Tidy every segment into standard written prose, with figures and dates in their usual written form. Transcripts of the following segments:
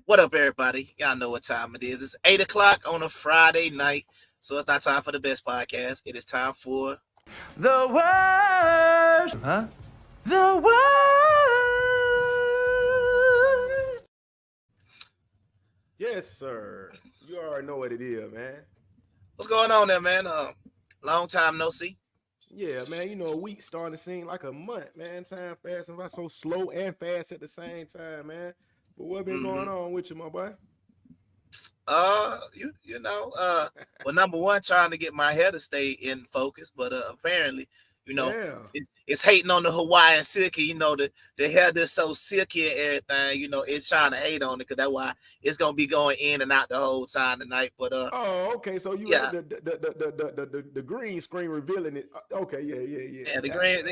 What up, everybody? Y'all know what time it is. It's 8 o'clock on a Friday night, so it's not time for the best podcast. It is time for The worst. Huh? The worst. Yes, sir. You already know what it is, man. what's going on there, man. Long time no see. Yeah, man. A week starting to seem like a month, man. Time passing by so slow and fast at the same time, man. But what been hmm going on with you, my boy? well, number one, trying to get my hair to stay in focus, but apparently, Damn. it's hating on the Hawaiian silky. The hair that's so silky and everything. It's trying to hate on it because that's why it's gonna be going in and out the whole time tonight. But Oh, okay. So you yeah, the green screen revealing it. Okay, yeah. yeah, Gotcha.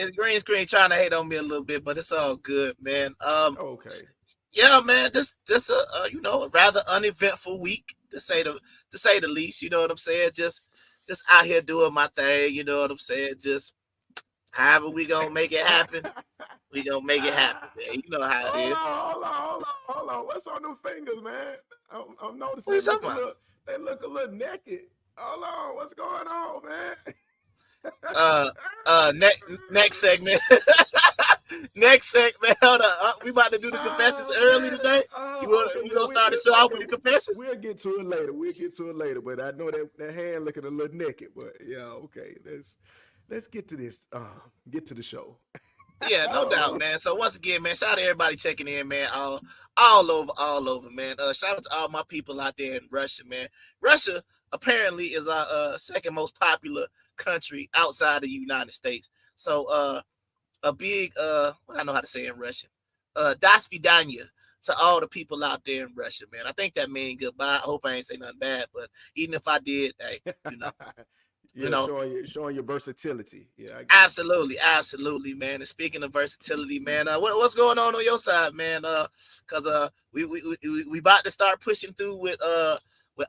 the green screen trying to hate on me a little bit, but it's all good, man. Okay. Yeah, man, this a rather uneventful week to say the least. You know what I'm saying? Just out here doing my thing. You know what I'm saying? Just however we gonna make it happen, we gonna make it happen, man. You know how it Hold is. on, hold on, hold on, hold on. What's on them fingers, man? I'm noticing What are you they look talking a about? little, they look a little naked. Hold on, what's going on, man? Uh, next segment. Next segment. Hold on. We about to do the confessions Oh early man. today. Oh, okay. You Well, gonna start the show out okay. with the confessions? We'll get to it later. We'll get to it later. But I know that hand looking a little naked. But yeah, okay. Let's get to this. Get to the show. Yeah, no doubt, Oh, man. So once again, man, shout out to everybody checking in, man. All over, man. Shout out to all my people out there in Russia, man. Russia apparently is our second most popular country outside the United States. So a big what I know how to say in Russian. Das vidanya to all the people out there in Russia, man. I think that means goodbye. I hope I ain't say nothing bad, but even if I did, hey, you know, you yeah. know, Showing your versatility. Yeah, I get you. absolutely, man. And speaking of versatility, man, what's going on your side, man? Cause we about to start pushing through with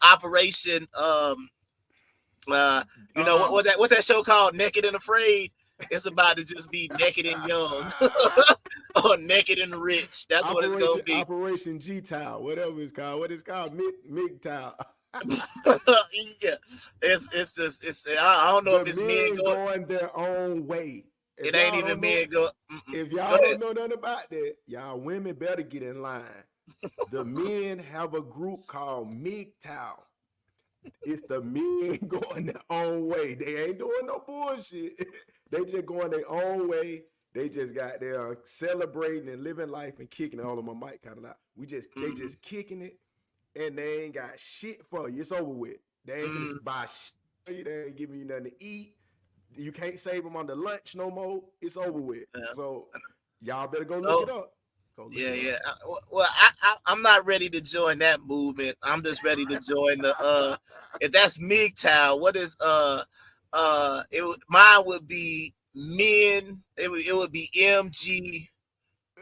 Operation uh Uh, what that show called, Naked and Afraid. It's about to just be naked and young or naked and rich. That's what it's gonna be. Operation G Towel, whatever it's called. What it's called, Mig Towel. Yeah, I don't know The if it's men men going. going their own way. It ain't even men go. If Go y'all ahead. don't know nothing about that, y'all women better get in line. The men have a group called MGTOW. It's the men going their own way. They ain't doing no bullshit. They just going their own way. They just got there celebrating and living life and kicking it. All of my mic kind of loud. They Mm-hmm, just kicking it, and they ain't got shit for you. It's over with. They ain't finna mm-hmm. buy shit for you. They ain't giving you nothing to eat. You can't save them on the lunch no more. It's over with. Yeah. So y'all better go look Oh, it up. Go look yeah, it yeah. up. Well, I'm not ready to join that movement. I'm just ready to join the if that's MGTOW, what is mine would be men. It would be MG.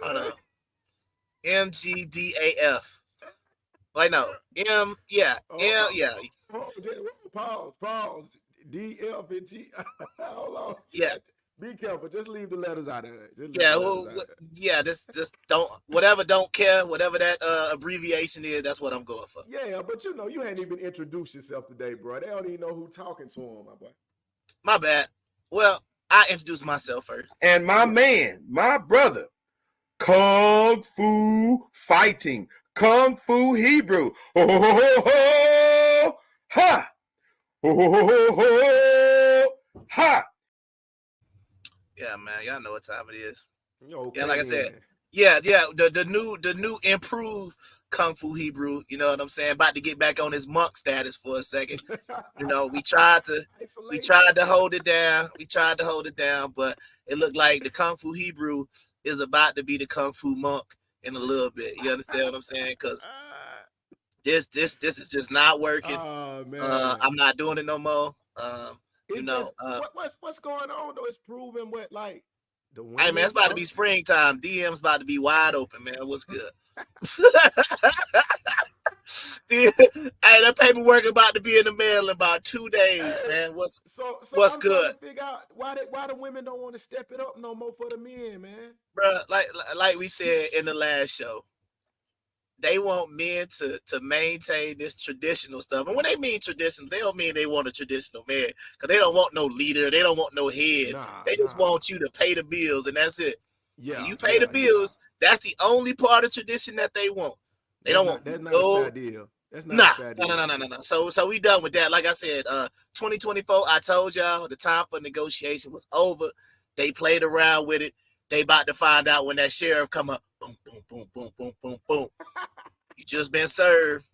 Hold on, MGDAF. Like no Oh, yeah pause. D, F, and G. Hold on. yeah Be careful. Just leave the letters out of it. Just leave yeah. the letters out of it. Yeah. Just don't care whatever that abbreviation is. That's what I'm going for. Yeah, but you ain't even introduced yourself today, bro. They don't even know who talking to them, my boy. My bad. Well, I introduced myself first. And my Yeah. man, my brother, Kung Fu Fighting, Kung Fu Hebrew. Ho, ho, ho, ho, ha! Ho, ho, ho, ho, ha! Yeah, man, y'all know what time it is. Yeah, Okay like I said, then. yeah. The new improved Kung Fu Hebrew. You know what I'm saying? About to get back on his monk status for a second. We tried to Isolation. hold it down. We tried to hold it down, but it looked like the Kung Fu Hebrew is about to be the Kung Fu monk in a little bit. You understand what I'm saying? Because this is just not working. Oh man. I'm not doing it no more. You It's know, just what's going on though. It's proving what like the hey man, it's women about to of be springtime. DM's about to be wide open, man. What's good? Hey, that paperwork about to be in the mail in about 2 days, Hey, man. so What's I'm trying good, to figure out why the women don't want to step it up no more for the men, man. bro? Like we said in the last show, they want men to maintain this traditional stuff. And when they mean traditional, they don't mean they want a traditional man, because they don't want no leader. They don't want no head. Nah, They just nah. want you to pay the bills, and that's it. When Yeah, you pay the yeah, yeah. bills, that's the only part of tradition that they want. They don't want That's not a fair no. deal. That's not a Nah, fair no, no, deal. no, no, no, no. So we done with that. Like I said, 2024. I told y'all the time for negotiation was over. They played around with it. They about to find out when that sheriff come up. Boom, boom, boom, boom, boom, boom, boom. You just been served.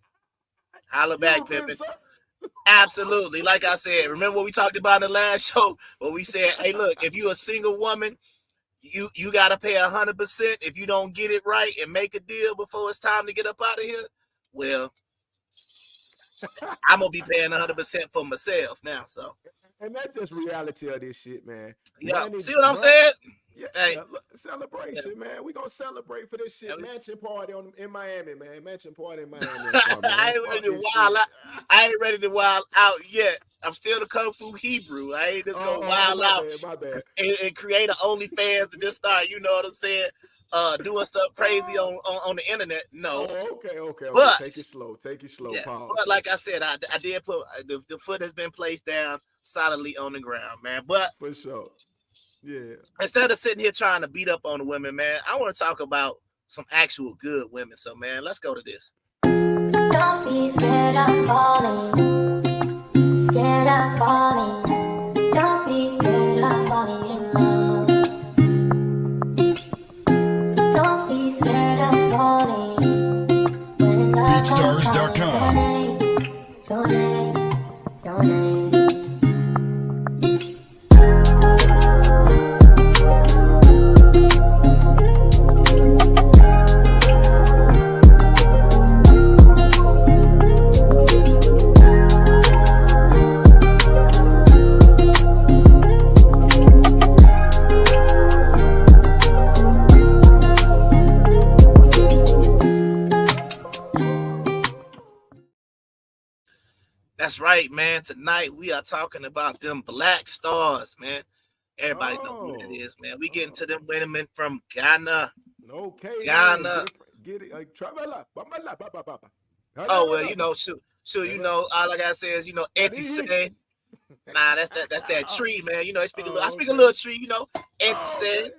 Holla back, You've been Pippin. so Absolutely. Like I said, remember what we talked about in the last show? When we said, hey, look, if you a single woman, you gotta pay 100%. If you don't get it right and make a deal before it's time to get up out of here, well, I'm gonna be paying 100% for myself now. So and that's just reality of this shit, man. yeah, Money, see what I'm money. saying? Yeah, Hey, look, yeah, celebration, man. We gonna celebrate for this shit. yeah, Mansion party in Miami, man. Mansion party in Miami or something, man. I ain't ready Fuck to this wild shit. out. I ain't ready to wild out yet. I'm still the Kung Fu Hebrew. I ain't just gonna Oh, wild my out bad, my bad. and create an OnlyFans and just start, you know what I'm saying, doing stuff crazy Oh, on the internet. No, okay, okay, okay. Take but it slow. Take it slow. yeah, Pause. but like I said, I did put the foot has been placed down solidly on the ground, man. But For sure. Yeah. instead of sitting here trying to beat up on the women, man, I want to talk about some actual good women. So, man, let's go to this. Don't be scared of falling, scared of falling. Don't be scared of falling in love. Don't be scared of falling. When love comes calling, donate, donate, donate. That's right, man. Tonight we are talking about them black stars, man. Everybody know who that Oh, is, man. We getting oh. to them women from Ghana. Okay then. Ghana. Get it. Travel. Bambala, ba, ba, ba, ba. Ha, da, Oh da, well, da, ba. shoot, Da, da. all I gotta say is, Auntie Barihi. Say. Nah, that's that tree, man. I Oh, speak a okay. little tree, Auntie Oh, Say, okay.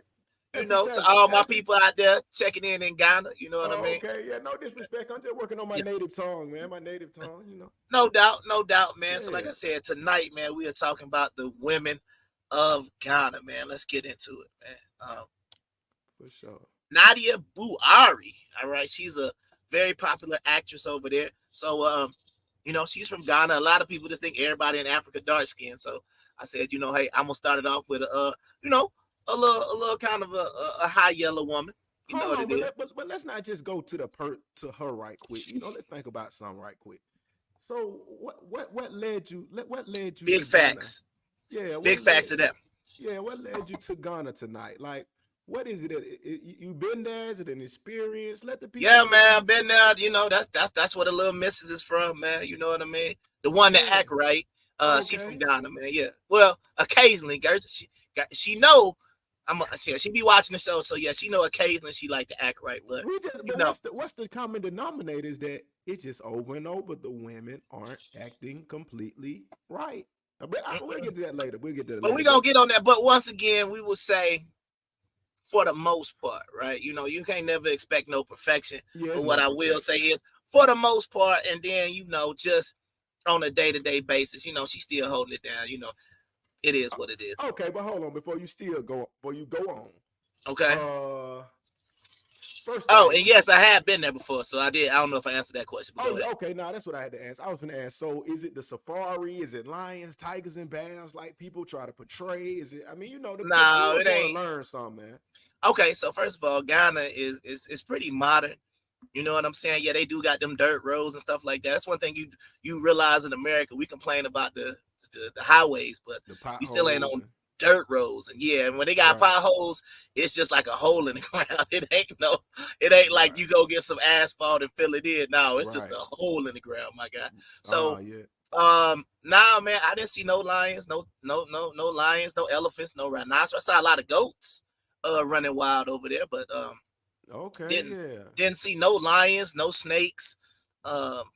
Auntie to Sandra. all my Auntie. people out there checking in Ghana, you know what I Oh, mean? okay. Yeah, no disrespect. I'm just working on my Yeah. native tongue, man. My native tongue. No doubt, no doubt, man. So like Yeah, I said, tonight, man, we are talking about the women of Ghana, man. Let's get into it, man. for sure. Nadia Buari. All right, she's a very popular actress over there. So, she's from Ghana. A lot of people just think everybody in Africa dark skin. So I said, hey, I'm gonna start it off with a little kind of a high yellow woman. You know Hold what on, it but is. let's not just go to to her right quick. Let's think about something right quick. So what led you what led you to Big Ghana? facts. Yeah, Big facts to them. what led you to Ghana tonight? Like, what is it? You been there? Is it an experience? Let the people Yeah, know man, who I've been there. That's where the little missus is from, man. You know what I mean? The one that Yeah. act right. She from Okay. Ghana, man. Yeah. Well, occasionally, girl, she know. She be watching the show, so yeah, she know occasionally she like to act right, but you But know, what's the common denominator is that it's just over and over the women aren't acting completely right. But we'll get to that later. We'll get to that but we later. gonna But get on that. But once again, we will say for the most part, right? You can't never expect no perfection. yeah, it's But what no I will say perfection. is for the most part, and then just on a day-to-day basis, she's still holding it down. It is what it is. Okay, but hold on before you go on. Okay. First Oh, thing. and yes, I have been there before, so I did. I don't know if I answered that question, but Oh, go ahead. okay. Now that's what I had to ask. I was going to ask. So, is it the safari? Is it lions, tigers, and bears like people try to portray? Is it? I mean, the No, viewers it want to ain't. learn something, man. Okay, so first of all, Ghana is pretty modern. You know what I'm saying? Yeah, they do got them dirt roads and stuff like that. That's one thing you realize in America. We complain about the highways, but The we still ain't potholes on and dirt roads. And yeah, and when they got right, potholes, it's just like a hole in the ground. It ain't like right, you go get some asphalt and fill it in. No, it's just right. a hole in the ground, my guy. Ah, So yeah. nah, man, I didn't see no lions, no lions, no elephants, no rhinoceros. I saw a lot of goats running wild over there, but Okay, Didn't yeah. didn't see no lions, no snakes.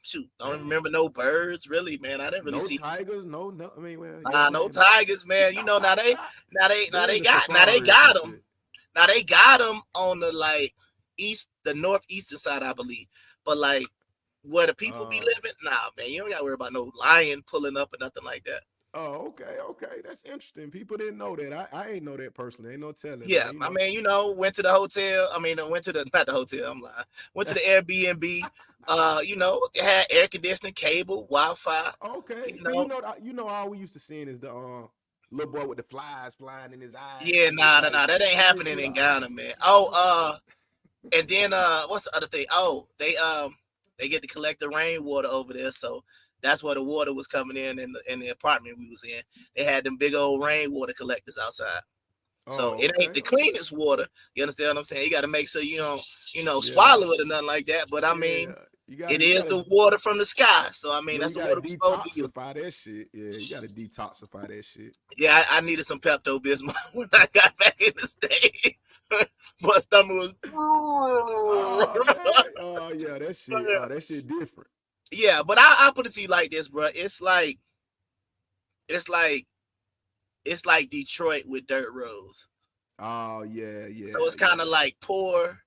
Shoot, don't even Damn. remember no birds. Really, man, I didn't really No see. tigers, no. I mean, well, yeah, Nah, no man. tigers, man. You know now They they in the got safaris and them. shit. Now they got them on the like the northeastern side, I believe. But like where the people be Uh, living, nah, man, you don't got to worry about no lion pulling up or nothing like that. oh, okay. That's interesting. People didn't know that. I ain't know that personally. Ain't no telling, Yeah, man. I mean, went to the hotel. I mean, went to the not the hotel. I'm lying. Went to the Airbnb. It had air conditioning, cable, Wi-Fi. Okay, You cause know, all we used to seeing is the little boy with the flies flying in his eyes yeah, and it nah, nah, like nah. That ain't we happening we in all Ghana, man. Oh, and then what's the other thing? Oh, they get to collect the rainwater over there, so that's where the water was coming in the apartment we was in. They had them big old rainwater collectors outside. So oh it ain't okay, the okay. cleanest water. You understand what I'm saying? You got to make sure you don't, Yeah, swallow it or nothing like that. But I yeah. mean, You it gotta you is gotta the water from the sky. So I mean, yeah, you that's the gotta water we're supposed to be using. detoxify that shit. Yeah, you gotta detoxify that shit. Yeah, I needed some Pepto Bismol when I got back in the state. My stomach Oh was. man. Oh yeah, that shit. Oh, that shit different. Yeah, but I put it to you like this, bro. It's like it's like Detroit with dirt roads. Oh yeah, So yeah, it's kind of yeah. like poor.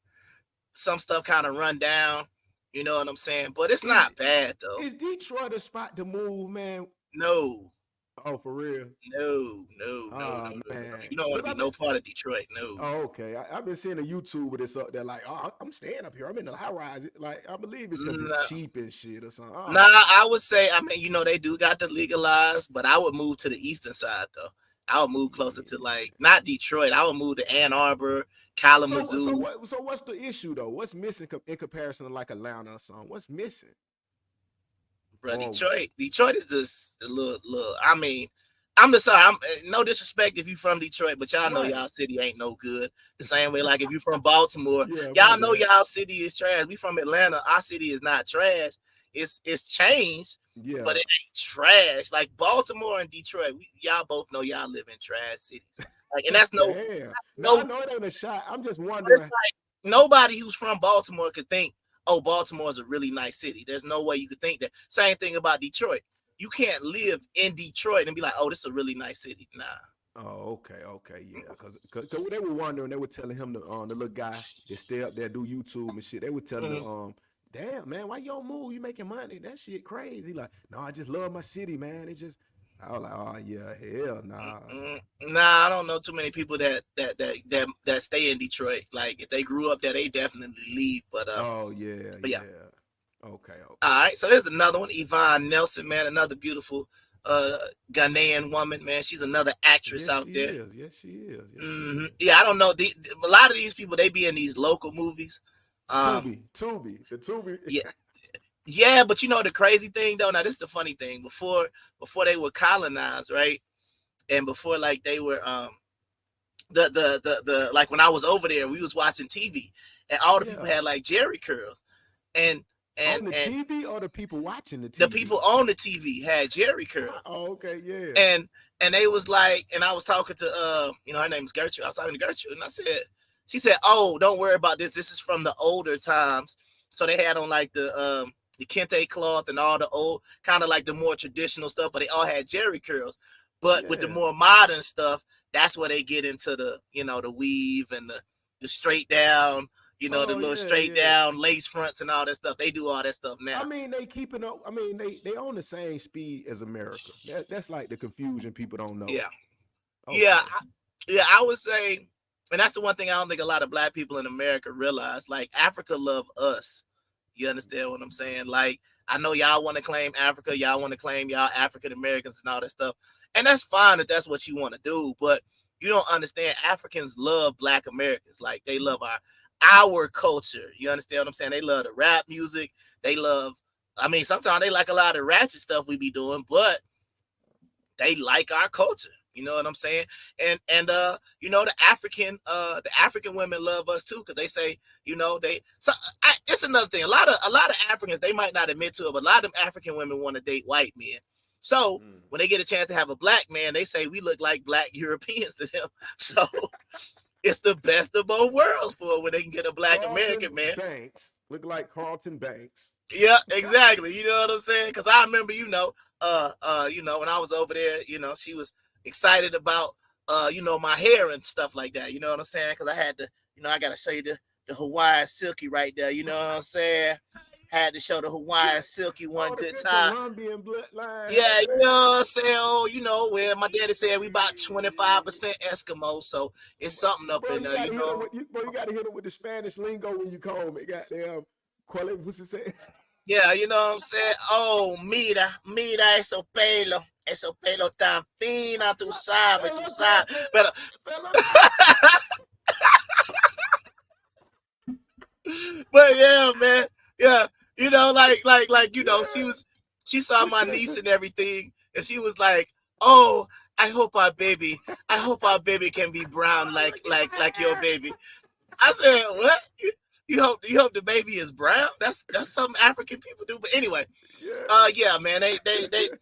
Some stuff kind of run down. You know what I'm saying? But it's Is not bad though. is Detroit a spot to move, man? No, Oh, for real? no. Man, You don't want cause to be I've been. no part of Detroit. No. Oh, okay. I've been seeing a YouTuber that's up there like, oh, I'm staying up here. I'm in the high rise. Like, I believe it's because it's Nah, cheap and shit or something. nah, Oh, I would say, I mean, they do got to legalize, but I would move to the eastern side though. I would move closer to yeah. like not Detroit. I would move to Ann Arbor, So Kalamazoo. what? So what's the issue though? What's missing in comparison to like Atlanta or something? What's missing? Bro, Or Detroit is just a little. I mean, I'm just sorry. I'm no disrespect if you from Detroit, but y'all know right? y'all city ain't no good. The same way, like if you from Baltimore, Yeah, my y'all know bad. y'all city is trash. We from Atlanta, our city is not trash. It's changed, but Yeah. it ain't trash. Like Baltimore and Detroit, y'all both know y'all live in trash cities. Like, and that's Damn. No, no. I know it ain't a shot. I'm just But it's wondering. like nobody who's from Baltimore could think, oh, Baltimore is a really nice city. There's no way you could think that. Same thing about Detroit. You can't live in Detroit and be like, oh, this is a really nice city. Nah. Oh, okay, yeah. Cause they were wondering, they were telling him the little guy that stay up there do YouTube and shit. They were telling him, Mhm. damn man, why you don't move? You making money? That shit crazy. Like, no, I just love my city, man. It just, I was like, oh yeah, hell nah. Nah, I don't know too many people that stay in Detroit. Like if they grew up there, they definitely leave. Oh yeah, But yeah. yeah. Okay, All okay. right. So here's another one. Yvonne Nelson, man, another beautiful uh Ghanaian woman, man. She's another actress Yes, out she there. is. Yes, she is. Yes, she is. Yeah, I don't know. A lot of these people they be in these local movies. Um, The Tubi. yeah, yeah, but the crazy thing though. Now this is the funny thing. Before they were colonized, right? And before like they were the like when I was over there, we was watching TV, and all the people Yeah. had like Jerry curls, and On the and TV or the people watching the the TV? people on the TV had Jerry curls, Oh, okay, yeah. and they was like, and I was talking to her name is Gertrude. I was talking to Gertrude, and she said, "Oh, don't worry about this. This is from the older times." So they had on like the kente cloth and all the old kind of like the more traditional stuff, but they all had Jerry curls. But with the Yeah. more modern stuff, that's where they get into the the weave and the straight down, the Oh little yeah, straight yeah. down lace fronts and all that stuff. They do all that stuff now. I mean, they keeping up. I mean, they on the same speed as America. That's like the confusion people don't know. Yeah, yeah, Okay. yeah. I would say, and that's the one thing I don't think a lot of black people in America realize. Like Africa love us. You understand what I'm saying? Like I know y'all want to claim Africa, y'all want to claim y'all African Americans and all that stuff, and that's fine if that's what you want to do. But you don't understand. Africans love Black Americans. Like they love our culture. You understand what I'm saying? They love the rap music. They love. I mean, sometimes they like a lot of ratchet stuff we be doing, but they like our culture. You know what I'm saying? And the African women love us too because they say they. So it's another thing. A lot of Africans they might not admit to it, but a lot of them African women want to date white men. So Mm. when they get a chance to have a black man, they say we look like black Europeans to them. So it's the best of both worlds for when they can get a black Carlton American man. Banks look like Carlton Banks. Yeah, exactly. You know what I'm saying? Because I remember, when I was over there, she was excited about, my hair and stuff like that. You know what I'm saying? Because I had to, I got to show you the Hawaiian silky right there. You know what I'm saying? Had to show the Hawaiian silky one Oh, the good good time. Colombian bloodline. Yeah, Had you that. know what I'm saying? Oh, where my daddy said we about 25% Eskimo, so it's something up Bro, in you there, gotta you gotta hit him with the Spanish lingo when you comb it. Goddamn, what's it say? Yeah, you know what I'm saying? Oh, mira eso pelo tan fina, tú Fella, sabes. Pero, fella. but yeah, man, yeah, Yeah. she saw my niece and everything, and she was like, oh, I hope our baby can be brown Oh, look at like your her. baby. I said, what? You hope the baby is brown? That's something African people do. But anyway, Yeah. yeah, man, they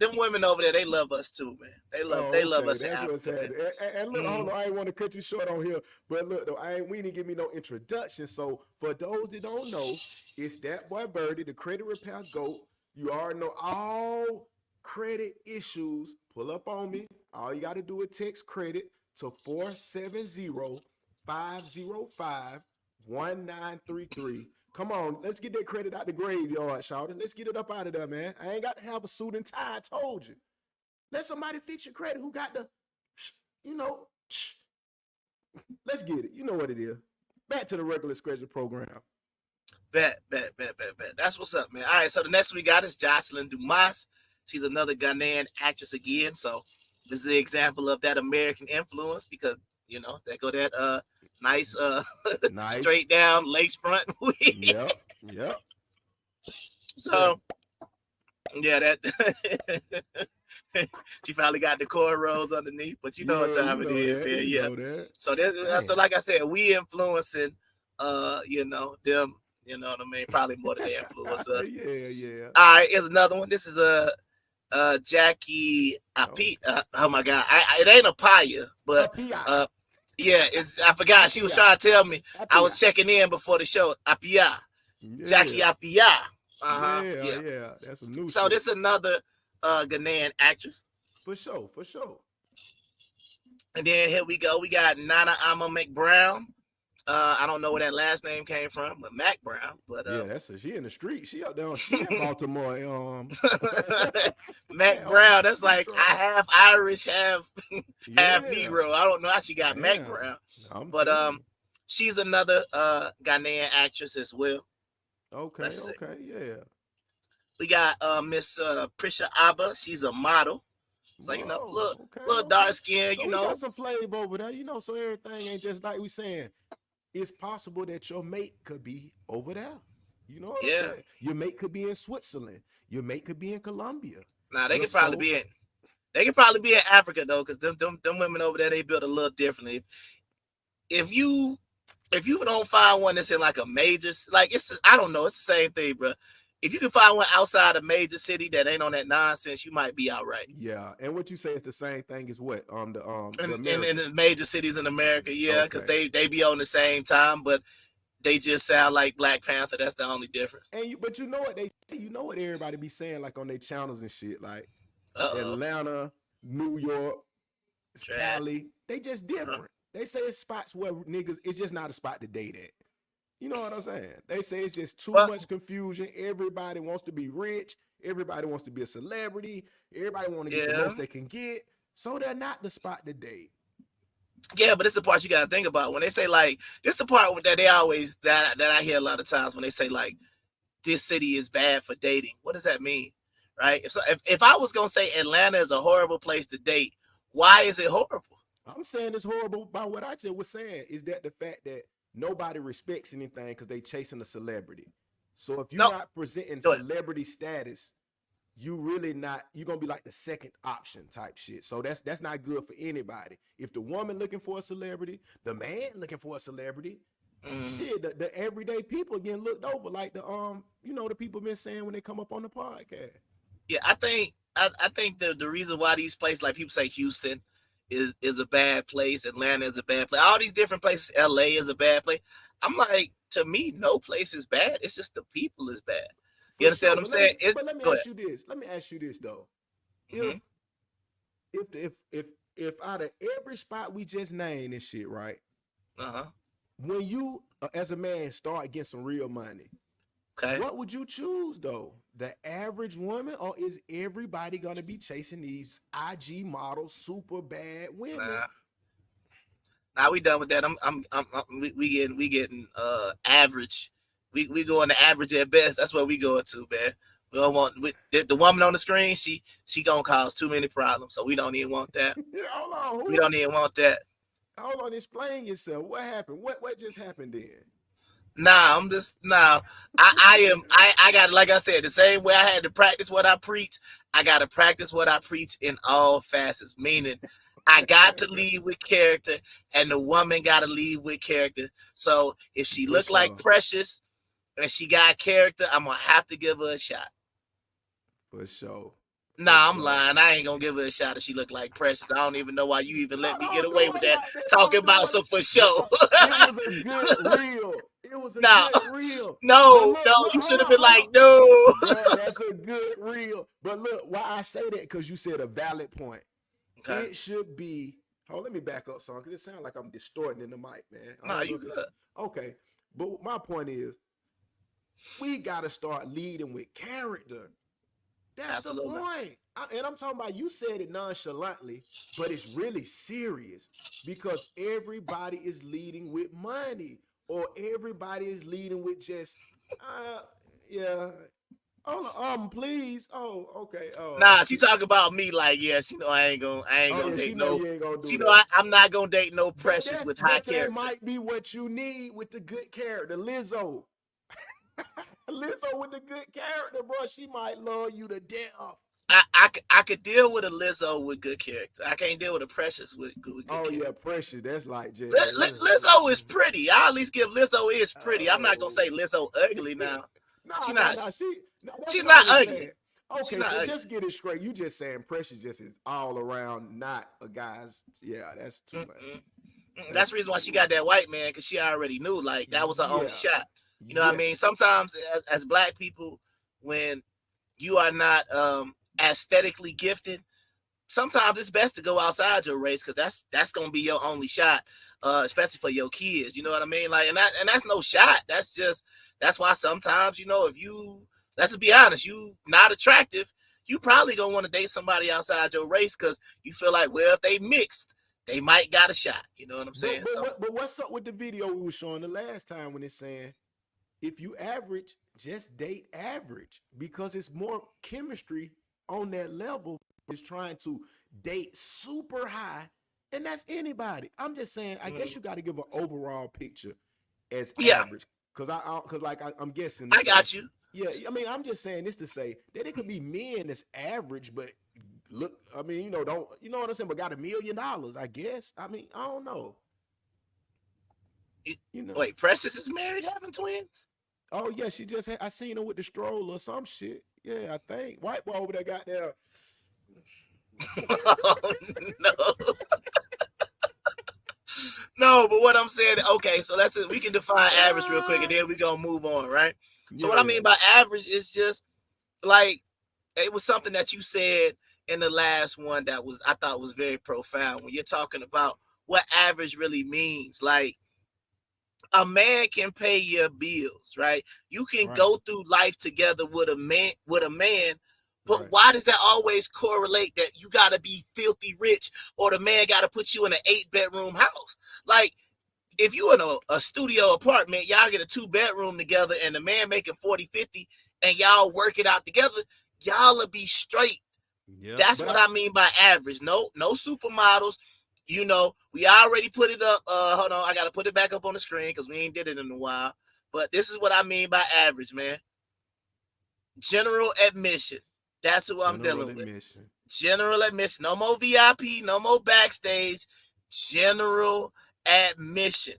them women over there, they love us too, man. They Oh, love okay. us in That's what's Africa, man. happening. And look, hold Mm, on. I ain't want to cut you short on here, but look, though, we didn't give me no introduction. So for those that don't know, it's that boy Birdie, the credit repair goat. You already know all credit issues. Pull up on me. All you got to do is text credit to 470-505-1933. Come on, let's get that credit out the graveyard, shouting. Let's get it up out of there, man. I ain't got to have a suit and tie. I told you. Let somebody fix your credit who got the, you know, let's get it. You know what it is. Back to the regular schedule program. bet. That's what's up, man. All right, so the next we got is Jocelyn Dumas. She's another Ghanaian actress again. So this is an example of that American influence because they go that nice Nice. straight down lace front wig. Yep. Yep. Yeah. So yeah, that she finally got the cornrows underneath, but you know what Yeah, you time it know is, that. man. You Yeah. know that. So so Man. like I said, we influencing them, you know what I mean, probably more than they influence us. Yeah, yeah. All right, here's another one. This is Jackie Oh. Api. Oh my god, it ain't a Paya, but Apia. yeah, I forgot. She was Apia. trying to tell me. I Apia. was checking in before the show. Apia, Jackie Yeah. Apia. Yeah, Yeah. yeah. That's some new So shit. this is another Ghanaian actress. For sure, for sure. And then here we go. We got Nana Ama McBrown. I don't know where that last name came from, but Mac Brown. But Yeah, she in the street. She up there. She in Baltimore. Mac On Brown. That's like Detroit. I half Irish, half Yeah. Negro. I don't know how she got Mac Damn. Brown, I'm but telling you. she's another Ghanaian actress as well. Okay, Let's see. okay, yeah. We got Miss Prisha Abba. She's a model. So Whoa, okay, little dark okay. skin. So we got some flavor over there, so everything ain't just like we saying. It's possible that your mate could be over there. You know what I'm Yeah. saying? Your mate could be in Switzerland. Your mate could be in Colombia. Now Your soul. they could probably be in Africa though, because them women over there, they built a little differently. If you don't find one that's in like a major, like I don't know, it's the same thing, bro. If you can find one outside a major city that ain't on that nonsense, you might be all right. Yeah, and what you say is the same thing as what? The In American. the major cities in America, yeah, because Okay. they be on the same time, but they just sound like Black Panther. That's the only difference. But you know what they say, you know what everybody be saying like on their channels and shit, like Uh-oh. Atlanta, New York, Trash. Cali, they just different. They say it's spots where niggas, it's just not a spot to date at. You know what I'm saying? They say it's just too Well, much confusion. Everybody wants to be rich. Everybody wants to be a celebrity. Everybody want to get the yeah. most they can get. So they're not the spot to date. Yeah, but it's the part you gotta think about. When they say like this the part that they always that I hear a lot of times when they say like this city is bad for dating. What does that mean? Right? If I was gonna say Atlanta is a horrible place to date, why is it horrible? I'm saying it's horrible by what I just was saying is that the fact that nobody respects anything because they chasing a celebrity. So if you're No, not presenting go ahead. celebrity status, you really not, you're gonna be like the second option type shit. So that's not good for anybody. If the woman looking for a celebrity, the man looking for a celebrity, shit, the everyday people getting looked over like the people been saying when they come up on the podcast. Yeah, I think the reason why these places like people say Houston is a bad place. Atlanta is a bad place. All these different places. LA is a bad place. I'm like, to me, no place is bad. It's just the people is bad. You For understand sure. what I'm saying? But let me Go ask ahead. you this. Let me ask you this though. If Hmm. if out of every spot we just named and shit, right? Uh-huh. When you as a man start getting some real money, Okay. what would you choose though? The average woman, or is everybody gonna be chasing these IG models, super bad women? Nah. Now we done with that. We getting average. We going to average at best. That's what we going to, man. We don't want the woman on the screen. She gonna cause too many problems. So we don't even want that. Hold on, We who? don't even want that. Hold on, explain yourself. What happened? What just happened then? Nah, I'm just nah. I got, like I said, the same way I had to practice what I preach. I got to practice what I preach in all facets. Meaning, I got to lead with character, and the woman got to lead with character. So if she For look like sure. Precious and she got character, I'm gonna have to give her a shot. For sure. For Nah, I'm sure. lying. I ain't gonna give her a shot if she look like Precious. I don't even know why you even No, let me get don't away do with it that. like that. Talking Don't do about it. some for sure. Bro, it was a good reel. It was a Nah, good reel. But no, no, look, you should hold have on, been hold like, on. no. Bruh, that's a good reel. But look, why I say that, because you said a valid point. Okay. It should be. Oh, let me back up, son, because it sounds like I'm distorting in the mic, man. I Nah, don't know you if it's good. okay. But my point is, we got to start leading with character. That's the Absolutely. point. And I'm talking about, you said it nonchalantly, but it's really serious because everybody is leading with money, or everybody is leading with just, uh, yeah. Oh, please. Oh, okay. Oh, Nah, she talk about me like, yeah, she know I ain't oh gonna yeah. She date know no. you ain't gonna She do know that. I'm not gonna date no Precious with high That character. might be what you need with the good character, Lizzo. Lizzo with the good character, bro. She might love you to death. I could deal with a Lizzo with good character. I can't deal with a Precious with good Oh yeah, character. pressure. That's like just. Lizzo is pretty. I at least give Lizzo is pretty. I'm not gonna Oh. say Lizzo ugly now. She Nah, nah, not. nah. No, that's She's what I not was saying. ugly. She's Okay, not so ugly. just get it straight. You just saying pressure just is all around, not a guy's. Yeah, that's too Mm-mm. much. That's That's the reason why she got that white man, because she already knew like that was her only yeah, shot. You know what I yeah. mean? Sometimes as black people, when you are not aesthetically gifted, sometimes it's best to go outside your race because that's gonna be your only shot, especially for your kids. You know what I mean? Like, and that's no shot. That's why sometimes, if you, let's just be honest, you not attractive, you probably gonna want to date somebody outside your race because you feel like, well, if they mixed, they might got a shot. You know what I'm saying? So But what's up with the video we were showing the last time when it's saying if you average, just date average because it's more chemistry on that level. Is trying to date super high, and that's anybody. I'm just saying. I guess you got to give an overall picture as yeah, average, because I'm guessing to I say, got you. yeah. I mean, I'm just saying this to say that it could be men that's average, but look, I mean, don't you know what I'm saying? But got $1 million, I guess. I mean, I don't know, You- you know. Wait, Precious is married, having twins? Oh yeah, she just I seen her with the stroller or some shit. Yeah, I think white boy over there got there. Oh, no. No, but what I'm saying, okay, so we can define average real quick, and then we gonna move on, right? So Yeah, what I yeah. mean by average is just like, it was something that you said in the last one that I thought was very profound when you're talking about what average really means. Like, a man can pay your bills, right? You can Right, go through life together with a man, but right. why does that always correlate that you gotta be filthy rich or the man gotta put you in an 8-bedroom house? Like, if you in a studio apartment, y'all get a 2-bedroom together and the man making 40, 50, and y'all work it out together, y'all'll be straight. Yeah, That's but what I mean by average. No supermodels. We already put it up. Hold on, I gotta put it back up on the screen because we ain't did it in a while. But this is what I mean by average, man. General admission. That's who I'm general dealing with. admission, General admission. No more VIP, no more backstage. General admission.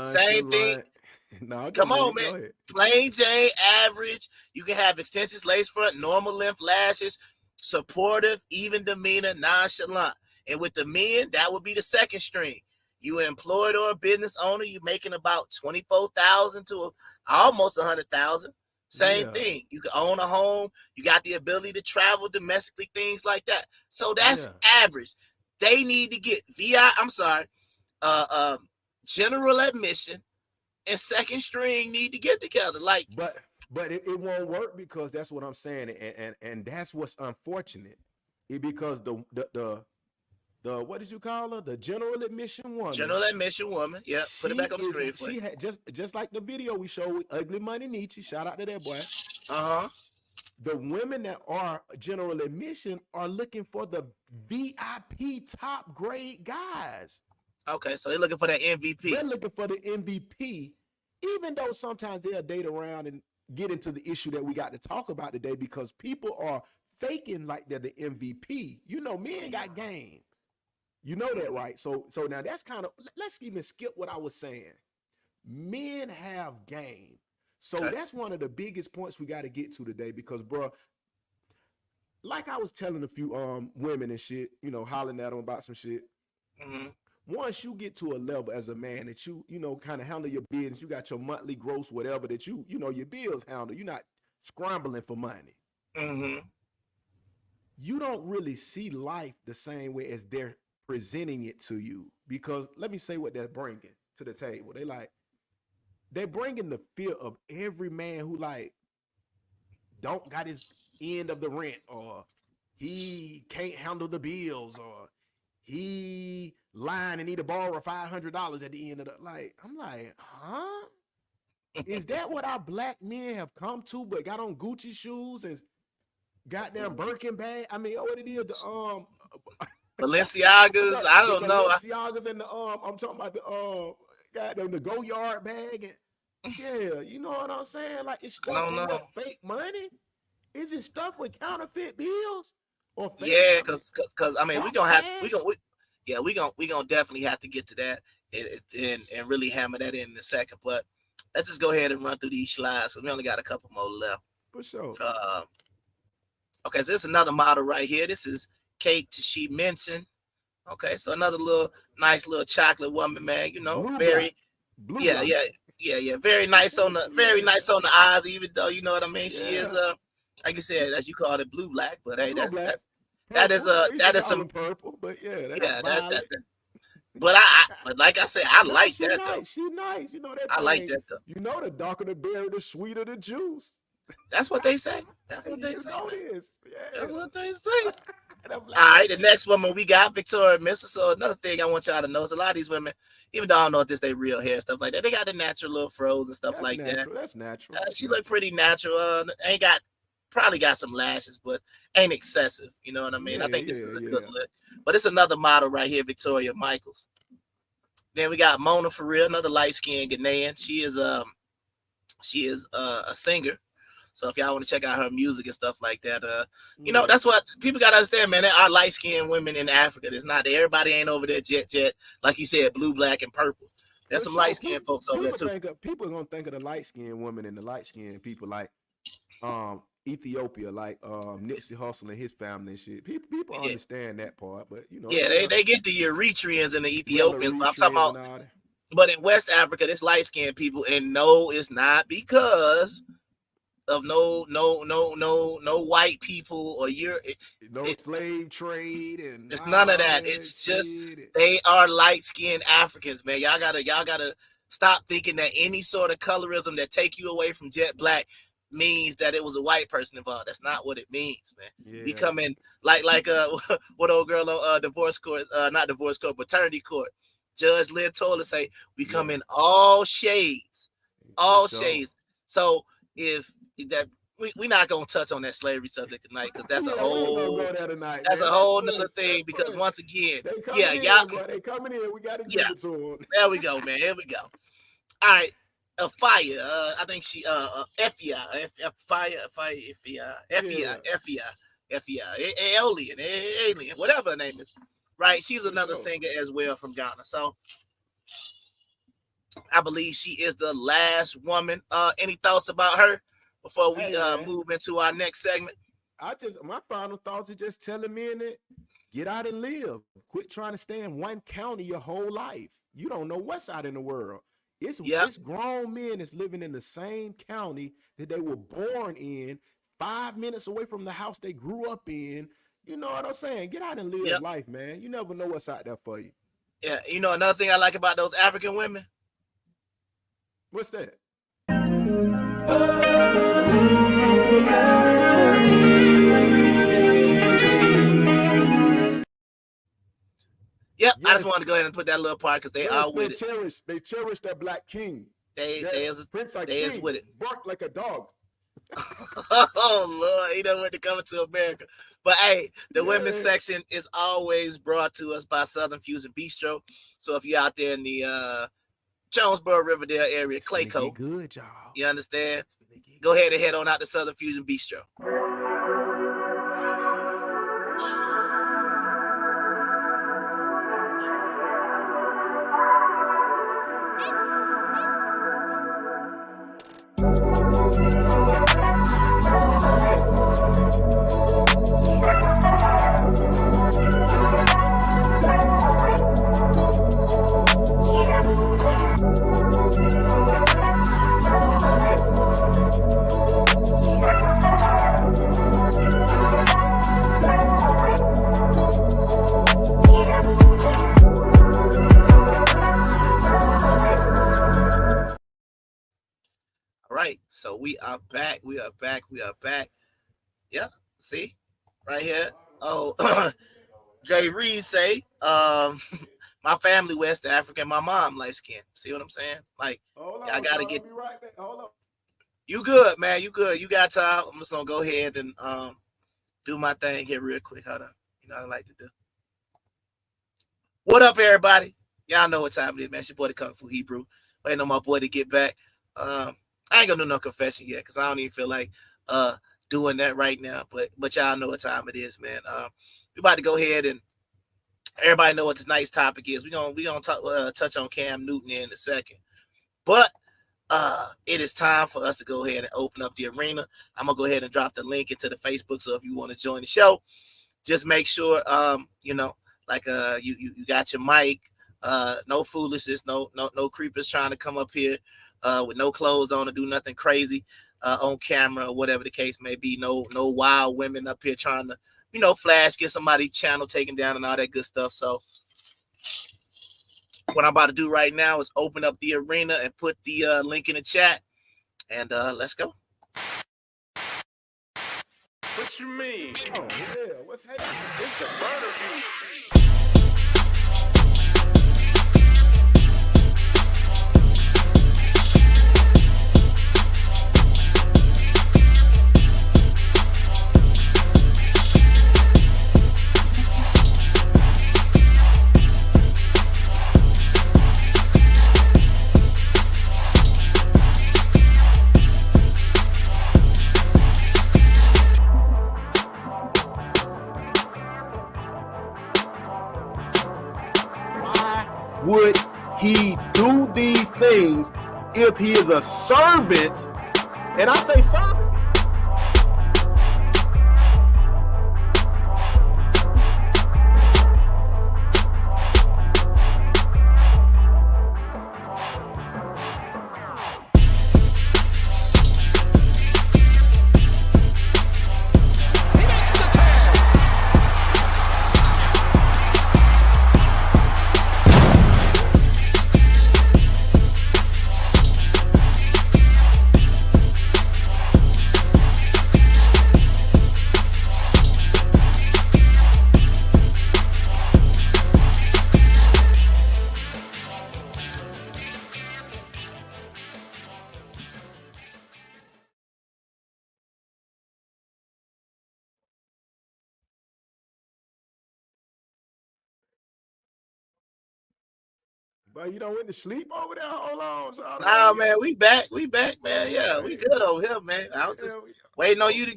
Same thing. nonchalant. No, I'm just Come let on, it man. go ahead. Plain Jane, average. You can have extensions, lace front, normal length lashes, supportive, even demeanor, nonchalant. And with the men, that would be the second string. You employed or a business owner, you're making about 24,000 to almost 100,000. Same Yeah. thing. You can own a home. You got the ability to travel domestically, things like that. So that's Yeah. average. They need to get uh, um, general admission and second string need to get together. Like, But it won't work because that's what I'm saying, and that's what's unfortunate. Because the what did you call her? The general admission woman. general admission woman. Yep. Put it back on the screen for you. She had just like the video we showed with Ugly Money Nietzsche. Shout out to that boy. Uh-huh. The women that are general admission are looking for the VIP top grade guys. Okay, so they're looking for that MVP. They're looking for the MVP, even though sometimes they'll date around and get into the issue that we got to talk about today because people are faking like they're the MVP. You know, men got game. You know that, right? So now that's kind of, let's even skip what I was saying. Men have game. So Okay. that's one of the biggest points we got to get to today because, bro, like I was telling a few women and shit, you know, hollering at them about some shit. Mm-hmm. Once you get to a level as a man that you know, kind of handle your business, you got your monthly gross, whatever that you know, your bills handle, you're not scrambling for money. Mm-hmm. You don't really see life the same way as they're presenting it to you because let me say what they're bringing to the table. They're bringing the fear of every man who like don't got his end of the rent or he can't handle the bills or he lying and need to borrow $500 at the end of the like. I'm like, huh? Is that what our black men have come to? But got on Gucci shoes and goddamn Birkin bag. I mean, what it is the Balenciagas. I the don't know. Balenciagas and the I'm talking about the goddamn the Go Yard bag and yeah, you know what I'm saying? Like it's I stuff don't with know. what fake money? Is it stuff with counterfeit bills or fake? Yeah, I mean, cause I mean we dark gonna have to, cash? we gonna definitely have to get to that and really hammer that in a second. But let's just go ahead and run through these slides because we only got a couple more left. For sure. Okay, so this is another model right here. This is Kate She Mention. Okay, so another little nice little chocolate woman, man. You know, Blue very Blue yeah, black. yeah. Very nice on the very Yeah. nice on the eyes, even though you know what I mean. She is Yeah. like you said, as you called it, blue black. But hey, Blue black. that is Purple. They used to that is call some them purple, but yeah, that's yeah violet. but but like I said, I No, like she that though. nice. She nice. You know that I like thing. that though. You know the darker the berry, the sweeter the juice. That's what they say. That's what they You say, know man. this. That's Yeah. what they say. And I'm All like, right, the next woman we got Victoria Mitchell. So another thing I want y'all to know is a lot of these women, even though I don't know if this they real hair stuff like that, they got the natural little froze and stuff that's like that. natural. That's natural. That's She look natural. pretty natural. Ain't got probably got some lashes, but ain't excessive. You know what I mean? Yeah, I think this is a good yeah. look. But it's another model right here, Victoria Michaels. Then we got Mona for real, another light skinned Ghanaian. She is a singer. So if y'all want to check out her music and stuff like that, you know, Yeah. that's what people gotta understand, man. There are light skinned women in Africa. It's not everybody ain't over there jet, like you said, blue, black, and purple. There's For some sure. light skinned folks over there too. People are gonna think of the light skinned women and the light skinned people like Ethiopia, like Nipsey Hussle and his family and shit. People Yeah, understand that part, but you know, yeah, they get the Eritreans and the yeah, the Ethiopians, but I'm talking Eritreans about and all that. but in West Africa, there's light skinned people, and no, it's not because of no white people or No it, slave trade and it's none of all that. that It's just shit. they are light skinned Africans, man. Y'all gotta stop thinking that any sort of colorism that take you away from jet black means that it was a white person involved. That's not what it means, man. We Yeah. come in like what old girl on divorce court, not divorce court, paternity court. Judge Lynn told us say we come Yeah. in all shades, For all sure. shades. So if that we're not gonna touch on that slavery subject tonight because Yeah, we ain't gonna go there tonight, that's a man. whole Let's nother push. thing Let's because push. once again, They yeah, coming y'all, in, boy. They coming in. We gotta yeah, give it to them. there we go, man. Here we go. All right, a fire. I think she Effia, fire, Yeah. alien, whatever her name is. Right, she's For another sure. singer as well from Ghana. So I believe she is the last woman. Any thoughts about her before we Hey, man. move into our next segment? My final thoughts are just telling men that Get out and live. Quit trying to stay in one county your whole life. You don't know what's out in the world. Yep, It's grown men that's living in the same county that they were born in, 5 minutes away from the house they grew up in. You know what I'm saying? Get out and live yep, life, man. You never know what's out there for you. yeah. You know another thing I like about those African women. What's that? Yep, I just Yes, wanted to go ahead and put that little part because they yes, are with it. they cherish that black king. They Yes, is Prince like they is king, with it. bark like a dog. Oh Lord, he done went to coming to America. But hey, the women's Yeah. section is always brought to us by Southern Fusion Bistro. So if you're out there in the Jonesboro, Riverdale area, It's finna get Clayco, good, y'all. you understand? It's finna get Go ahead and good. head on out to Southern Fusion Bistro. All right, so we are back. We are back. We are back. Yeah, see, right here. Oh, Jay Reed say, my family West African, my mom light skin. See what I'm saying? Like, Hold I on, gotta Sean. I'll get be right back. Hold on. you good, man. You good. You got time. I'm just gonna go ahead and do my thing here real quick. Hold on. You know what I like to do. What up, everybody? Y'all know what time it is, man. It's your boy the Kung Fu Hebrew. Waiting on my boy to get back. I ain't gonna do no confession yet because I don't even feel like uh doing that right now. But y'all know what time it is, man. We about to go ahead and everybody know what tonight's topic is. We gonna talk, touch on Cam Newton in a second, but it is time for us to go ahead and open up the arena. I'm gonna go ahead and drop the link into the Facebook. So if you want to join the show, just make sure like you got your mic, no foolishness, no creepers trying to come up here with no clothes on to do nothing crazy on camera or whatever the case may be. No wild women up here trying to flash, get somebody channel taken down and all that good stuff. So what I'm about to do right now is open up the arena and put the link in the chat, and let's go. What you mean? Oh, yeah. What's happening? It's a murder beat. Would he do these things if he is a servant? And I say servant. But you don't went to sleep over there. Hold on, so Nah, man, we back, man. Yeah, we yeah, good over here, man. I was just waiting on you to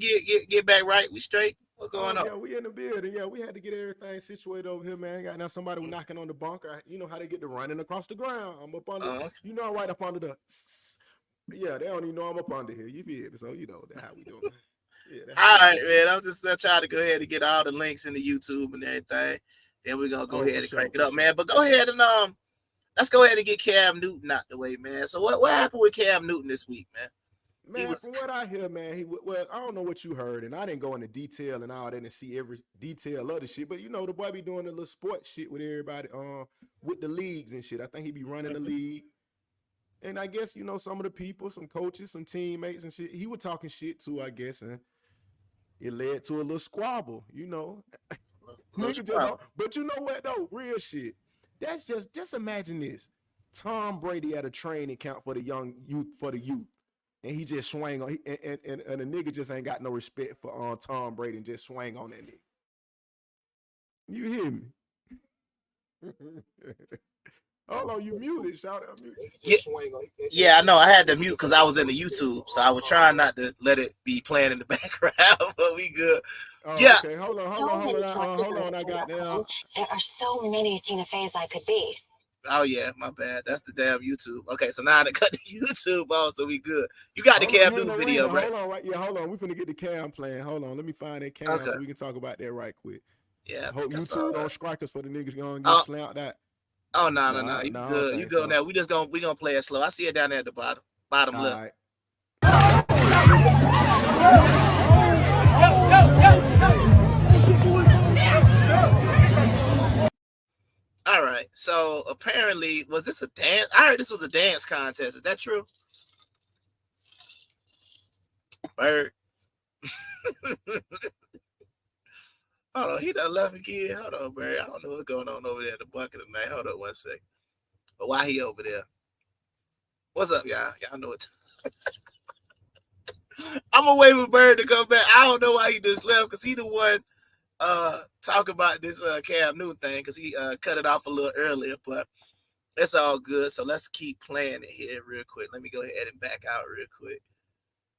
get back right. We straight. What's going on? Yeah, we in the building. Yeah, we had to get everything situated over here, man. Got now somebody was knocking on the bunker. You know how they get to running across the ground. I'm up under. You know, I'm right up under the. Yeah, they don't even know I'm up under here. You feel me? So you know that's how we doing. Yeah, that's All real right, talk. man. I'm just trying to go ahead and get all the links in the YouTube and everything. Then we're gonna go Oh, ahead for and crank sure, it for up, man. sure. But go ahead and let's go ahead and get Cam Newton out the way, man. So what happened with Cam Newton this week, man? He Man, was from what I hear, man, well, I don't know what you heard, and I didn't go into detail and all that and see every detail of the shit. But you know, the boy be doing the little sports shit with everybody, with the leagues and shit. I think he be running the league, and I guess you know some of the people, some coaches, some teammates and shit. He was talking shit too, I guess, and it led to a little squabble. You know, a little nigga just squabble. don't. But you know what though? Real shit. That's just imagine this. Tom Brady at a training camp for the young youth for the youth, and he just swang on and a nigga just ain't got no respect for Tom Brady and just swang on that nigga. You hear me? Hold on, you muted. Shout out, mute. Yeah, yeah, I know. I had to mute because I was in the YouTube, so I was trying not to let it be playing in the background. But we good. Oh, Yeah. okay. Hold on, hold on, hold on. Hold on. I got that. There are so many Tina Feys I could be. Oh yeah, my bad. That's the damn YouTube. Okay, so now I done cut the YouTube off, so we good. You got the Hold on, Cam ain't Newton no video, random. right? Hold on, right? Yeah, hold on. We finna get the cam playing. Hold on, let me find that cam Okay. so we can talk about that right quick. Yeah, I Hope think I saw YouTube that. don't strike us for the niggas gonna get Oh, slammed out. oh no, no, no. Nah, You nah, I don't good. You think good so. now. We gonna play it slow. I see it down there at the bottom All left. right. All right. So apparently, was this a dance? I heard this was a dance contest. Is that true? Bird. Hold on, he done left again. Hold on, Bird. I don't know what's going on over there in the bucket tonight. Hold on 1 second. But why he over there? What's up, y'all? Y'all know it. I'm gonna wait for Bird to come back. I don't know why he just left because he the one talk about this Cam Newton thing because he cut it off a little earlier, but it's all good. So let's keep playing it here real quick. Let me go ahead and back out real quick.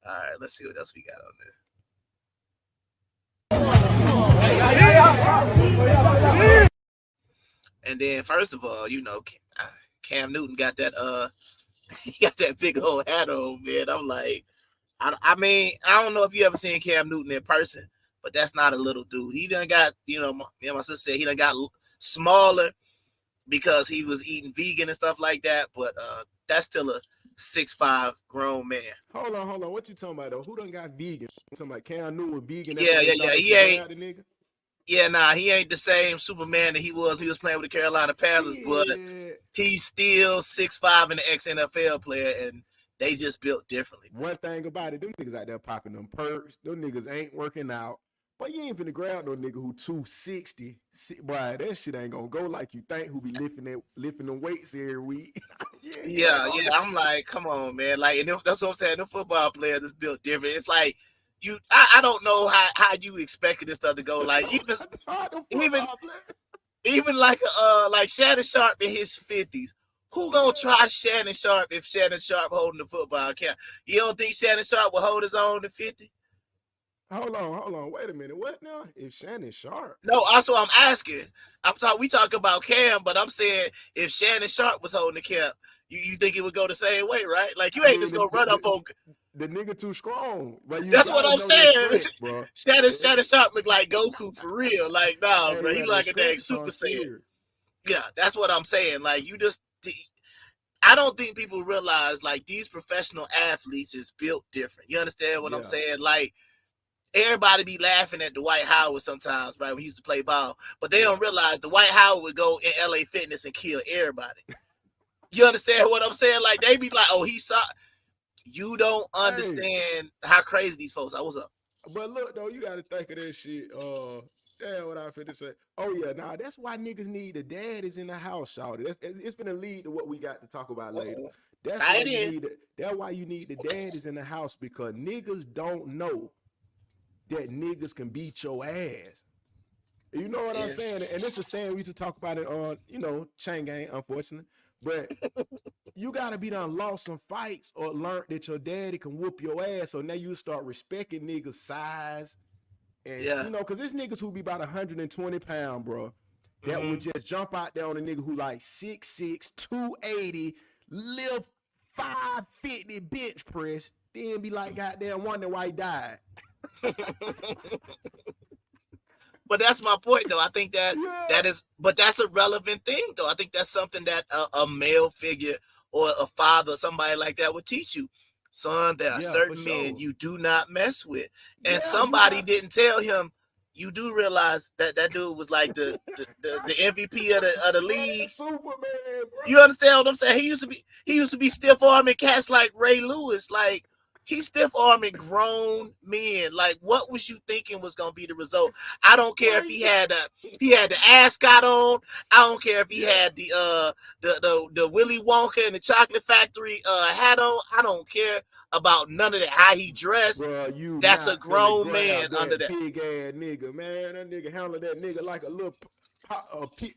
All right, let's see what else we got on there. And then first of all, Cam Newton got that he got that big old hat on, man. I'm like, I mean, I don't know if you ever seen Cam Newton in person, but that's not a little dude. He done got, my sister said he done got smaller because he was eating vegan and stuff like that. But that's still a 6'5" grown man. Hold on. What you talking about though? Who done got vegan? You talking about Cam Newton was vegan? That's Yeah, why they yeah, thought yeah. they He could ain't. grab the nigga. Yeah, nah, he ain't the same Superman that he was. He was playing with the Carolina Panthers, but Shit. he's still 6'5" and an ex NFL player, and they just built differently, man. One thing about it, them niggas out there popping them perks. Them niggas ain't working out. But you ain't finna grab no nigga who 260. Boy, that shit ain't gonna go like you think. Who be lifting them weights every week? You ain't Yeah, gonna yeah. do. I'm like, come on, man. Like, and that's what I'm saying. The football player is built different. It's like I don't know how you expected this stuff to go. Like The even football player. even like Shannon Sharp in his 50s. Who gonna try Shannon Sharp if Shannon Sharp holding the football cap? You don't think Shannon Sharp will hold his own in 50? Hold on. Wait a minute. What now? If Shannon Sharp. No, also I'm asking. We talk about Cam, but I'm saying if Shannon Sharp was holding the cap, you think it would go the same way, right? Like you I ain't mean, just gonna run up on. the nigga too strong, but you That's what gotta I'm know the saying. stretch, bro. Shannon Sharp look like Goku for real. Like, nah, Hey bro, he man, the like a dang stretch Super comes Saiyan. serious. Yeah, that's what I'm saying. Like, I don't think people realize like these professional athletes is built different. You understand what I'm Yeah, saying? Like, everybody be laughing at Dwight Howard sometimes, right? When he used to play ball, but they yeah. don't realize Dwight Howard would go in LA Fitness and kill everybody. You understand what I'm saying? Like, they be like, "Oh, he saw." You don't Hey, understand how crazy these folks are. What's up? but look though, you gotta think of that shit. Damn, what I finna say. Oh yeah, nah, that's why niggas need the dad is in the house, shawty. It's gonna lead to what we got to talk about later. That's Tie why it you in. need it. That's why you need the dad is in the house because niggas don't know that niggas can beat your ass. You know what I'm Yeah. saying? And it's a saying we used to talk about it on, chain gang, unfortunately. But you gotta be done lost some fights or learn that your daddy can whoop your ass. So now you start respecting niggas' size. And Yeah. cause there's niggas who be about 120 pounds, bro, that would Mm-hmm. just jump out there on a nigga who like 6'6", 280, lift 550 bench press, then be like goddamn wondering why he died. But that's my point, though. I think that Yeah. but that's a relevant thing, though. I think that's something that a male figure or a father, somebody like that, would teach you. Son, there are Yeah, for certain men sure. you do not mess with, and Yeah, you somebody got didn't tell him. You do realize that that dude was like the MVP of the man, league. Superman, bro. You understand what I'm saying? He used to be stiff arming cats like Ray Lewis. Like he's stiff arming grown men. Like what was you thinking was gonna be the result? I don't care if Boy, he had the ascot on. I don't care if he yeah. had the Willy Wonka and the Chocolate Factory hat on. I don't care about none of that. How he dressed. Bro, you That's a not finna grown man grab under that that. big ass nigga, man. That nigga handle that nigga like a little pit.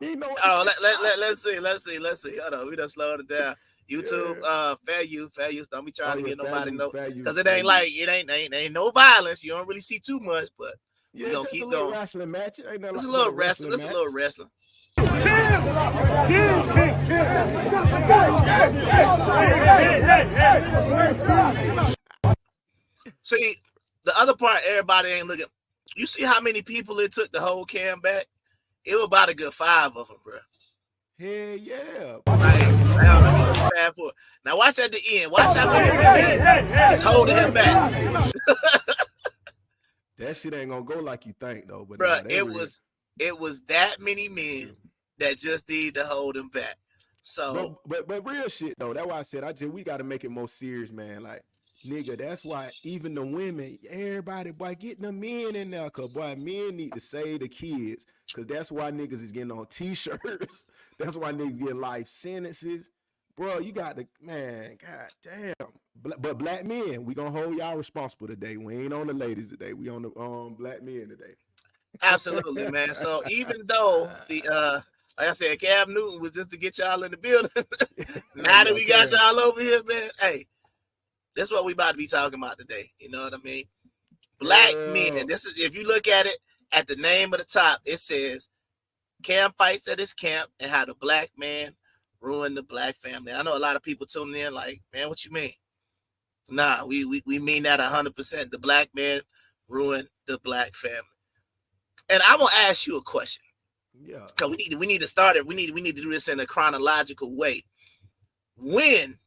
He know what Oh, he let's see. Hold on, we done slowed it down. YouTube, Yeah. fair use. Don't be Oh trying to yeah, get fair nobody use, no, fair cause use, it fair ain't use. like it ain't no violence. You don't really see too much, but we Yeah, gonna just a keep little going. wrestling match. It ain't nothing It's a like but a little wrestling. wrestling It's a little match. wrestling. See, the other part, everybody ain't looking. You see how many people it took to hold Cam back? It was about a good 5 of them, bro. Hell yeah. Like, now let me fast forward. Now watch at the end. Watch how many women is holding him back, That shit ain't gonna go like you think though, but bro. nah, that It real. was that many men that just need to hold him back. But So but real shit though. That's why I said we gotta make it more serious, man. Like nigga, that's why even the women, everybody, boy, getting the men in there, cause boy, men need to save the kids, cause that's why niggas is getting on t-shirts. That's why niggas getting life sentences, bro. You got to man, god damn. But black men, we gonna hold y'all responsible today. We ain't on the ladies today. We on the black men absolutely, man. So even though the like I said, Cam Newton was just to get y'all in the building. Now that Yeah, we got Cam. y'all over here, man, hey, that's what we about to be talking about today. You know what I mean? Black men. Yeah. This is if you look at it at the name of the top, it says Cam fights at his camp and how the black man ruined the black family. I know a lot of people tuning in like, man, what you mean? Nah, we mean that 100%. The black man ruined the black family. And I'm gonna ask you a question Yeah. because we need to start it. We need to do this in a chronological way. When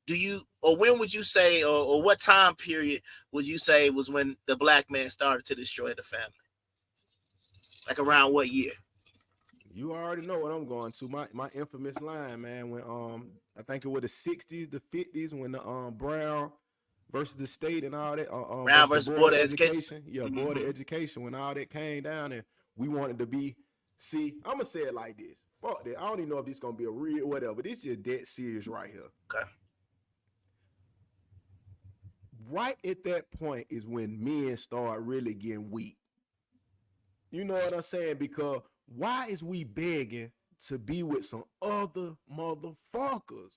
do you or when would you say or what time period would you say was when the black man started to destroy the family? Like around what year? You already know what I'm going to. My infamous line, man, when I think it was the 60s, the 50s, when the Brown versus the state and all that, Brown versus the versus board Board of of Education. education. Yeah, board of Mm-hmm. education, when all that came down and we wanted to be see, I'ma say it like this. Fuck that. I don't even know if this gonna be a real whatever. This is dead serious right here. Okay. Right at that point is when men start really getting weak. You know what I'm saying? Because why is we begging to be with some other motherfuckers?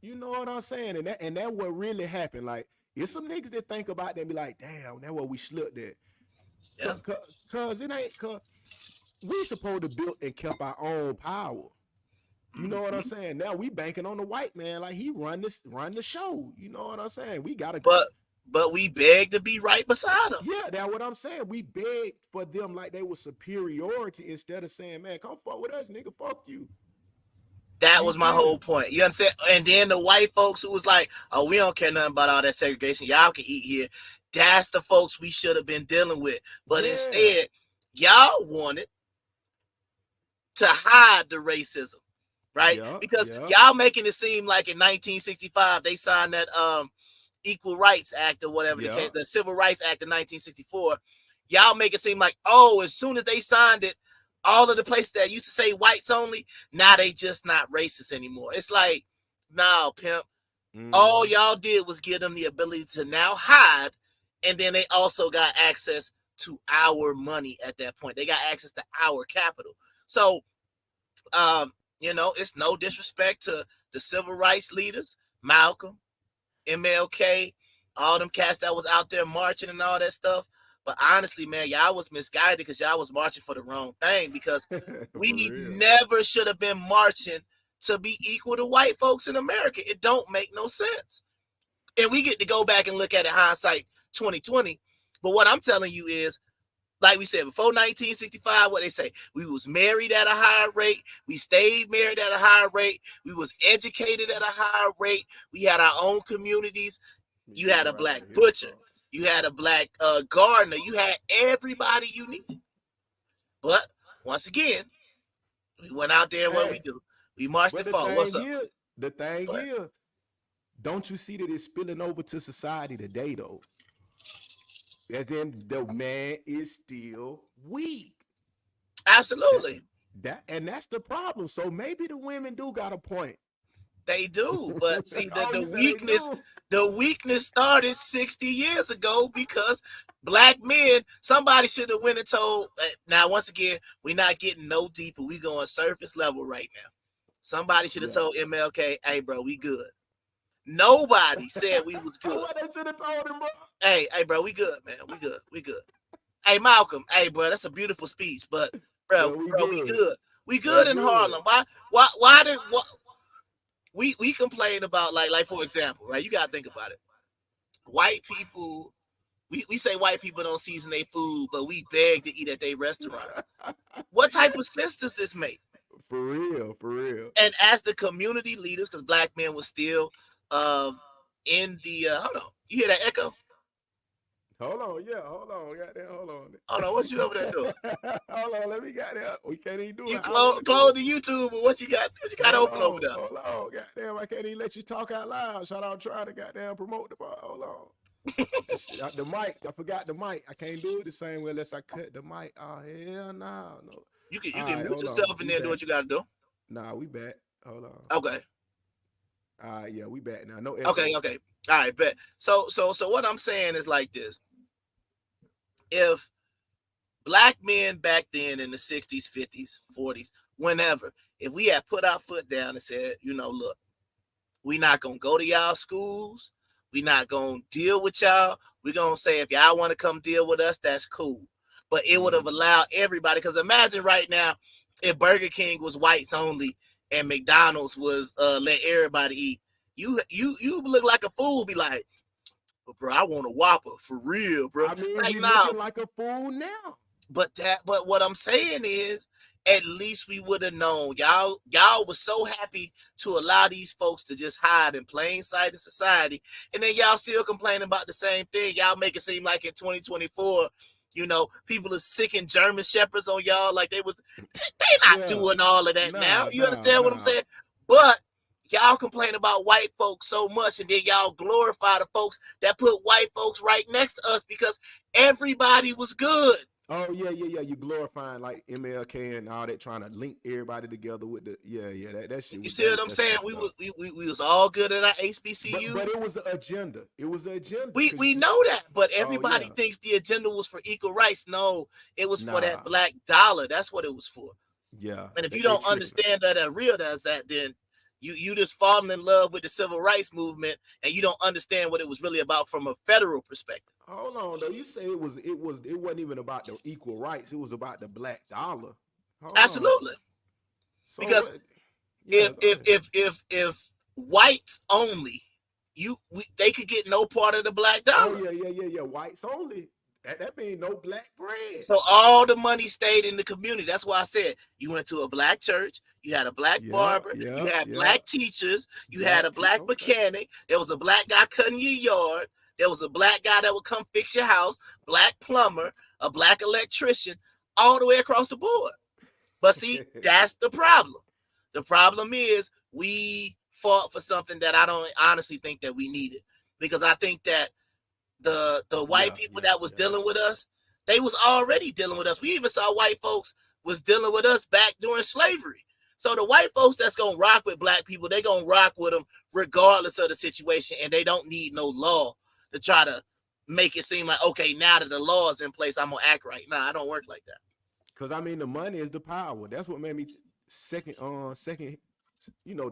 You know what I'm saying? And that what really happened. Like, it's some niggas that think about that and be like, damn, that what we slipped at. Yeah. Cause it ain't cause we supposed to build and kept our own power. You know what I'm Mm-hmm. saying? Now we banking on the white man like he run the show. You know what I'm saying? We gotta But we beg to be right beside them. yeah, that's what I'm saying. We begged for them like they were superiority instead of saying, man, come fuck with us, nigga. Fuck you. That You was my feel whole me? point. You understand? And then the white folks who was like, "Oh, we don't care nothing about all that segregation. Y'all can eat here." That's the folks we should have been dealing with. But Yeah. instead, y'all wanted to hide the racism, right? Yeah. Because Yeah. y'all making it seem like in 1965 they signed that Equal Rights Act or whatever the Yeah. case, the Civil Rights Act of 1964. Y'all make it seem like, oh, as soon as they signed it, all of the places that used to say whites only, now they just not racist anymore. It's like, no, pimp. All Mm-hmm. y'all did was give them the ability to now hide, and then they also got access to our money at that point. They got access to our capital. So, it's no disrespect to the civil rights leaders, Malcolm, MLK, all them cats that was out there marching and all that stuff. But honestly, man, y'all was misguided because y'all was marching for the wrong thing because we For real. never should have been marching to be equal to white folks in America. It don't make no sense. And we get to go back and look at it hindsight 2020. But what I'm telling you is, like we said, before 1965, what they say, we was married at a higher rate. We stayed married at a higher rate. We was educated at a higher rate. We had our own communities. Let me You see had a where I black can hear this butcher. from. You had a black gardener. You had everybody you needed. But once again, we went out there and what we Hey, do. We marched but it forward. What's up? the thing Go ahead. is, don't you see that it's spilling over to society today though? As in the man is still weak. That Absolutely. and that's the problem. So maybe the women do got a point. They do, but see Oh, you said they do? the weakness started 60 years ago because black men, somebody should have went and told. Now, once again, we're not getting no deeper. We going surface level right now. Somebody should have Yeah. told MLK, "Hey, bro, we good." Nobody said we was good. What they should have told him, bro? Hey, bro, we good, man. We good. We good. Hey, Malcolm. Hey, bro, that's a beautiful speech, but But we we good. good. We We good in good. Harlem. Why did what we complain about like for example, right? You gotta think about it. White people, we say white people don't season their food, but we beg to eat at their restaurants. What type of sense does this make? For real, for real. And as the community leaders, because black men was still in the hold on, you hear that echo? Hold on, yeah, hold on, goddamn, hold on. Hold on, what you over there doing? Hold on, let me goddamn. We can't even do You it. I want to do close it. the YouTube, but what you got? What you got Hold open over on, there? hold on, goddamn. I can't even let you talk out loud. Shout out trying to goddamn promote the bar. Hold on. The mic, I forgot the mic. I can't do it the same way unless I cut the mic. Oh hell no. You All can right, mute hold on. yourself and We then do back. what you gotta do. Nah, we back. Hold on. Okay. All right, yeah, we back now. No Okay, echo. okay. All right, bet. So what I'm saying is like this. If black men back then in the 60s, 50s, 40s, whenever, if we had put our foot down and said, look, we not gonna go to y'all schools, we not gonna deal with y'all. We're gonna say if y'all want to come deal with us, that's cool. But it would have allowed everybody, because imagine right now if Burger King was whites only and McDonald's was let everybody eat. You look like a fool, be like, but bro, I want a Whopper for real, bro. I mean, Like, we nah, looking like a fool now. but what I'm saying is, at least we would have known. Y'all was so happy to allow these folks to just hide in plain sight of society, and then y'all still complaining about the same thing. Y'all make it seem like in 2024, people are sicking German shepherds on y'all like they not Yeah. doing all of that now. Nah, You nah, understand what I'm nah. saying? But y'all complain about white folks so much, and then y'all glorify the folks that put white folks right next to us because everybody was good. Oh yeah. You glorifying like MLK and all that, trying to link everybody together with the that shit You was see what I'm that's saying? fucked up. We was all good at our But HBCUs. it was the agenda. It was the agenda. We know that, but Oh everybody yeah, thinks the agenda was for equal rights. No, it was for that nah, black dollar. That's what it was for. yeah, And if you they don't tripping. understand that and realize that, then you just falling in love with the civil rights movement, and you don't understand what it was really about from a federal perspective. Hold on though. You say it wasn't even about the equal rights. It was about the black dollar. Hold on. Absolutely, So because what? Yeah, if go if ahead. if if if whites only, they could get no part of the black Oh dollar. yeah. Whites only. That mean no black bread. So all the money stayed in the community. That's why I said you went to a black church, you had a black Yeah, barber, you yeah, had yeah. black teachers, you had a black Okay. mechanic, there was a black guy cutting your yard, there was a black guy that would come fix your house, black plumber, a black electrician, all the way across the board. But see, that's the problem. The problem is we fought for something that I don't honestly think that we needed. Because I think that the white Yeah, people yeah, that was yeah. dealing with us, they was already dealing with us. We even saw white folks was dealing with us back during slavery. So the white folks that's gonna rock with black people, they gonna rock with them regardless of the situation, and they don't need no law to try to make it seem like, okay, now that the law is in place, I'm gonna act right. Nah, I don't work like that. Cause I mean the money is the power. That's what made me second,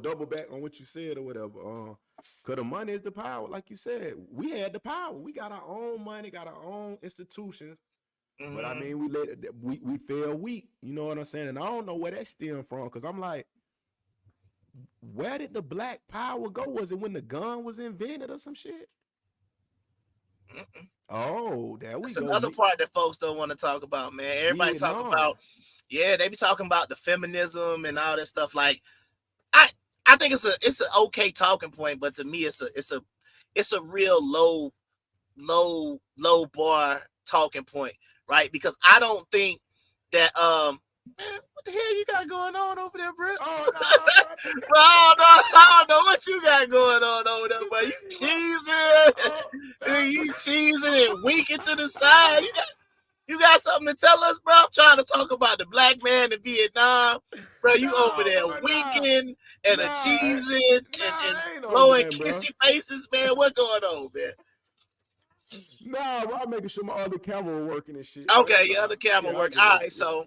double back on what you said or whatever. Cause the money is the power, like you said. We had the power. We got our own money, got our own institutions. But I Mm-hmm. mean, we fell weak. You know what I'm saying? And I don't know where that stemmed from. Cause I'm like, Where did the black power go? Was it when the gun was invented or some shit? Mm-mm. Oh, there we That's go. another part that folks don't want to talk about, man. Everybody talk Vietnam. about, yeah, they be talking about the feminism and all that stuff. Like, I I think it's an okay talking point, but to me, it's a real low bar talking point, right? Because I don't think that man, what the hell you got going on over there, bro? Oh no, bro. I just got Bro, I don't know what you got going on over there, you but you see me, bro. cheesing, Oh, you cheesing and winking to the side. You got something to tell us, bro? I'm trying to talk about the black man in Vietnam, bro. You over no, there bro, nah. winking and a Nah, cheesing and I ain't on blowing that, bro. kissy faces, man. What going on, man? Nah, bro, I'm making sure my other camera working and shit, bro. Okay, That's yeah, the all. camera Yeah, I'm work. just All making, right, yeah, so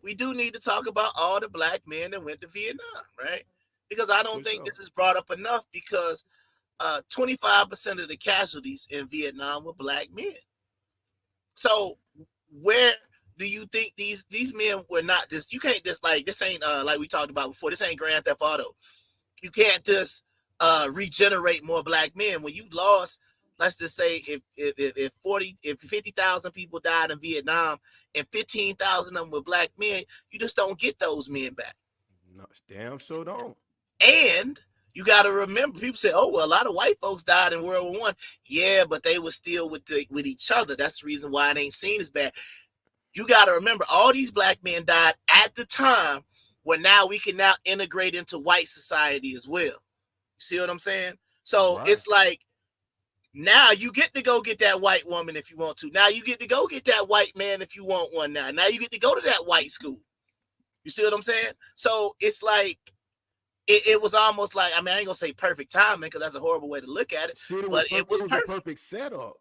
we do need to talk about all the black men that went to Vietnam, right? Because I don't for think sure. this is brought up enough because 25% of the casualties in Vietnam were black men. So where do you think these men were not this? You can't just like this ain't like we talked about before. This ain't Grand Theft Auto. You can't just regenerate more black men when you lost. Let's just say if 50,000 people died in Vietnam and 15,000 of them were black men, you just don't get those men back. No, damn sure don't. And you got to remember, people say, "Oh, well, a lot of white folks died in World War One." Yeah, but they were still with each other. That's the reason why it ain't seen as bad. You got to remember, all these black men died at the time where now we can now integrate into white society as well. You see what I'm saying? So Right. it's like now you get to go get that white woman if you want to. Now you get to go get that white man if you want one. Now you get to go to that white school. You see what I'm saying? So it's like it was almost like, I mean, I ain't gonna say perfect timing because that's a horrible way to look at it, Shit, it was but it perfect. It was was a perfect. perfect setup.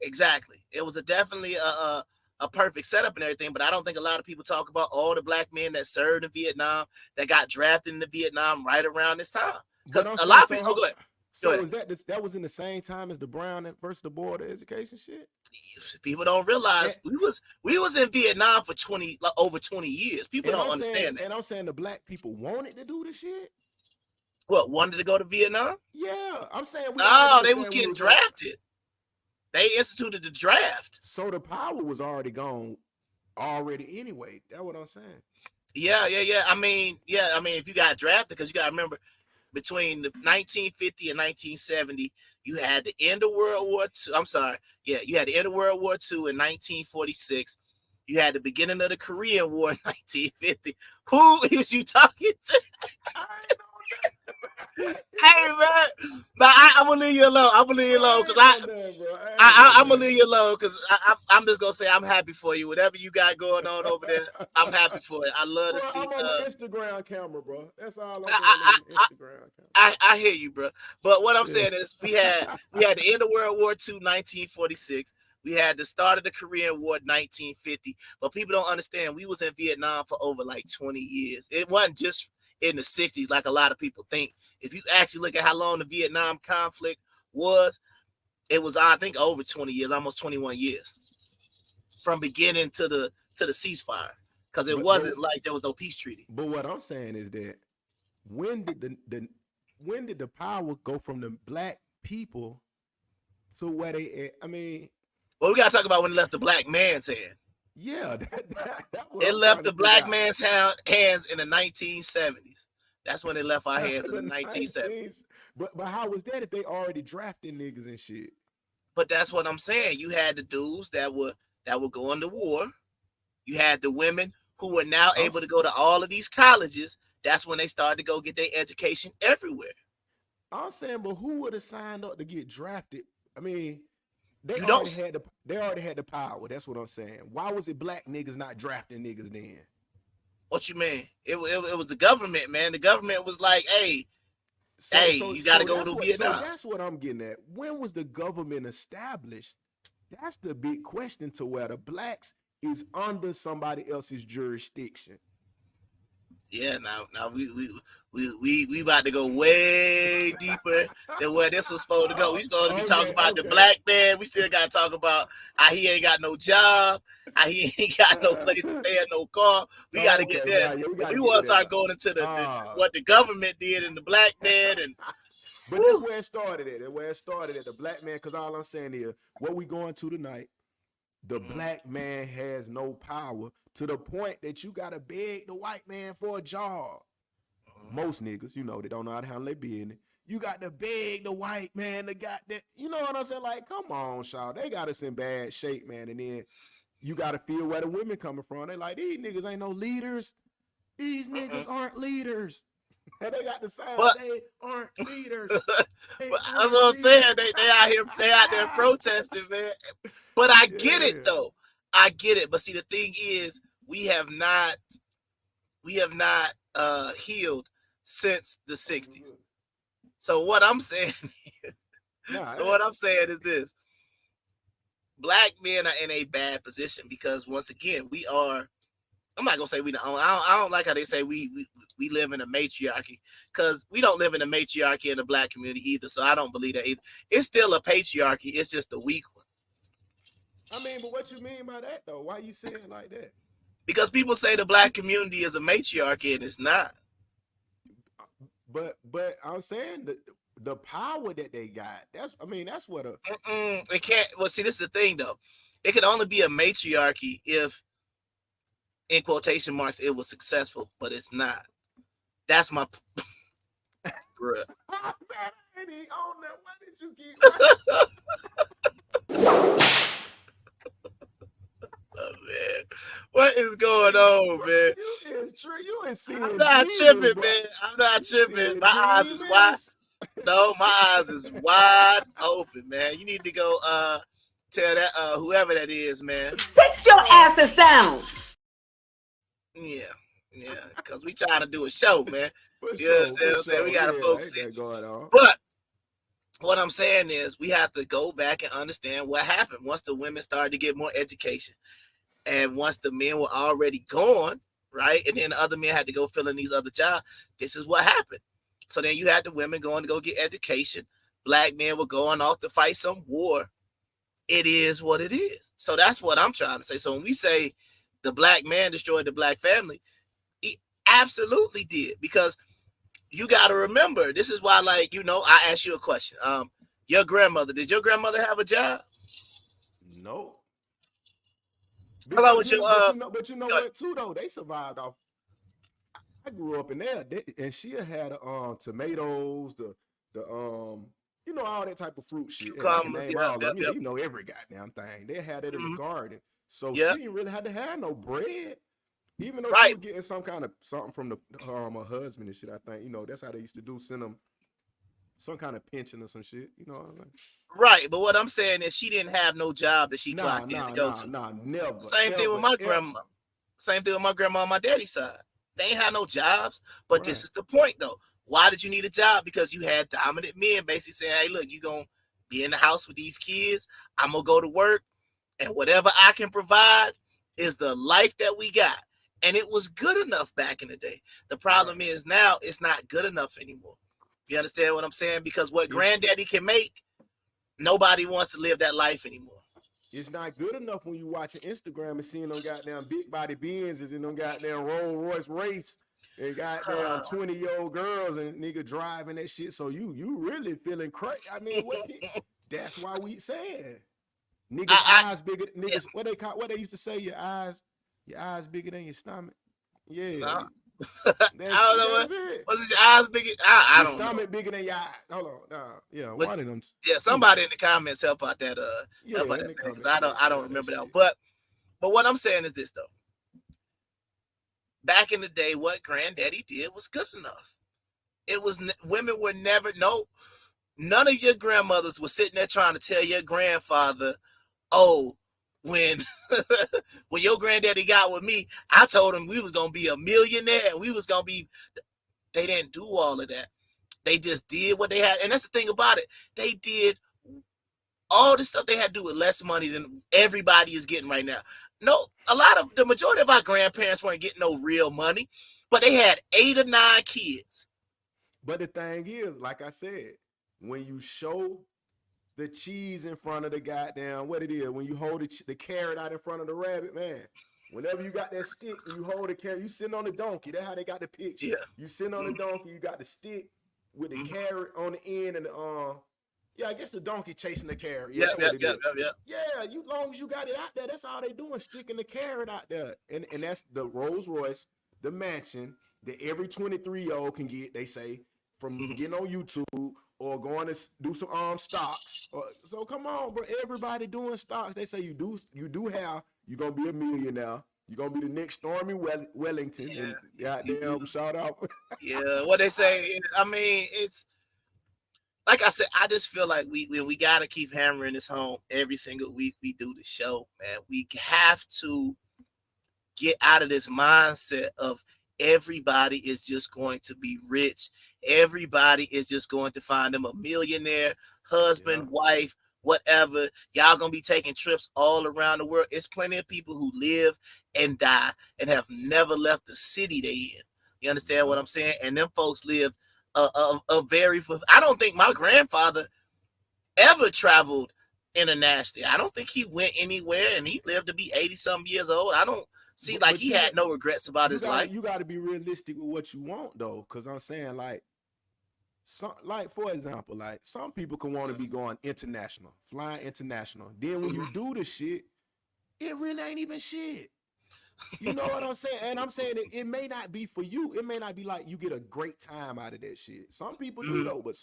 Exactly. It was definitely a perfect setup and everything, but I don't think a lot of people talk about all the black men that served in Vietnam that got drafted into Vietnam right around this time. But Because I'm a saying, lot of so people, oh, how, go ahead. Go so ahead. is that was in the same time as the Brown versus the Board of Education shit? People don't And, realize we was in Vietnam for 20 like, over 20 years. People and don't I'm saying, understand that. the black people wanted to do the shit. What, wanted to go to Vietnam? Yeah, I'm saying we already No, was they was saying we getting was going. drafted. They instituted the draft. So the power was already gone already anyway. That's what I'm saying. Yeah. I mean, if you got drafted, because you got to remember, between the 1950 and 1970, you had the end of World War II. I'm sorry. Yeah, you had the end of World War II in 1946. You had the beginning of the Korean War in 1950. Who is you talking to? I ain't on that. Hey, man. But I'm going to leave you alone. I'm going to leave you Bro, alone I because ain't on that, bro. I ain't on I'm going to that. leave you alone because I'm just going to say I'm happy for you. Whatever you got going on over there, I'm happy for it. I love to Bro, see I'm on my Instagram camera, bro. That's all I'm doing. I, Looking at Instagram camera. I hear you, bro. But what I'm Yeah. saying is, we had the end of World War II, 1946. We had the start of the Korean War, 1950. But people don't understand. We was in Vietnam for over like 20 years. It wasn't just in the 60s like a lot of people think. If you actually look at how long the Vietnam conflict was, it was, I think, over 20 years, almost 21 years, from beginning to the ceasefire, because it But wasn't like there was no peace treaty. but what I'm saying is that when did the power go from the black people to where they? I mean, Well, we gotta talk about when it left the black man's hand. yeah, that's what It I'm left trying to the figure black out. man's hands in the 1970s. That's when it left our hands in the The 1970s. 19s. But how was that if they already drafted niggas and shit? But that's what I'm saying. You had the dudes that were going to war. You had the women who were now I'm able to go to all of these colleges. That's when they started to go get their education everywhere. I'm saying, but who would have signed up to get drafted? I mean, You don't. they already had the power. That's what I'm saying. Why was it black niggas not drafting niggas then? What you mean? It was the government, man. The government was like, hey, So hey, so you got to so go that's to what so Vietnam. that's what I'm getting at. When was the government established? That's the big question to where the blacks is under somebody else's jurisdiction. Yeah, now we about to go way deeper than where this was supposed to go. We supposed to be talking Okay, about the okay. black man. We still got to talk about how he ain't got no job, how he ain't got no place to stay in no car. We got to get Okay, there. now yeah, we But got to we get want to to that start now. going into Ah, what the government did and the black man and but that's whew, where it started at. That's where it started at the black man. Because all I'm saying is, what we going to tonight, the mhm, black man has no power to the point that you gotta beg the white man for a job. Most niggas, they don't know how to handle their business. You got to beg the white man to got that. You know what I'm saying? Like, come on, Shaw. They got us in bad shape, man. And then you got to feel where the women coming from. They like, these niggas ain't no leaders. These mhm. niggas aren't leaders. And they got the sign. But They aren't leaders. but They that's aren't what I'm saying. leaders. They out there protesting, man. But I get it Yeah. though. I get it. But see, the thing is, we have not healed since the '60s. So what I'm saying, Nah, so what I'm saying is this: black men are in a bad position because once again, we are. I'm not gonna say we don't. I don't like how they say we live in a matriarchy because we don't live in a matriarchy in the black community either. So I don't believe that either. It's still a patriarchy. It's just a weak one I mean, but what you mean by that though? Why you saying it like that? because people say the black community is a matriarchy and it's not. But I'm saying the power that they got. That's what a It can't. Well, see, this is the thing though. It can only be a matriarchy if, in quotation marks, it was successful, but it's not. That's my bruh. man, I ain't even on that. Why did you keep right? Oh, man. What is going on, Bro, man? you is true. You ain't I'm seeing not demons, tripping, bro. man. I'm not You tripping. seeing My eyes is wide. demons. No, my eyes is wide open, man. You need to go tell that whoever that is, man. Sit your asses down. Yeah, yeah. Cause we trying to do a show, man. For You know sure, what for I'm saying? We sure. gotta Yeah, focus ain't it. that going on? But what I'm saying is we have to go back and understand what happened once the women started to get more education. And once the men were already gone, right? And then the other men had to go fill in these other jobs. This is what happened. So then you had the women going to go get education. Black men were going off to fight some war. It is what it is. So that's what I'm trying to say. So when we say the black man destroyed the black family, he absolutely did. Because you got to remember, this is why, like, I asked you a question. Your grandmother, did your grandmother have a job? No. How long Because was your but you know what too though? They survived off. I grew up in there, and she had tomatoes, all that type of fruit shit. And I can cucumbers? name Yep, all of yep, them. yep. You know every goddamn thing. They had it in the Mhm. garden, so she Yep. didn't really have to have no bread. Even though she Right. was getting some kind of something from her husband and shit. I think that's how they used to do. Send them some kind of pension or some shit. You know what I'm saying? Right, but what I'm saying is she didn't have no job that she Nah, clocked in to nah, go nah, to. nah. Never, Same thing with ever, my ever. grandma. Same thing with my grandma on my daddy's side. They ain't had no jobs, but this Right. is the point though. Why did you need a job? Because you had dominant men basically saying, "Hey, look, you gonna be in the house with these kids. I'm gonna go to work, and whatever I can provide is the life that we got." And it was good enough back in the day. The problem Right. is now it's not good enough anymore. You understand what I'm saying? Because what It's granddaddy can make, nobody wants to live that life anymore. it's not good enough when you watching Instagram and seeing them goddamn big body Benzes and them goddamn Rolls Royce Wraiths and goddamn 20-year-old girls and nigga driving that shit. So you really feeling crazy. I mean, that's why we saying niggas I eyes bigger. yeah, Niggas what they used to say, your eyes bigger than your stomach. Yeah, no. that's I don't it. know That's it. was it your eyes big. I Your don't know. stomach bigger than your eye. Hold on, yeah, Which one of them. yeah, somebody in the comments help out that Yeah, help out in that the saying because comment I section don't on that remember that. shit. But what I'm saying is this though. Back in the day, what granddaddy did was good enough. It was women were never no none of your grandmothers was sitting there trying to tell your grandfather, oh, when when your granddaddy got with me, I told him we was gonna be a millionaire and we was gonna be. They didn't do all of that. They just did what they had, and that's the thing about it. They did all the stuff they had to do with less money than everybody is getting right now. No, a lot of the majority of our grandparents weren't getting no real money. but they had 8 or 9 kids. But the thing is, like I said, when you show the cheese in front of the goddamn what it is, when you hold the carrot out in front of the rabbit, man. Whenever you got that stick and you hold the carrot, you sitting on the donkey. That's how they got the picture. Yeah. You sitting on the donkey, you got the stick with the carrot on the end, and yeah, I guess the donkey chasing the carrot. Yeah, Yep, that's what yep, it yep, is. yep, yep. Yeah, you long as you got it out there, that's all they doing, sticking the carrot out there. And that's the Rolls-Royce, the mansion that every 23-year-old can get, they say, from getting on YouTube or going to do some stocks. So come on, bro. Everybody doing stocks. They say you do have, you're gonna be a millionaire. You're gonna be the next Stormy Wellington. Yeah, And you goddamn, do. shout out. Yeah, what they say. I mean, it's like I said. I just feel like we got to keep hammering this home every single week we do the show, man. We have to get out of this mindset of everybody is just going to be rich. Everybody is just going to find them a millionaire, husband, Yeah. wife, whatever. Y'all gonna be taking trips all around the world. It's plenty of people who live and die and have never left the city they in. You understand what Yeah. I'm saying? And them folks live a very. I don't think my grandfather ever traveled internationally. I don't think he went anywhere, and he lived to be 80 some years old. I don't see like But he had no regrets about his life. you gotta be realistic with what you want though, because I'm saying like for example, like some people can want to be going international, flying international. Then when you do the shit, it really ain't even shit. You know what I'm saying? And I'm saying it may not be for you. It may not be like you get a great time out of that shit. Some people do though, but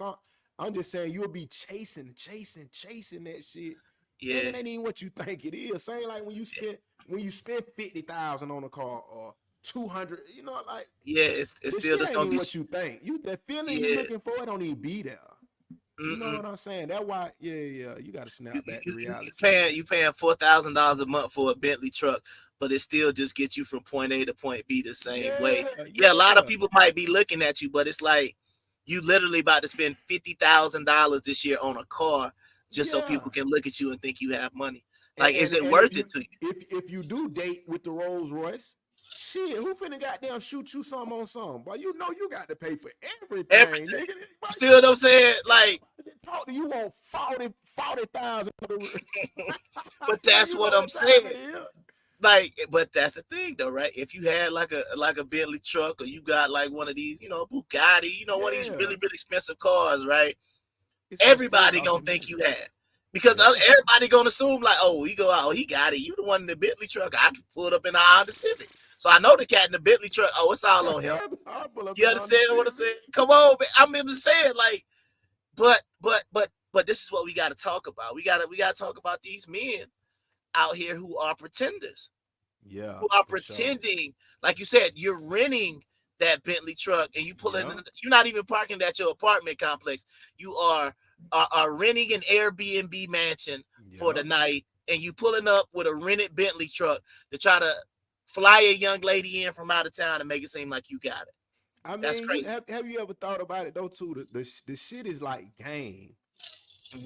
I'm just saying you'll be chasing that shit. Yeah, And it ain't even what you think it is. Same like when you spend 50,000 on a car or 200, you know, like yeah, it's the still shit just ain't gonna even be. what you think. The feeling you Yeah. looking for, it don't even be there. You know Mm-mm. what I'm saying? That's why, yeah, you got to snap back to reality. You paying $4,000 a month for a Bentley truck, but it still just gets you from point A to point B the same way. Yeah, a lot of people might be looking at you, but it's like you literally about to spend $50,000 this year on a car just so people can look at you and think you have money. Like, is it And worth it to you? if you do date with the Rolls-Royce, shit, who finna goddamn shoot you some on some? Boy, you know you got to pay for everything, nigga. You see what I'm saying? Like, Talk to you want 40,000. but that's You what know I'm what time it saying. is. Like, but that's the thing though, right? If you had like a Bentley truck, or you got like one of these, Bugatti, one of these Yeah. really, really expensive cars, right? It's gonna Everybody gonna think you had, because Yeah. everybody gonna assume like, oh, he go out, oh, he got it. You the one in the Bentley truck. I pulled up in the Honda Civic, so I know the cat in the Bentley truck. Oh, it's all on him. I'll pull up You in on the understand what I'm Civic. saying? Come on, man. I'm even saying like, but this is what we got to talk about. We got to talk about these men out here who are pretenders, Yeah, who are for sure. pretending. Like you said, you're renting that Bentley truck and you pull in. Yeah. You're not even parking at your apartment complex. You are renting an Airbnb mansion for the Yeah. night, and you pulling up with a rented Bentley truck to try to fly a young lady in from out of town and make it seem like you got it. I That's mean, crazy. have you ever thought about it though? Too, the shit is like game.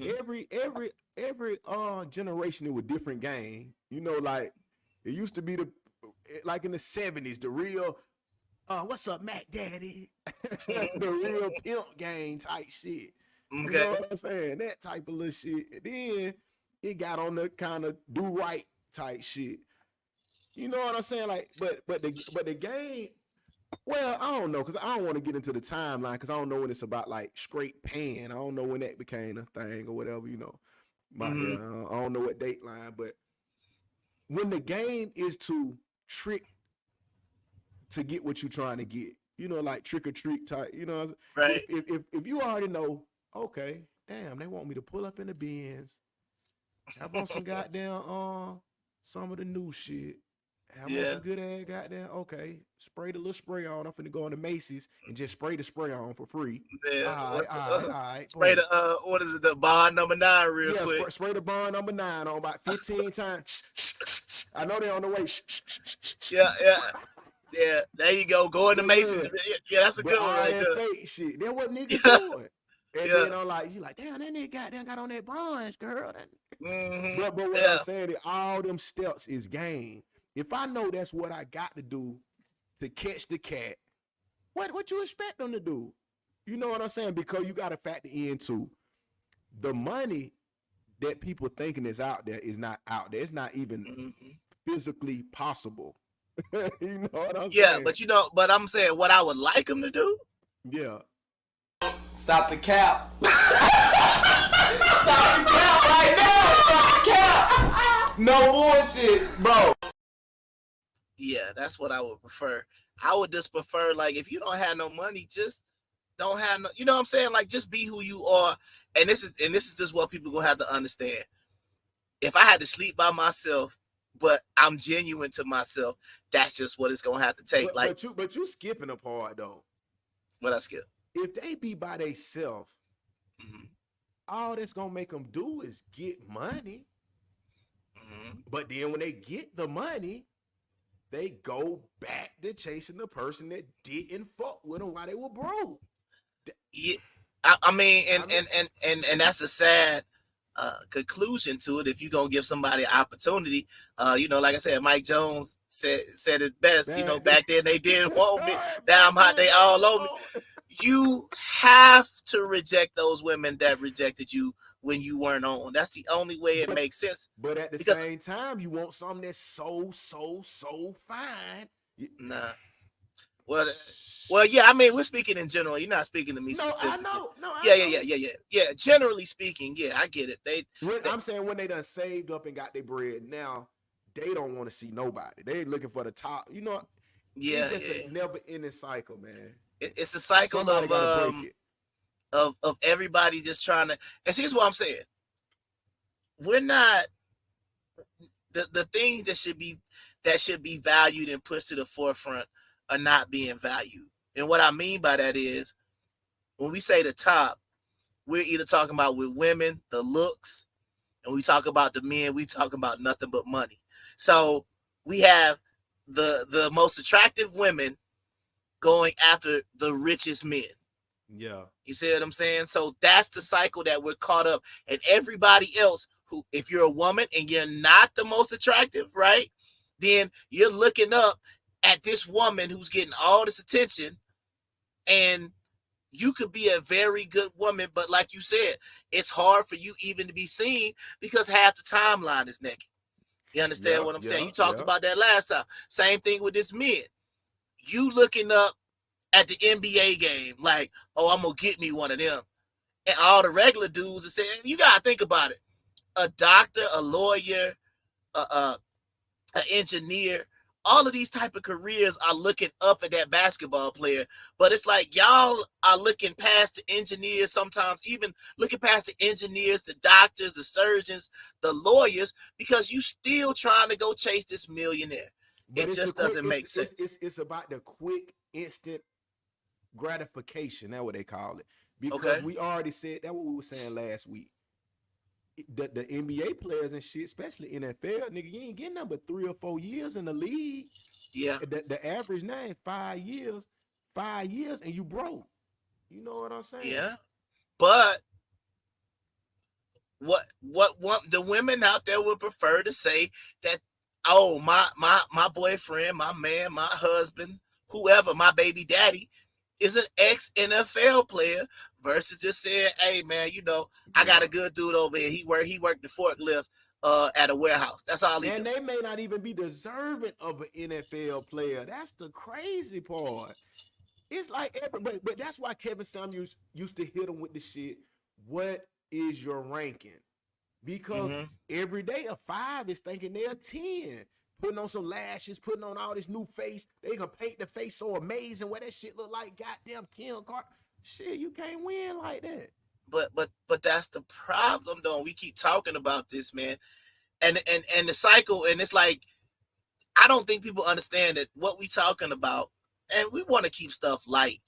Every generation it was different game. You know, like it used to be like in the 70s, the real what's up, Mac Daddy? The real pimp game type shit. You Okay. know what I'm saying? That type of little shit. And then it got on the kind of do right type shit. You know what I'm saying? Like, but the game. Well, I don't know because I don't want to get into the timeline because I don't know when it's about like straight pan. I don't know when that became a thing or whatever. You know, I don't know what date line, but when the game is to trick to get what you're trying to get, you know, like trick or treat type. You know, Right. if you already know, okay, damn, they want me to pull up in the bins, have on some goddamn some of the new shit. Have on Yeah. some good ass goddamn, okay. Spray the little spray on. I'm finna go into Macy's and just spray the spray on for free. Yeah. All right. Spray Boom. the what is it? The bond number 9 real Yeah, quick. spray the bond number 9 on about 15 times. I know they're on the way. Yeah. There you go. Go into Macy's. Yeah, that's a But good one all right that there. fake shit. Then what niggas Yeah. doing? And Yeah. then I'm like, you like, damn, that nigga goddamn got on that bronze, girl. But what Yeah. I'm saying is all them steps is game. If I know that's what I got to do to catch the cat What you expect them to do? You know what I'm saying? Because you got to factor into the money that people thinking is out there is not out there. It's not even Mhm. physically possible. You know what I'm Yeah, saying? but I'm saying what I would like them to do. Yeah. Stop the cap. Stop the cap right now. Stop the cap. No bullshit, bro. Yeah, that's what I would prefer. I would just prefer, like, if you don't have no money, just don't have no. You know what I'm saying? Like, just be who you are. And this is just what people gonna have to understand. If I had to sleep by myself, but I'm genuine to myself, that's just what it's gonna have to take. Like, But you skipping a part though. what I skip. If they be by themselves, Mm-hmm. all that's gonna make them do is get money. Mm-hmm. But then when they get the money, they go back to chasing the person that didn't fuck with them while they were broke. Yeah, I mean, I mean- and that's a sad conclusion to it. If you're gonna give somebody an opportunity, like I said, Mike Jones said it best. You know, back then they didn't want me. Now I'm hot. They all over me. You have to reject those women that rejected you when you weren't on. That's the only way it makes sense. But at the Because same time, you want something that's so fine. nah, well, yeah. I mean, we're speaking in general. You're not speaking to me No, I specifically. know. No, I Yeah, know. yeah. Generally speaking, yeah, I get it. I'm saying when they done saved up and got their bread, now they don't want to see nobody. They looking for the top. You know, Yeah, it's just yeah. a never ending cycle, man. It's a cycle Somebody gotta break it. of everybody just trying to. And see, here's what I'm saying. We're not the things that should be valued and pushed to the forefront are not being valued. And what I mean by that is when we say the top, we're either talking about with women the looks, and we talk about the men, we talking about nothing but money. So we have the most attractive women going after the richest men. Yeah. You see what I'm saying? So that's the cycle that we're caught up. And everybody else who, if you're a woman and you're not the most attractive, right? Then you're looking up at this woman who's getting all this attention, and you could be a very good woman, but like you said, it's hard for you even to be seen because half the timeline is naked. You understand what I'm saying? You talked about that last time. Same thing with this men. You looking up at the NBA game, like, oh, I'm gonna get me one of them. And all the regular dudes are saying, you gotta think about it. A doctor, a lawyer, an engineer, all of these type of careers are looking up at that basketball player. But it's like y'all are looking past the engineers, sometimes even looking past the engineers, the doctors, the surgeons, the lawyers, because you still trying to go chase this millionaire. But it just doesn't make sense. It's about the quick, instant gratification. That's what they call it. Because Okay. we already said that what we were saying last week. The NBA players and shit, especially NFL, nigga, you ain't getting nothing but 3 or 4 years in the league. Yeah. The average now is 5 years, and you broke. You know what I'm saying? Yeah. But what the women out there would prefer to say that, oh, my boyfriend, my man, my husband, whoever, my baby daddy is an ex-NFL player versus just saying, hey man, I got a good dude over here. He worked the forklift at a warehouse. That's all he And do. they may not even be deserving of an NFL player. That's the crazy part. It's like but that's why Kevin Samuels used to hit him with the shit. What is your ranking? Because every day a 5 is thinking they're 10. Putting on some lashes, putting on all this new face. They gonna paint the face so amazing what that shit look like. Goddamn Kim Carter. Shit, you can't win like that. But that's the problem though. We keep talking about this, man. And the cycle, and it's like, I don't think people understand that what we talking about, and we want to keep stuff light.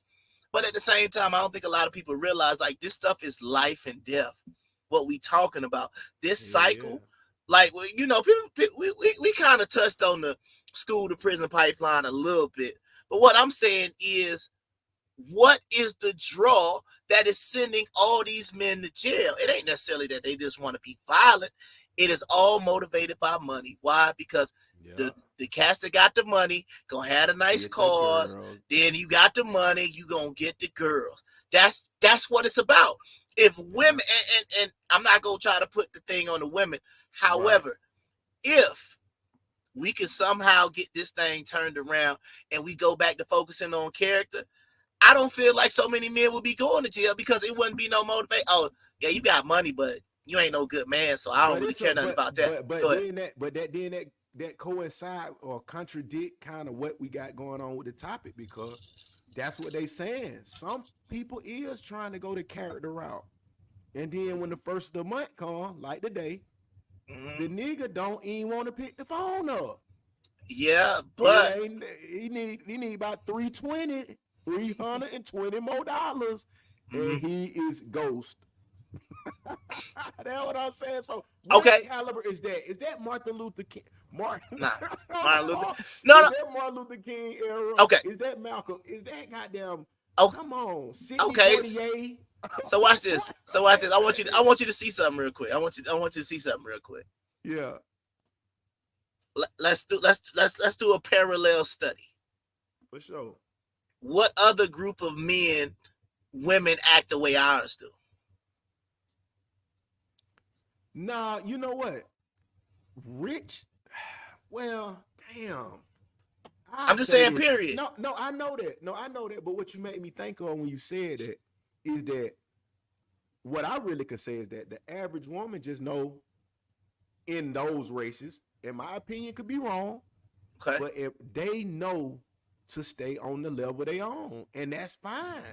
But at the same time, I don't think a lot of people realize like this stuff is life and death. What we talking about, this cycle, like people, we kind of touched on the school to prison pipeline a little bit. But what I'm saying is, what is the draw that is sending all these men to jail? It ain't necessarily that they just want to be violent. It is all motivated by money. Why? Because Yeah. the cats that got the money gonna have the nice Get the cars. girls. Then you got the money, you gonna get the girls. That's what it's about. If women and I'm not gonna try to put the thing on the women. However, if we can somehow get this thing turned around and we go back to focusing on character, I don't feel like so many men would be going to jail because it wouldn't be no motivation. Oh, yeah, you got money, but you ain't no good man, so I don't But really it's care a nothing about that. but Go ahead. then that coincide or contradict kind of what we got going on with the topic, because that's what they saying. Some people is trying to go the character route, and then when the first of the month come, like today, the nigga don't even want to pick the phone up. Yeah, It but ain't he need about 320 more dollars, and he is ghost. That's what I'm saying. So what okay, caliber is that? Is that Martin Luther King? Martin, nah, Martin Luther. is No, no. that Martin Luther King era? Okay, Is that Malcolm? Is that goddamn? okay, Come on, Sidney okay. Poitier. So watch this. So watch this. I want you to see something real quick. I want you to see something real quick. Yeah, Let's do a parallel study. for sure. What other group of men, women act the way ours do? Nah, you know what? Rich. Well, damn. I'm just saying, period. No, I know that. No, I know that. But what you made me think of when you said that is that what I really could say is that the average woman just know in those races, in my opinion, could be wrong, Okay. but if they know to stay on the level they own, and that's fine.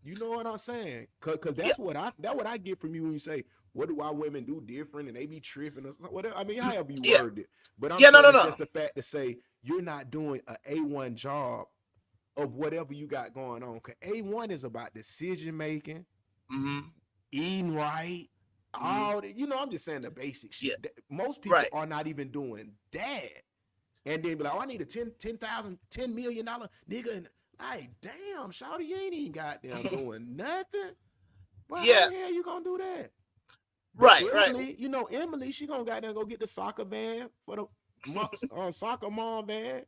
You know what I'm saying? Cause Yeah. that's what I get from you when you say, what do our women do different, and they be tripping or whatever. I mean, however you Yeah. word it. But I'm Yeah. No. saying No. it's No. just the fact to say you're not doing a A1 job of whatever you got going on. Cause A1 is about decision making, Mm-hmm. eating right, Mm-hmm. all that. You know, I'm just saying the basic shit. Yeah. Most people Right. are not even doing that. And then be like, oh, I need a $10 million nigga. And like, damn, shawty, you ain't even goddamn doing nothing. But Yeah. how the hell you gonna do that? Right. Emily, Right. you know, Emily, she gonna goddamn go get the soccer van for the soccer mom van,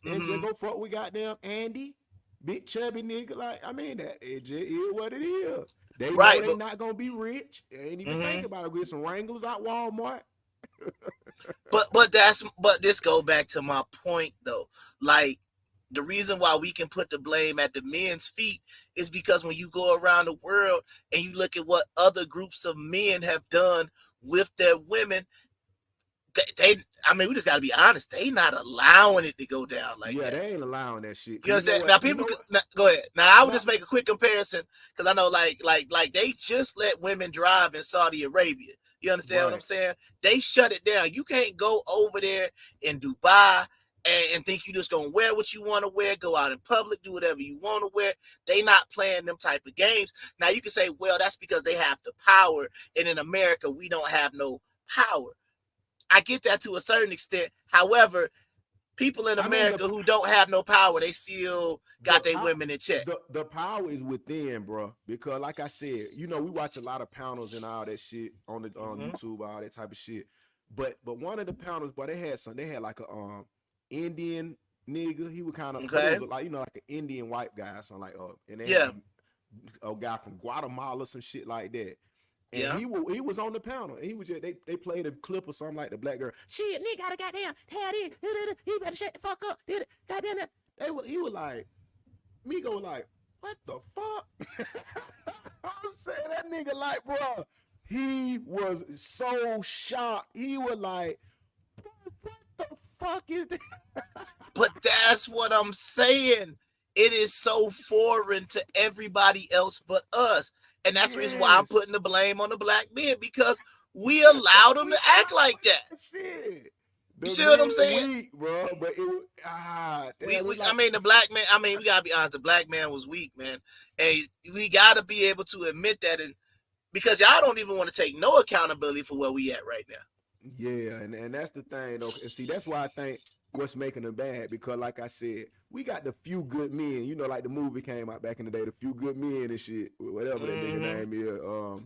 and just Mm-hmm. go fuck with goddamn Andy, big chubby nigga. Like, I mean, that it just is what it is. They know Right. they But not gonna be rich. They ain't even think about it. Get some Wranglers out Walmart. but this go back to my point though. Like, the reason why we can put the blame at the men's feet is because when you go around the world and you look at what other groups of men have done with their women, they I mean, we just got to be honest. They not allowing it to go down like Yeah, that. they ain't allowing that shit. You 'Cause you know understand? what? Now, You people, know what? now, go ahead. Now, I would Now, just make a quick comparison because I know, like they just let women drive in Saudi Arabia. You understand what I'm right. saying? They shut it down. You can't go over there in Dubai and think you just gonna wear what you want to wear, go out in public, do whatever you want to wear. They not playing them type of games. Now, you can say, well, that's because they have the power, and in America we don't have no power. I get that to a certain extent. However, people in I mean, America who don't have no power, they still the got their power women in check. the power is within, bro. Because like I said, you know, we watch a lot of panels and all that shit on YouTube, all that type of shit. But one of the panels, but they had like a Indian nigga. He was kind of, but it Okay. was like, you know, like an Indian white guy, something like and they Yeah. had a guy from Guatemala, some shit like that. And Yeah. he was on the panel, and he was just they played a clip or something like the black girl. Shit, nigga got a goddamn head in. He better shut the fuck up. Goddamn it. He was like, Migo was like, what the fuck? I'm saying that nigga like, bro, he was so shocked. He was like, what the fuck is this? But that's what I'm saying. It is so foreign to everybody else but us. And that's the reason why I'm Yes. putting the blame on the black men, because we allow them to act like that. Shit. You see what I'm saying? Weak, bro, but it was damn, it's like, I mean, the black man, I mean, we gotta be honest, the black man was weak, man. And we gotta be able to admit that, and because y'all don't even want to take no accountability for where we at right now. yeah, and that's the thing though. And see, that's why I think what's making them bad, because like I said, we got the few good men, you know, like the movie came out back in the day, the few good men and shit, whatever that nigga Mm-hmm. name is.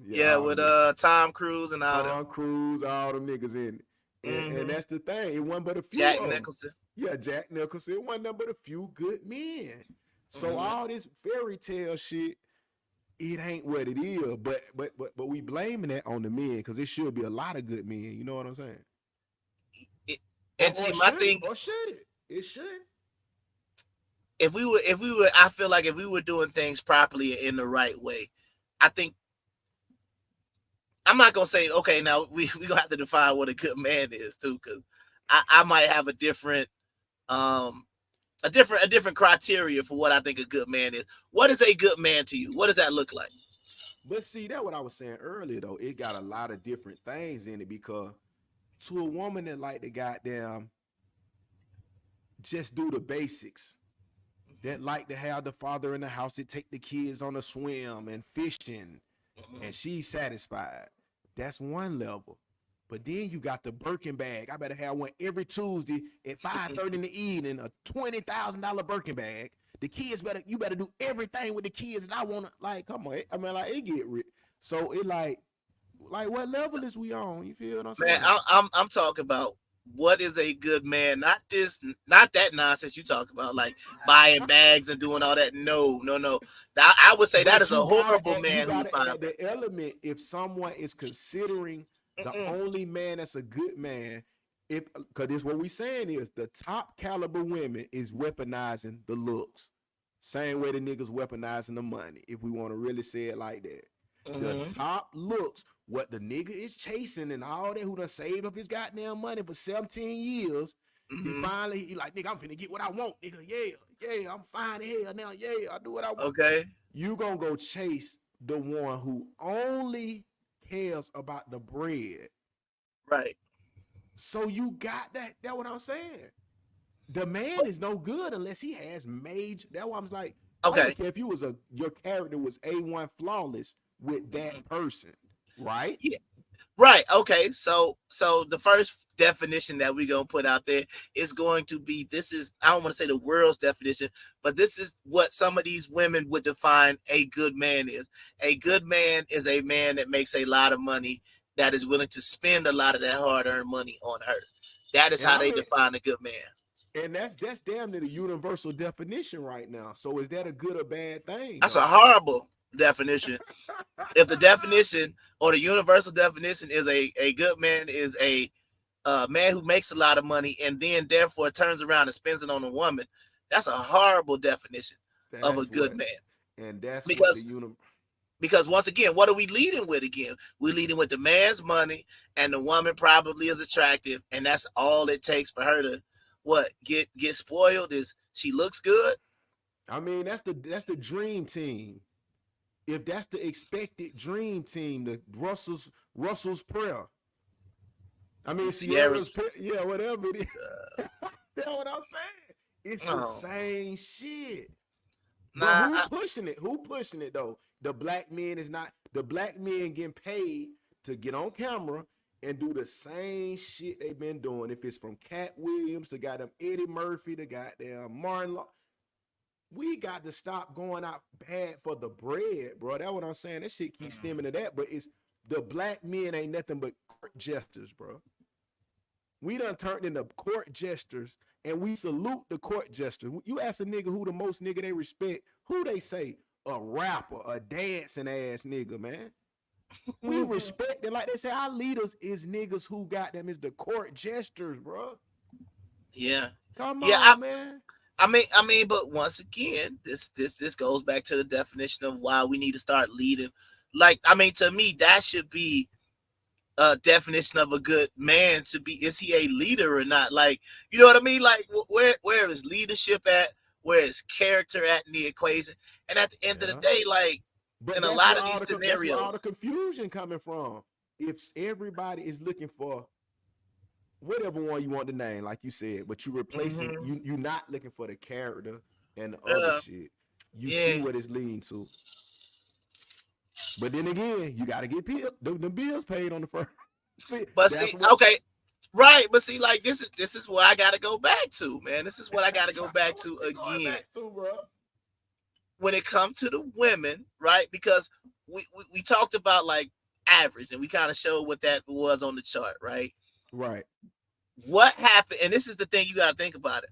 Yeah, Yeah, all with them niggas. Tom Cruise and all them. Tom Cruise, all them niggas in it. And Mm-hmm. that's the thing. It wasn't but a few Jack of them. Nicholson. Yeah, Jack Nicholson. It wasn't nothing but a few good men. So Mm-hmm. all this fairy tale shit, it ain't what it is. But we blaming that on the men because it should be a lot of good men. You know what I'm saying? It, Or, and see, or my should it? thing, Or should it? It should. if we were, I feel like if we were doing things properly in the right way, I think I'm not gonna say okay. Now we gonna have to define what a good man is too, because I might have um a different criteria for what I think a good man is. What is a good man to you? What does that look like? But see, that's what I was saying earlier though. It got a lot of different things in it because to a woman that like the goddamn just do the basics, that like to have the father in the house to take the kids on a swim and fishing, Mm-hmm. and she's satisfied. That's one level. But then you got the Birkin bag. I better have one every Tuesday at 5:30 in the evening, a $20,000 Birkin bag. The kids you better do everything with the kids. And I wanna like, come on. I mean, like it get rich. So it like what level is we on? You feel what I'm Man, saying? I'm talking about what is a good man, not that nonsense you talk about, like buying bags and doing all that. No, no, no. I would say that But is a horrible you man who would gotta buy a add bag. the element if someone is considering the Mm-mm. only man that's a good man. If because this what we saying is the top caliber women is weaponizing the looks, same way the niggas weaponizing the money. If we want to really say it like that, the Mm-hmm. top looks what the nigga is chasing and all that who done saved up his goddamn money for 17 years. Mm-hmm. He like, nigga, I'm finna get what I want, nigga. Yeah, I'm fine as hell now. Yeah, I do what I want. Okay. You gonna go chase the one who only cares about the bread. Right. So you got that. That's what I'm saying. The man is no good unless he has major. That's why I'm like, I Okay. don't care if your character was A1 flawless with that person, right? Yeah. Right. Okay. So the first definition that we're gonna put out there is going to be, this is, I don't want to say the world's definition, but this is what some of these women would define a good man is. A good man is a man that makes a lot of money, that is willing to spend a lot of that hard-earned money on her. That is And how I they mean, define a good man. and that's damn near the universal definition right now. So is that a good or bad thing That's a though? horrible definition. If the definition or the universal definition is a good man is a man who makes a lot of money and then therefore turns around and spends it on a woman, that's a horrible definition of a That's good what, man. and that's what the Because universe. because once again, what are we leading with again? We're leading with the man's money, and the woman probably is attractive, and that's all it takes for her to what get spoiled is she looks good. I mean, that's the dream team. If that's the expected dream team, the Russell's prayer. I mean, Sierra's Sierra's prayer, yeah, whatever it is. That's what I'm saying. It's the oh same shit. But nah who pushing it? Who pushing it though? The black men is not. The black men getting paid to get on camera and do the same shit they've been doing. If it's from Cat Williams to goddamn Eddie Murphy to goddamn Martin Law, we got to stop going out bad for the bread, bro. That's what I'm saying. That shit keeps stemming to that. But it's the black men ain't nothing but court jesters, bro. We done turned into court jesters, and we salute the court jester. You ask a nigga who the most nigga they respect, who they say? A rapper, a dancing ass nigga, man. We respect it. Like they say, our leaders is niggas who got them is the court jesters, bro. yeah Come yeah I, on, man. I mean, but once again, this goes back to the definition of why we need to start leading. Like, I mean, to me, that should be a definition of a good man. To be, is he a leader or not? Like, you know what I mean? Like, where is leadership at? Where is character at in the equation? And at the end of the Yeah. day, like But in a lot of these that's where all the scenarios, confusion coming from. If everybody is looking for whatever one you want to name, like you said, but you replacing mm-hmm, you not looking for the character and the other shit. You see yeah. what it's leading to. But then again, you got to get the bills paid on the first. See, But that's see, what. okay, Right, but see, like this is where I gotta go back to, man. This is what I gotta go back What to you going again. back to, bro? When it comes to the women, right? Because we talked about like average and we kind of showed what that was on the chart, right? Right. What happened, and this is the thing you gotta think about it.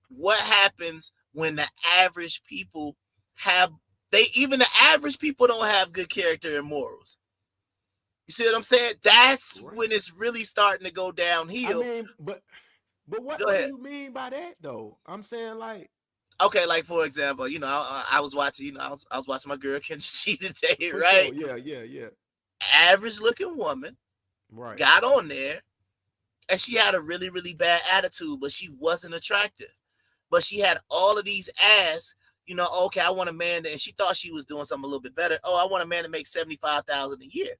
What happens when the average people have even the average people don't have good character and morals? You see what I'm saying? That's Right. when it's really starting to go I downhill. mean, but Go what do ahead. you mean by that though? I'm saying like Okay, like for example, I was watching, I was watching my girl Kendra G today, for right? sure. Yeah. Average looking woman Right. got on there, and she had a really really bad attitude, but she wasn't attractive. But she had all of these asks. Okay, I want a man and she thought she was doing something a little bit better. Oh, I want a man to make 75,000 a year.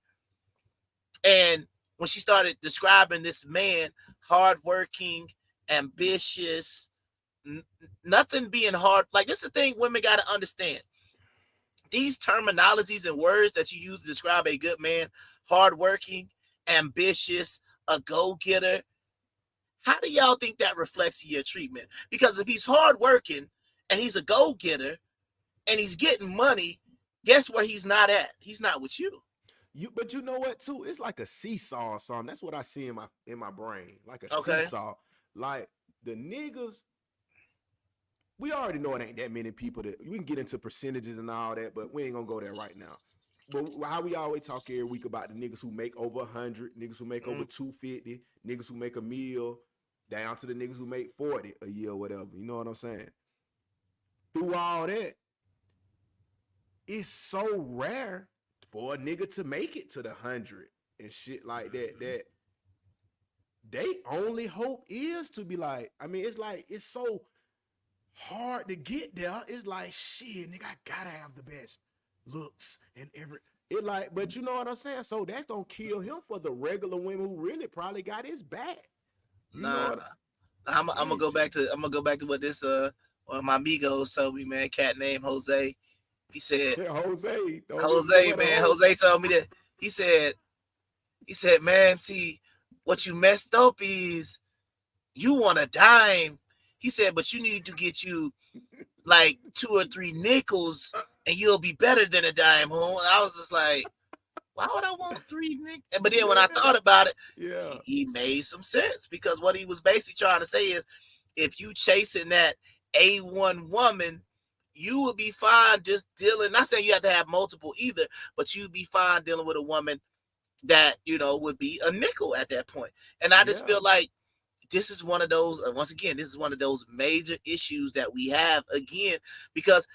And when she started describing this man, hardworking, ambitious, nothing being hard. Like, this is the thing women got to understand. These terminologies and words that you use to describe a good man, hardworking, ambitious, a go-getter, how do y'all think that reflects your treatment? Because if he's hardworking and he's a go-getter and he's getting money, guess where he's not at? He's not with you. But you know what too? It's like a seesaw or something. That's what I see in my brain. Like a Okay. seesaw. Like the niggas, we already know it ain't that many people that we can get into percentages and all that, but we ain't gonna go there right now. But how we always talk every week about the niggas who make over 100, niggas who make over 250, niggas who make a meal, down to the niggas who make 40 a year or whatever. You know what I'm saying? Through all that, it's so rare for a nigga to make it to the 100 and shit like that. That they only hope is to be like, I mean, it's like it's so hard to get there. It's like shit, nigga, I gotta have the best looks and every it like, but you know what I'm saying? So that's gonna kill him for the regular women who really probably got his back. You know Nah, what? I'm gonna Hey, go back to what this one of my amigos told me, man. Cat named Jose. He said, Jose, don't leave your Jose, brother man. Jose. Jose told me that. He said, man, see, what you messed up is you want a dime. He said, but you need to get you like 2 or 3 nickels, and you'll be better than a dime, home. And I was just like, why would I want 3 nickels? But then when I Yeah, thought about it, yeah, he made some sense, because what he was basically trying to say is, if you chasing that A1 woman, you would be fine just dealing. Not saying you have to have multiple either, but you'd be fine dealing with a woman that would be a nickel at that point. And I just yeah, feel like this is one of those. Once again, this is one of those major issues that we have again, because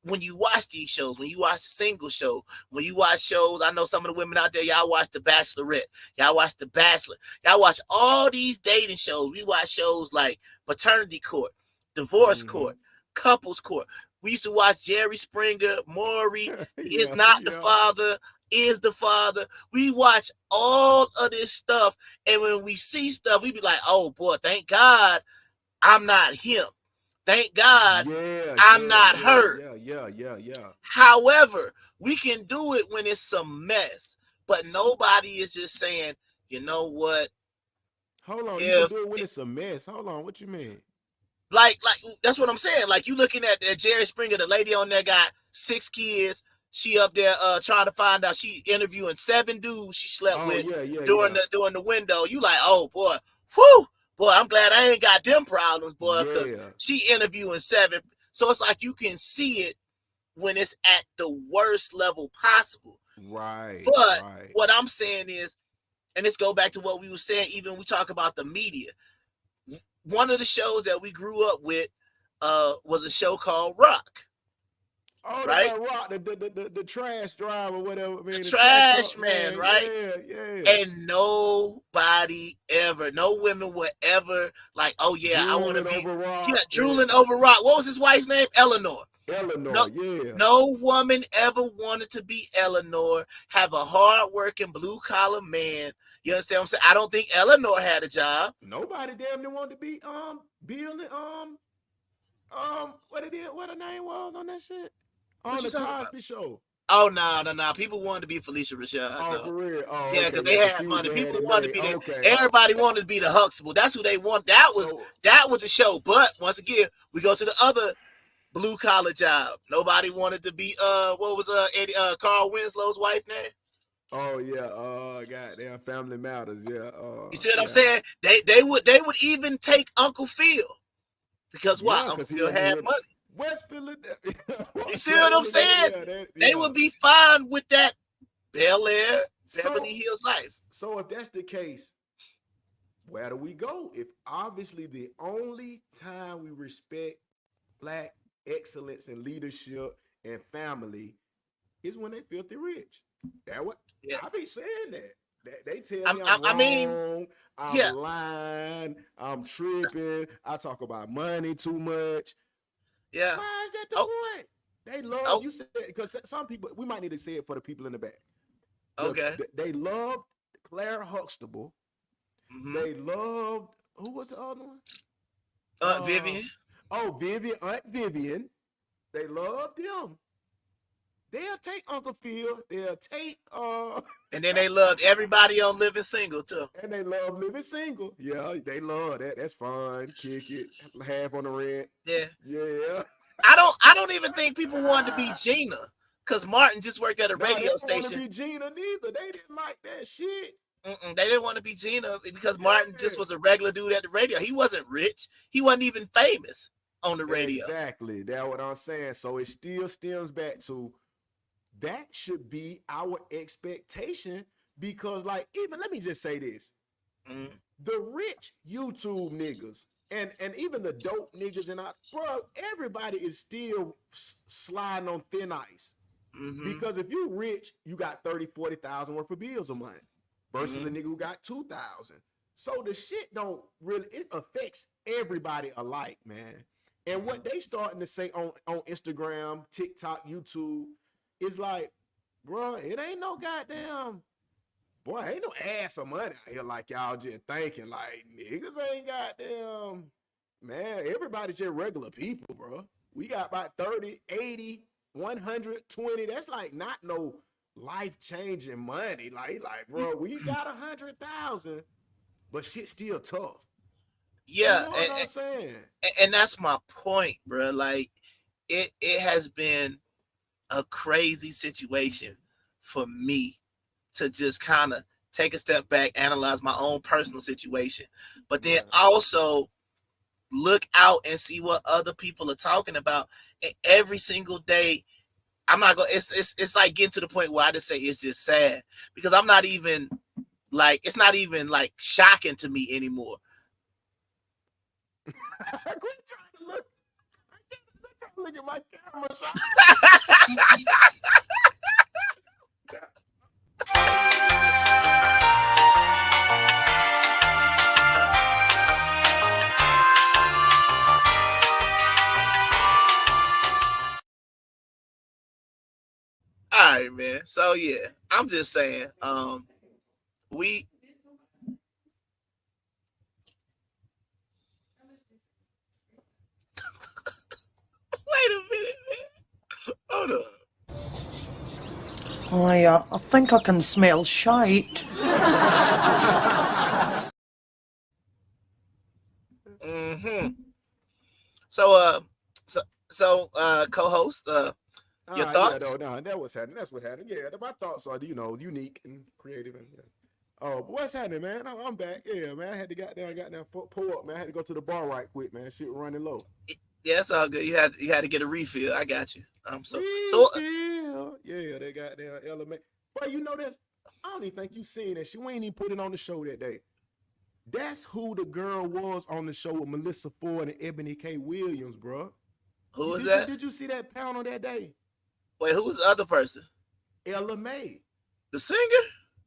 when you watch these shows, when you watch the single show, when you watch shows, I know some of the women out there, y'all watch The Bachelorette, y'all watch The Bachelor, y'all watch all these dating shows. We watch shows like Paternity Court, Divorce mm-hmm. Court, Couples Court. We used to watch Jerry Springer, Maury, is Yeah, not the yeah, father, is the father. We watch all of this stuff, and when we see stuff, we be like, oh boy, thank God I'm not him. Thank God yeah, I'm yeah, not yeah, her. yeah, yeah, yeah, yeah. However, we can do it when it's a mess, but nobody is just saying, you know what? Hold on, you can If do it when it's a mess. Hold on, what you mean? like that's what I'm saying. Like, you looking at Jerry Springer, the lady on there got 6 kids. She up there trying to find out. She interviewing 7 dudes she slept Oh with yeah, yeah, during yeah, the window. You like, oh boy, whew, boy, I'm glad I ain't got them problems, boy, because yeah. she interviewing 7. So it's like you can see it when it's at the worst level possible. Right, But right. what I'm saying is, and this go back to what we were saying, even when we talk about the media. One of the shows that we grew up with was a show called Rock, Oh, right? the rock, the trash driver, whatever. I The mean, the trash trash truck man, man. right? Yeah, yeah. And nobody ever, no women would ever like, oh yeah, I want to Drooling be, over yeah, rock. Yeah. drooling over Rock. What was his wife's name? Eleanor. No, Eleanor. Yeah. no woman ever wanted to be Eleanor, have a hard-working blue-collar man. You understand what I'm saying? I don't think Eleanor had a job. Nobody damn near wanted to be Bill and what it is, what her name was on that shit What on you the talking about? Cosby Show. Oh no. People wanted to be Felicia Rashad. Oh, No. for real? Oh, Yeah, okay, because they yeah, because had she was money. just had People it wanted to made. be the. Okay. Everybody wanted to be the Huxtable. That's who they want. That was the show. But once again, we go to the other blue collar job. Nobody wanted to be what was Eddie Carl Winslow's wife name? Oh yeah, goddamn Family Matters, yeah, You see what I'm yeah, saying? They would even take Uncle Phil because why? yeah, Uncle because Phil had he money. West Philadelphia. You see Yeah, what I'm saying? yeah, They yeah. would be fine with that Bel Air, Beverly So, Hills life. so if that's the case, where do we go? If obviously the only time we respect black excellence and leadership and family is when they filthy rich. That what Yeah. I be saying that. They tell me I'm I mean, wrong, I'm yeah, lying, I'm tripping, I talk about money too much. yeah. Why is that the Oh, point? They love oh, you said because some people we might need to say it for the people in the back. okay. They loved Claire Huxtable. Mm-hmm. They loved who was the other one? Uh Vivian. Vivian, Aunt Vivian. They loved them. They'll take Uncle Phil. They'll take And then they loved everybody on Living Single too. and they love living single. Yeah, they love that. That's fun. Kick it. Half on the rent. Yeah. Yeah. I don't even think people wanted to be Gina. Cause Martin just worked at a No, they radio didn't want to station. be Gina neither. They didn't like that shit. They didn't want to be Gina because Martin Yeah. just was a regular dude at the radio. He wasn't rich. He wasn't even famous on the radio. Exactly. That's what I'm saying. So it still stems back to that should be our expectation because, like, even let me just say this: Mm-hmm. the rich YouTube niggas and even the dope niggas and bro, everybody is still sliding on thin ice. Mm-hmm. Because if you rich, you got 30, 40,000 worth of bills a month versus Mm-hmm. a nigga who got 2,000. So the shit don't really, it affects everybody alike, man. And what they starting to say on Instagram, TikTok, YouTube is like, bro, it ain't no goddamn, boy, ain't no ass of money out here like y'all just thinking. Like, niggas ain't goddamn, man, everybody's just regular people, bro. We got about 30, 80, 120. That's like not no life-changing money. Like, bro, we got 100,000, but shit still tough. You Yeah, know what I'm saying? and that's my point, bro. Like it has been a crazy situation for me to just kind of take a step back, analyze my own personal situation, but then Right. also look out and see what other people are talking about. And every single day, I'm not gonna. It's like getting to the point where I just say it's just sad because I'm not even like it's not even like shocking to me anymore. Quit trying to look. I can't trying to look at my camera. All right, man. So yeah, I'm just saying. We wait a minute, man. Hold on. I think I can smell shite. Mm-hmm. So co-host, your Yeah, thoughts? no, that was happening. That's what happened. Yeah, my thoughts are, unique and creative. And, yeah. Oh, but what's happening, man? I'm back. Yeah, man. I had to goddamn pull up, man. I had to go to the bar right quick, man. Shit running low. Yeah, it's all good. You had to get a refill. I got you. So Refill. Yeah, they got their element. But you know this? I don't even think you seen that. We ain't even put it on the show that day. That's who the girl was on the show with Melissa Ford and Ebony K. Williams, bro. who is Did you that? did you see that panel that day? Wait, who's the other person? Ella May. The singer?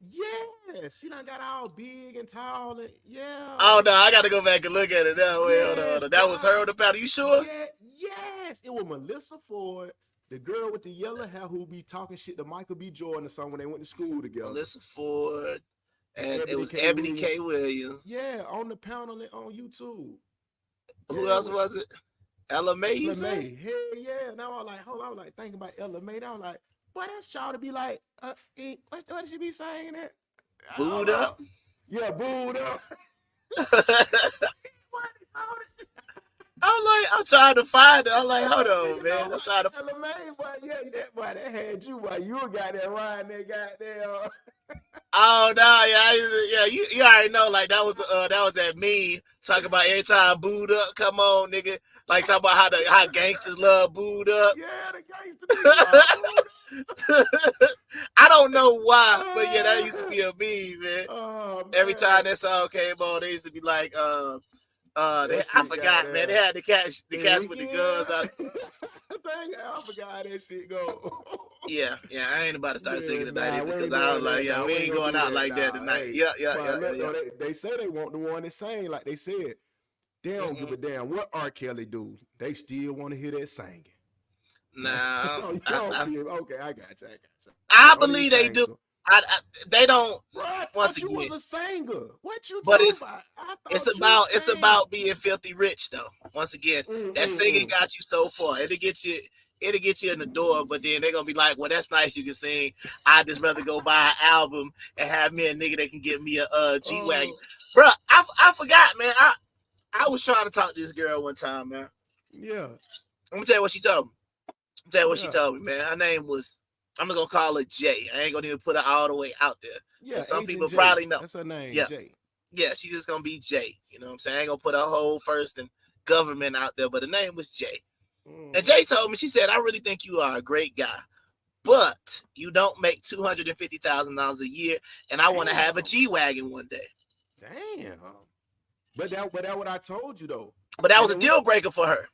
Yeah, she done got all big and tall and yeah. Oh no, I gotta go back and look at it now. Wait, hold Yes, on. That was her on the panel. You sure? Yeah, yes. It was Melissa Ford, the girl with the yellow hair who be talking shit to Michael B. Jordan or something when they went to school together. Melissa Ford, and it was K. Ebony K. Williams. Yeah, on the panel on YouTube. Who Yeah, else was it? Ella May, you Ella say? May. Hell yeah. Now I was like, hold on, I was like thinking about Ella May. Now I was like, Boy, that's y'all to be like, what did she be saying that? I don't Booed know. up. Yeah, booed up. I'm trying to find it. I'm like, hold You on, know man. I'm what? trying to. LMA, boy, yeah, that had you, boy. You got that riding that goddamn. Oh no, yeah, you already know. Like that was that meme talking about every time booed up. Come on, nigga. Like talking about how gangsters love booed up. Yeah, the gangster niggas love booed I don't know why, but yeah, that used to up. be a meme, man. Oh Every time man, that song came on, they used to be like, that I shit got forgot, man. They there. had the cats with the guns Yeah, out. I forgot how that shit go. Yeah. I ain't about to start Yeah, singing tonight nah, either we because ain't I was doing like, that. yeah, Nah, we we ain't ain't gonna going do out that. like that Nah, tonight. hey, Yeah. but look though, they say they want the one that sing like they said. They don't give Mm-mm. a damn what R. Kelly do. They still want to hear that singing. Nah, Oh, you don't feel okay. I got you. I Don't even believe they sing do. so. They don't. Bro, I Once thought you again, was a singer. What you but talking about? I it's thought you about it's sang. about being filthy rich though. Once again, that singing Mm. got you so far. It'll get you in the door, but then they're gonna be like, well, that's nice you can sing. I'd just rather go buy an album and have me a nigga that can get me a G Wagon. Oh, Bruh, I forgot, man. I was trying to talk to this girl one time, man. yeah, I'm gonna tell you what she told me. yeah, Man. Her name was, I'm just gonna call her Jay. I ain't gonna even put her all the way out there. yeah. And some Agent people J. probably know. That's her name, Yeah, J. yeah, she's just gonna be Jay. You know what I'm saying? I ain't gonna put her whole first and government out there, but the name was Jay. And Mm-hmm. Jay told me, she said, I really think you are a great guy, but you don't make $250,000 a year, and I want to have a Damn, G Wagon one day. damn. But that what I told you though. But that And was a then we, deal breaker for her.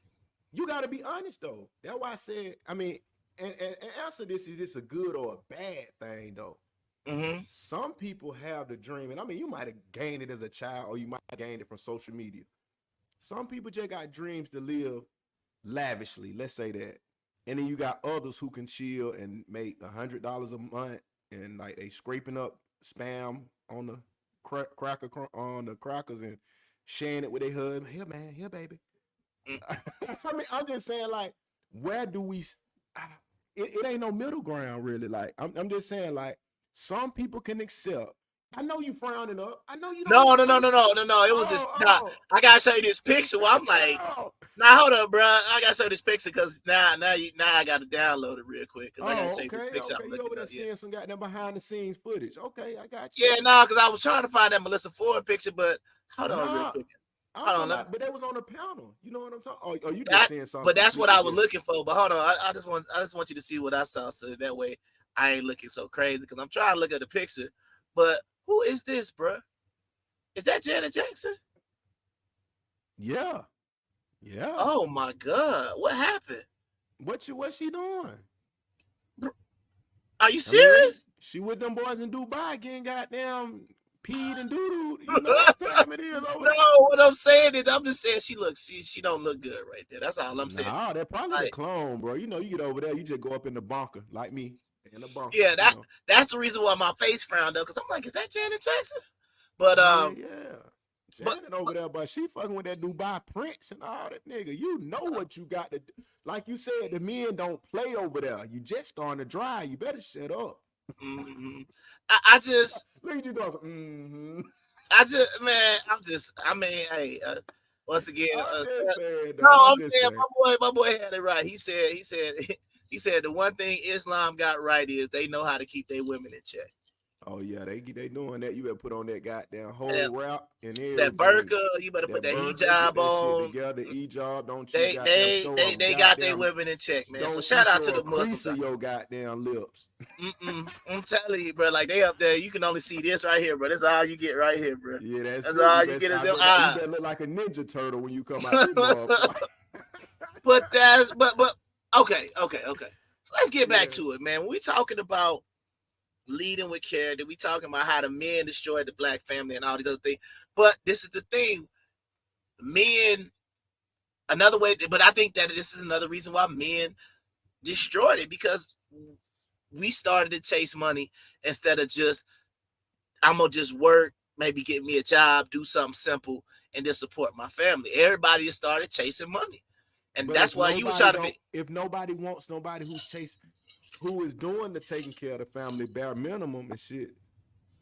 you got to be honest though. That's why I said. I mean, and answer this: is this a good or a bad thing though? Mm-hmm. Some people have the dream, and I mean, you might have gained it as a child, or you might have gained it from social media. Some people just got dreams to live lavishly. Let's say that, and then you got others who can chill and make $100 a month, and like they scraping up spam on the on the crackers and sharing it with their husband. Here, man, here, baby. I mean, I'm just saying, like, where do we? It ain't no middle ground, really. Like, I'm just saying, like, some people can accept. I know you frowning up. I know you don't No, want. no, I no, know. no, no, no, no. It was just, nah, Oh, I gotta show you this picture where I'm like, oh, nah, hold up, bro. I gotta show you this picture because now I gotta download it real quick because I gotta oh, show you this okay, picture okay. I'm You looking over there up. Yeah, seeing some goddamn behind the scenes footage? Okay, I got you. yeah, no, because I was trying to find that Melissa Ford picture, but hold on real Nah, quick. I'm Hold talking on, let me, about, but they was on the panel. You know what I'm talking? Oh, you just that, saying something but that's what completely I was different. looking for. But hold on, I just want you to see what I saw, so that way I ain't looking so crazy because I'm trying to look at the picture. But who is this, bro? Is that Janet Jackson? Yeah, yeah. Oh my God, what happened? What's she doing? Are you I mean, serious? she with them boys in Dubai getting goddamn peed and doodoo. You know what time it is over No, there. what I'm saying is, I'm just saying she don't look good right there. That's all I'm saying. Nah, they're probably the Like, clone, bro. You know, you get over there, you just go up in the bunker like me in the bunker. yeah, You know. that's the reason why my face frowned up because I'm like, is that Janet Jackson? But Hell yeah. but Janet over there, but she fucking with that Dubai Prince and all that nigga. You know what you got to do. Like you said, the men don't play over there. You just starting to dry. You better shut up. mhm. I just Look at you doing some, mm-hmm. man, I mean, hey, once again, I'm just saying, no, though. I'm I'm just saying saying. my boy had it right. He said the one thing Islam got right is they know how to keep their women in check. Oh yeah, they doing that. You better put on that goddamn And whole wrap and that everything. burqa, you better put That that burqa, get hijab that shit on. together. E-job, don't you They goddamn they show they a they got their goddamn, women in check, man. So don't you shout out to show a the Muslims crease of out your goddamn lips. I'm telling you, bro. Like they up there, you can only see this right here, bro. That's all you get right here, bro. Yeah, that's That's it. You all you better, get is I them bet you eyes. better look like a ninja turtle when you come out this motherfucker. but okay. So let's get back Yeah, to it, man. When we talking about leading with character, we talking about how the men destroyed the black family and all these other things. But this is the thing, men. Another way, but I think that this is another reason why men destroyed it because we started to chase money instead of just I'm gonna just work, maybe get me a job, do something simple, and just support my family. Everybody just started chasing money, and but that's why you was trying to be. if nobody wants nobody who's chasing, who is doing the taking care of the family bare minimum and shit,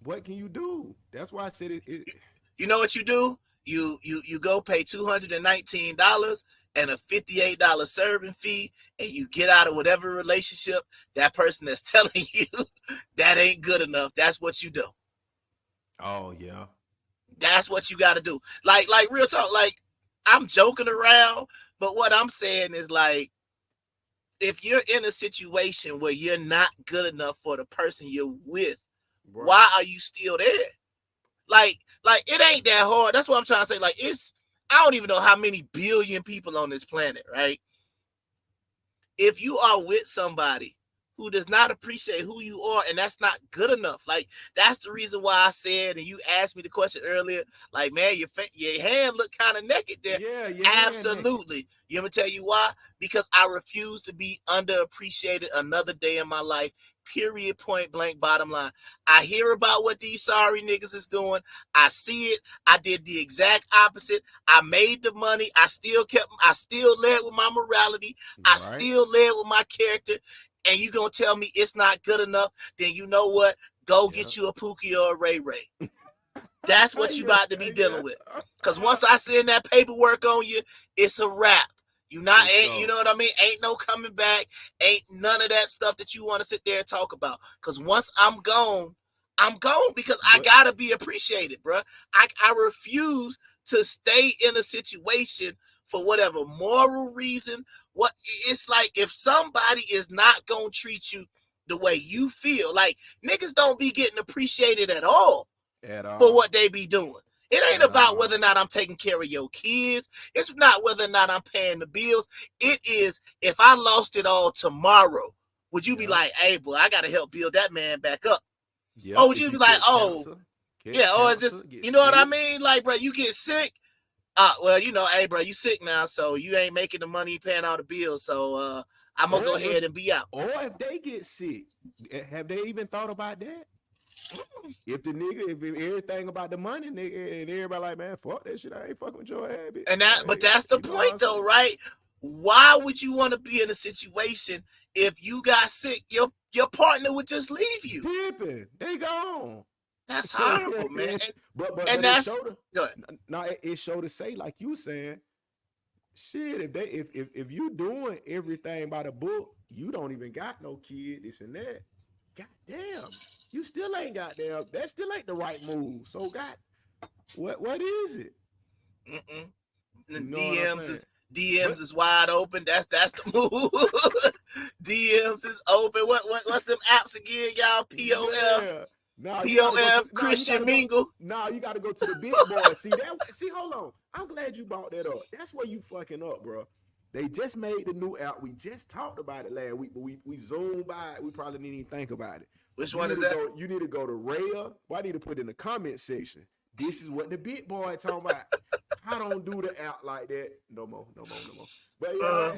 what can you do? That's why I said it. You know what you do? You go pay $219 and a $58 serving fee, and you get out of whatever relationship that person that's telling you that ain't good enough. That's what you do. Oh yeah. That's what you got to do. Like real talk. Like, I'm joking around, but what I'm saying is, like, if you're in a situation where you're not good enough for the person you're with, Right. why are you still there? Like it ain't that hard. That's what I'm trying to say. Like, I don't even know how many billion people on this planet, right? If you are with somebody who does not appreciate who you are, and that's not good enough, like, that's the reason why I said, and you asked me the question earlier, like, man, your hand look kind of naked there. Yeah, yeah. Absolutely. You want me to tell you why? Because I refuse to be underappreciated another day in my life. Period, point blank, bottom line. I hear about what these sorry niggas is doing. I see it. I did the exact opposite. I made the money. I still led with my morality. I Right. still led with my character. And you gonna tell me it's not good enough? Then you know what? Go get you a Pookie or a Ray Ray. That's what you about to be dealing with. Because once I send that paperwork on you, it's a wrap. You know what I mean? Ain't no coming back. Ain't none of that stuff that you want to sit there and talk about. Because once I'm gone because I gotta be appreciated, bro. I refuse to stay in a situation for whatever moral reason. What it's like, if somebody is not gonna treat you the way you feel, like, niggas don't be getting appreciated at all for what they be doing. It ain't about whether or not I'm taking care of your kids. It's not whether or not I'm paying the bills. It is, if I lost it all tomorrow, would you be like, hey, boy, I got to help build that man back up? Yeah. Or would you be like, oh, yeah, or just, you know what I mean? Like, bro, you get sick. Well, you know, hey, bro, you sick now, so you ain't making the money paying all the bills. So I'm going to go ahead and be out. Or if they get sick, have they even thought about that? If the nigga, if everything about the money, nigga, and everybody like, man, fuck that shit, I ain't fucking with your ass, bitch. And but that's the point, though, right? Why would you want to be in a situation if you got sick? Your partner would just leave you. Dipping, they gone. That's horrible, man. But and that's good. Now it showed to say, like you saying, shit. If you doing everything by the book, you don't even got no kid, this and that. God damn. You still ain't got them. That still ain't the right move. So, God, what is it? The DMs is wide open. That's the move. DMs is open. What's them apps again, y'all? POF. Yeah. POF, Christian Mingle. You got to go to the big boy. See, hold on. I'm glad you brought that up. That's where you fucking up, bro. They just made the new app. We just talked about it last week, but we zoomed by it. We probably didn't even think about it. Which one is that? You need to go to Raya. Well, I need to put in the comment section. This is what the big boy talking about. I don't do the app like that. No more. But yeah.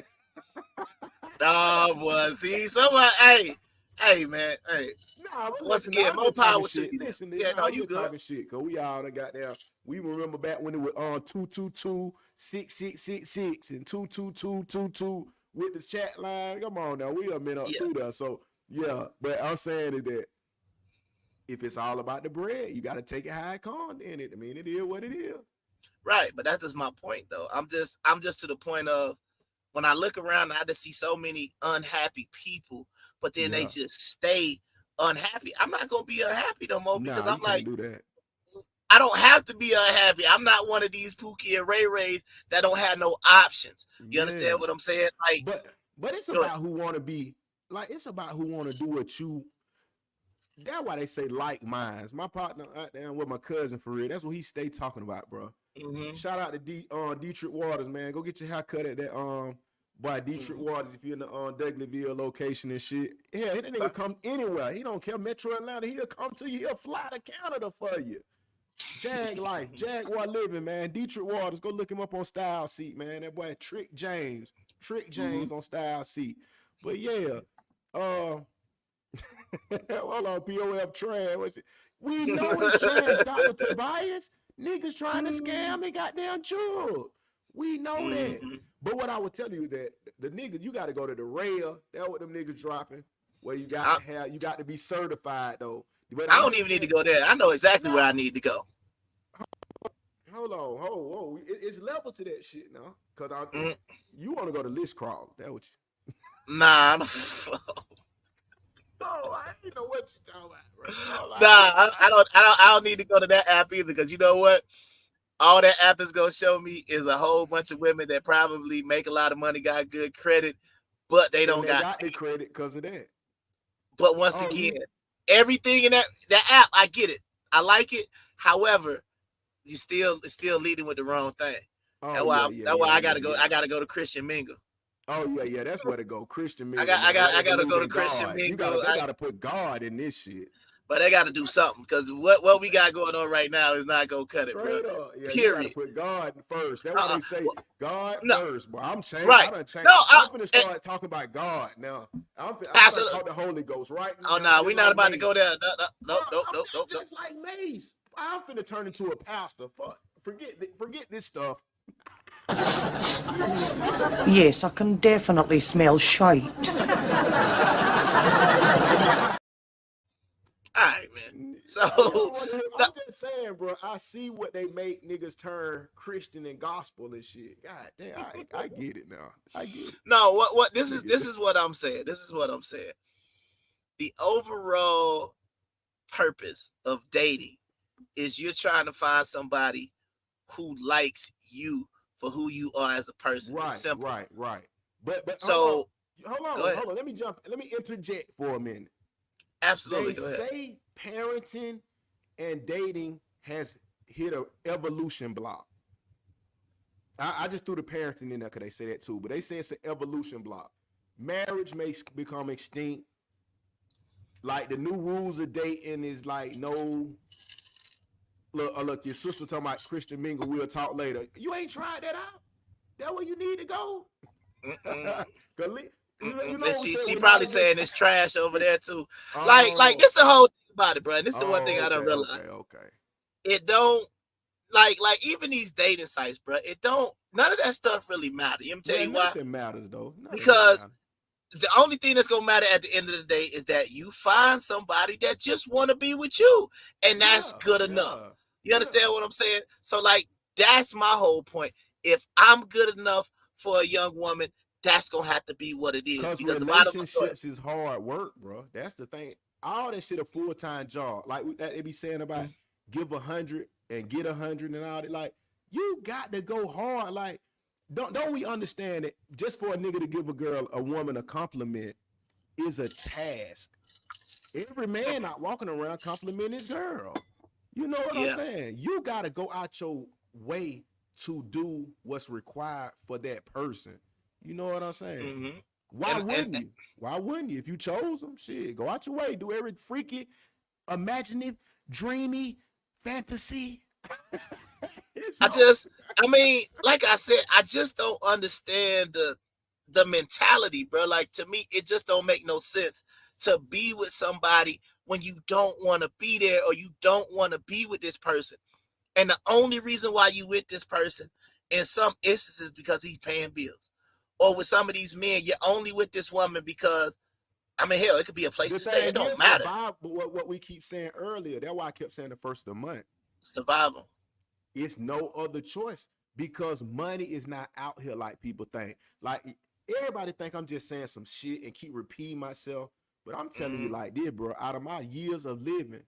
Oh, boy. See, somebody, hey, man. Hey. Nah, once again, more power to you. Listen, yeah, no, you good. Talking shit, cause we all done got there. We remember back when it was 222-6666 and 22222 with the chat line. Come on now, we done been up through there. So yeah, but I'm saying is that if it's all about the bread, you got to take it how it comes in it. I mean, it is what it is. Right, but that's just my point, though. I'm just to the point of, when I look around, I just see so many unhappy people, but then they just stay unhappy. I'm not gonna be unhappy no more because I'm like, do that. I don't have to be unhappy. I'm not one of these Pookie and Ray Rays that don't have no options. You understand what I'm saying? Like, but it's about who want to be. Like, it's about who want to do what you. That's why they say like minds. My partner out there with my cousin for real. That's what he stay talking about, bro. Mm-hmm. Shout out to W.O.R.S.E, man. Go get your haircut at that by W.O.R.S.E if you're in the Douglasville location and shit. Yeah, that nigga come anywhere. He don't care. Metro Atlanta, he'll come to you. He'll fly to Canada for you. Jag life, Jaguar living, man. W.O.R.S.E, go look him up on Style Seat, man. That boy Trick James on Style Seat. But yeah, hold on, POF trash. What's it? We know it's trash, Dr. Tobias. Niggas trying to scam and goddamn jug. We know that. But what I would tell you that the niggas, you got to go to the rail. That's what them niggas dropping. where you got I, to have, you got to be certified though. But I I'm don't just even need to saying, go there. I know exactly where I need to go. hold on, hold. It's level to that shit now. Cause Mm, you want to go to list crawl. That what you. nah, I don't, Oh, I ain't know what you talking about, bro. Oh, nah, I don't need to go to that app either. Because you know what? All that app is gonna show me is a whole bunch of women that probably make a lot of money, got good credit, but they and don't they got. got the credit because of that. But once Oh, again, you. everything in that app, I get it. I like it. However, it's still leading with the wrong thing. Oh yeah, That's why I yeah, gotta go. yeah. I gotta go to Christian Mingle. Oh yeah. That's where to go. Christian I mingle, got I man. got Where I they gotta believe go to in Christian God. Mingle. They gotta put God in this shit. But they got to do something because what we got going on right now is not gonna cut it, bro. Straight up. Yeah, you gotta Period. put God first. That's why they say Well, God no, first. But I'm changed. right? I done No, changed. I'm finna start talking about God now. I done absolutely. caught the Holy Ghost right Oh now, no, we just not like about to go Mace. there. Bro, No, no, I'm no, no, no. just like Mace. I'm finna turn into a pastor. Forget this stuff. Yes, I can definitely smell shite. All right, man. So Oh, you don't want to. the, I'm just saying, bro. I see what they make niggas turn Christian and gospel and shit. God damn, I get it now. I get it. no, what this is Nigga. what I'm saying. This is what I'm saying. The overall purpose of dating is you're trying to find somebody who likes you for who you are as a person. It's Right, simple. right, right. But So go ahead. hold on. Let me jump. Let me interject for a minute. Absolutely, They go ahead. say parenting and dating has hit a evolution block. I just threw the parenting in there because they say that too, but they say it's an evolution block. Marriage may become extinct. Like the new rules of dating is like no. Look, your sister talking about Christian Mingle. We'll talk later. You ain't tried that out. That where you need to go. You know what I'm saying? She When probably y'all get saying it's trash over there too. Like oh this the whole thing about it, bro. And this the one thing I don't realize. okay. It don't like even these dating sites, bro. It don't none of that stuff really matter. You know, tell Man, you why? nothing matters though. Nothing really Because matters. the only thing that's gonna matter at the end of the day is that you find somebody that just want to be with you, and that's good enough. You understand what I'm saying? So like that's my whole point. If I'm good enough for a young woman, that's gonna have to be what it is. Because Because the bottom line, relationships is hard work, bro. That's the thing. All that shit a full-time job. Like that they be saying about give 100 and get 100 and all that. Like you got to go hard. Like don't we understand that just for a nigga to give a woman a compliment is a task. Every man not walking around complimenting his girl. You know what I'm yeah, saying? You got to go out your way to do what's required for that person. You know what I'm saying? mm-hmm. Why wouldn't and you? Why wouldn't you? If you chose them, shit, go out your way. Do every freaky, imaginative, dreamy fantasy. I mean, like I said, I just don't understand the mentality, bro. Like to me, it just don't make no sense to be with somebody when you don't want to be there or you don't want to be with this person. And the only reason why you with this person in some instances because he's paying bills. Or with some of these men, you're only with this woman because I mean, hell, it could be a place The to stay. It thing don't is, matter. survive. But what we keep saying earlier, that's why I kept saying the first of the month. Survival. It's no other choice because money is not out here like people think. Like everybody think I'm just saying some shit and keep repeating myself, but I'm telling you like this, bro. Out of my years of living,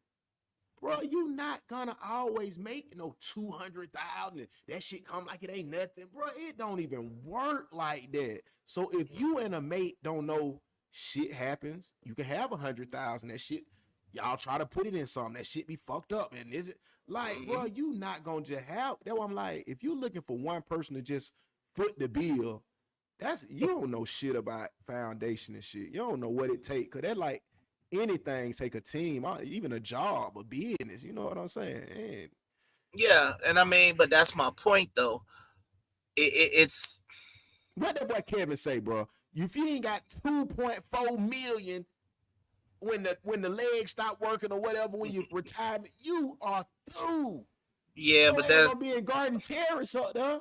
bro, you not gonna always make no 200,000. That shit come like it ain't nothing, bro. It don't even work like that. So if you and a mate don't know shit happens, you can have 100,000. That shit, y'all try to put it in something. That shit be fucked up. And is it like, bro, you not gonna just have that? I'm like, if you looking for one person to just foot the bill, that's you don't know shit about foundation and shit. You don't know what it take. Cause that like anything take a team, even a job, a business. You know what I'm saying? And Yeah, and I mean, but that's my point though. It's what that boy Kevin say, bro? If you ain't got 2.4 million when the legs stop working or whatever, when you retirement, you are through. yeah, You but ain't that's gonna be in Garden Terrace up there.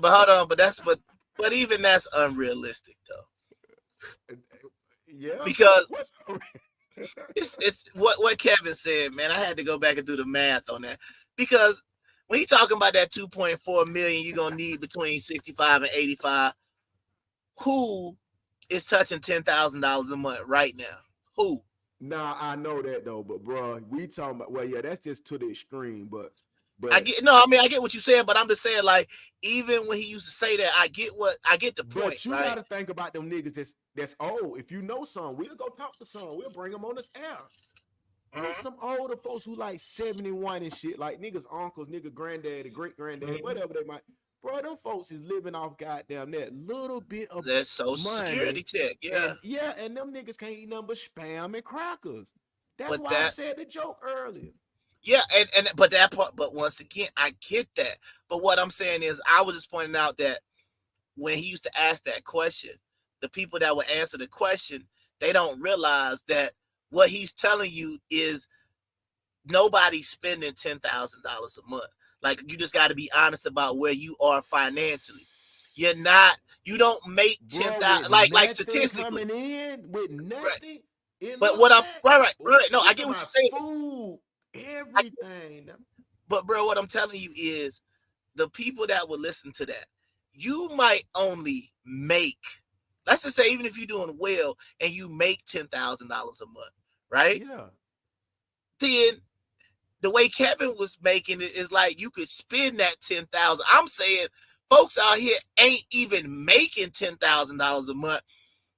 but hold on, but even that's unrealistic though. Yeah. because What's it's what Kevin said, man. I had to go back and do the math on that because when you talking about that 2.4 million, you're gonna need between 65 and 85. Who is touching $10,000 a month right now? Who? Nah, I know that though, but bro, we talking about well, yeah, that's just to the extreme, but I but get no, I mean I get what you said, but I'm just saying like even when he used to say that, I get the point, but you right? gotta think about them niggas that's old. If you know some, we'll go talk to some. We'll bring them on this air. There's Mhm. some older folks who like 71 and shit, like niggas, uncles, nigga, granddaddy, great granddaddy, Mhm. whatever they might. Bro, them folks is living off goddamn that little bit of That's Social Security money, check, yeah. and yeah, and them niggas can't eat nothing but spam and crackers. That's But why I that said the joke earlier. yeah, and but that part, but once again, I get that. But what I'm saying is, I was just pointing out that when he used to ask that question, the people that would answer the question, they don't realize that what he's telling you is nobody's spending $10,000 a month. Like you just got to be honest about where you are financially. You're not. You don't make ten Bro, with thousand. Like nothing statistically, coming in, with right? nothing, it But look what I'm bad. right. No, We I get talking what you're about saying. food, I, everything. but bro, what I'm telling you is the people that will listen to that, you might only make. Let's just say even if you're doing well and you make $10,000 a month, right? Yeah. Then the way Kevin was making it is like you could spend that 10,000. I'm saying folks out here ain't even making $10,000 a month,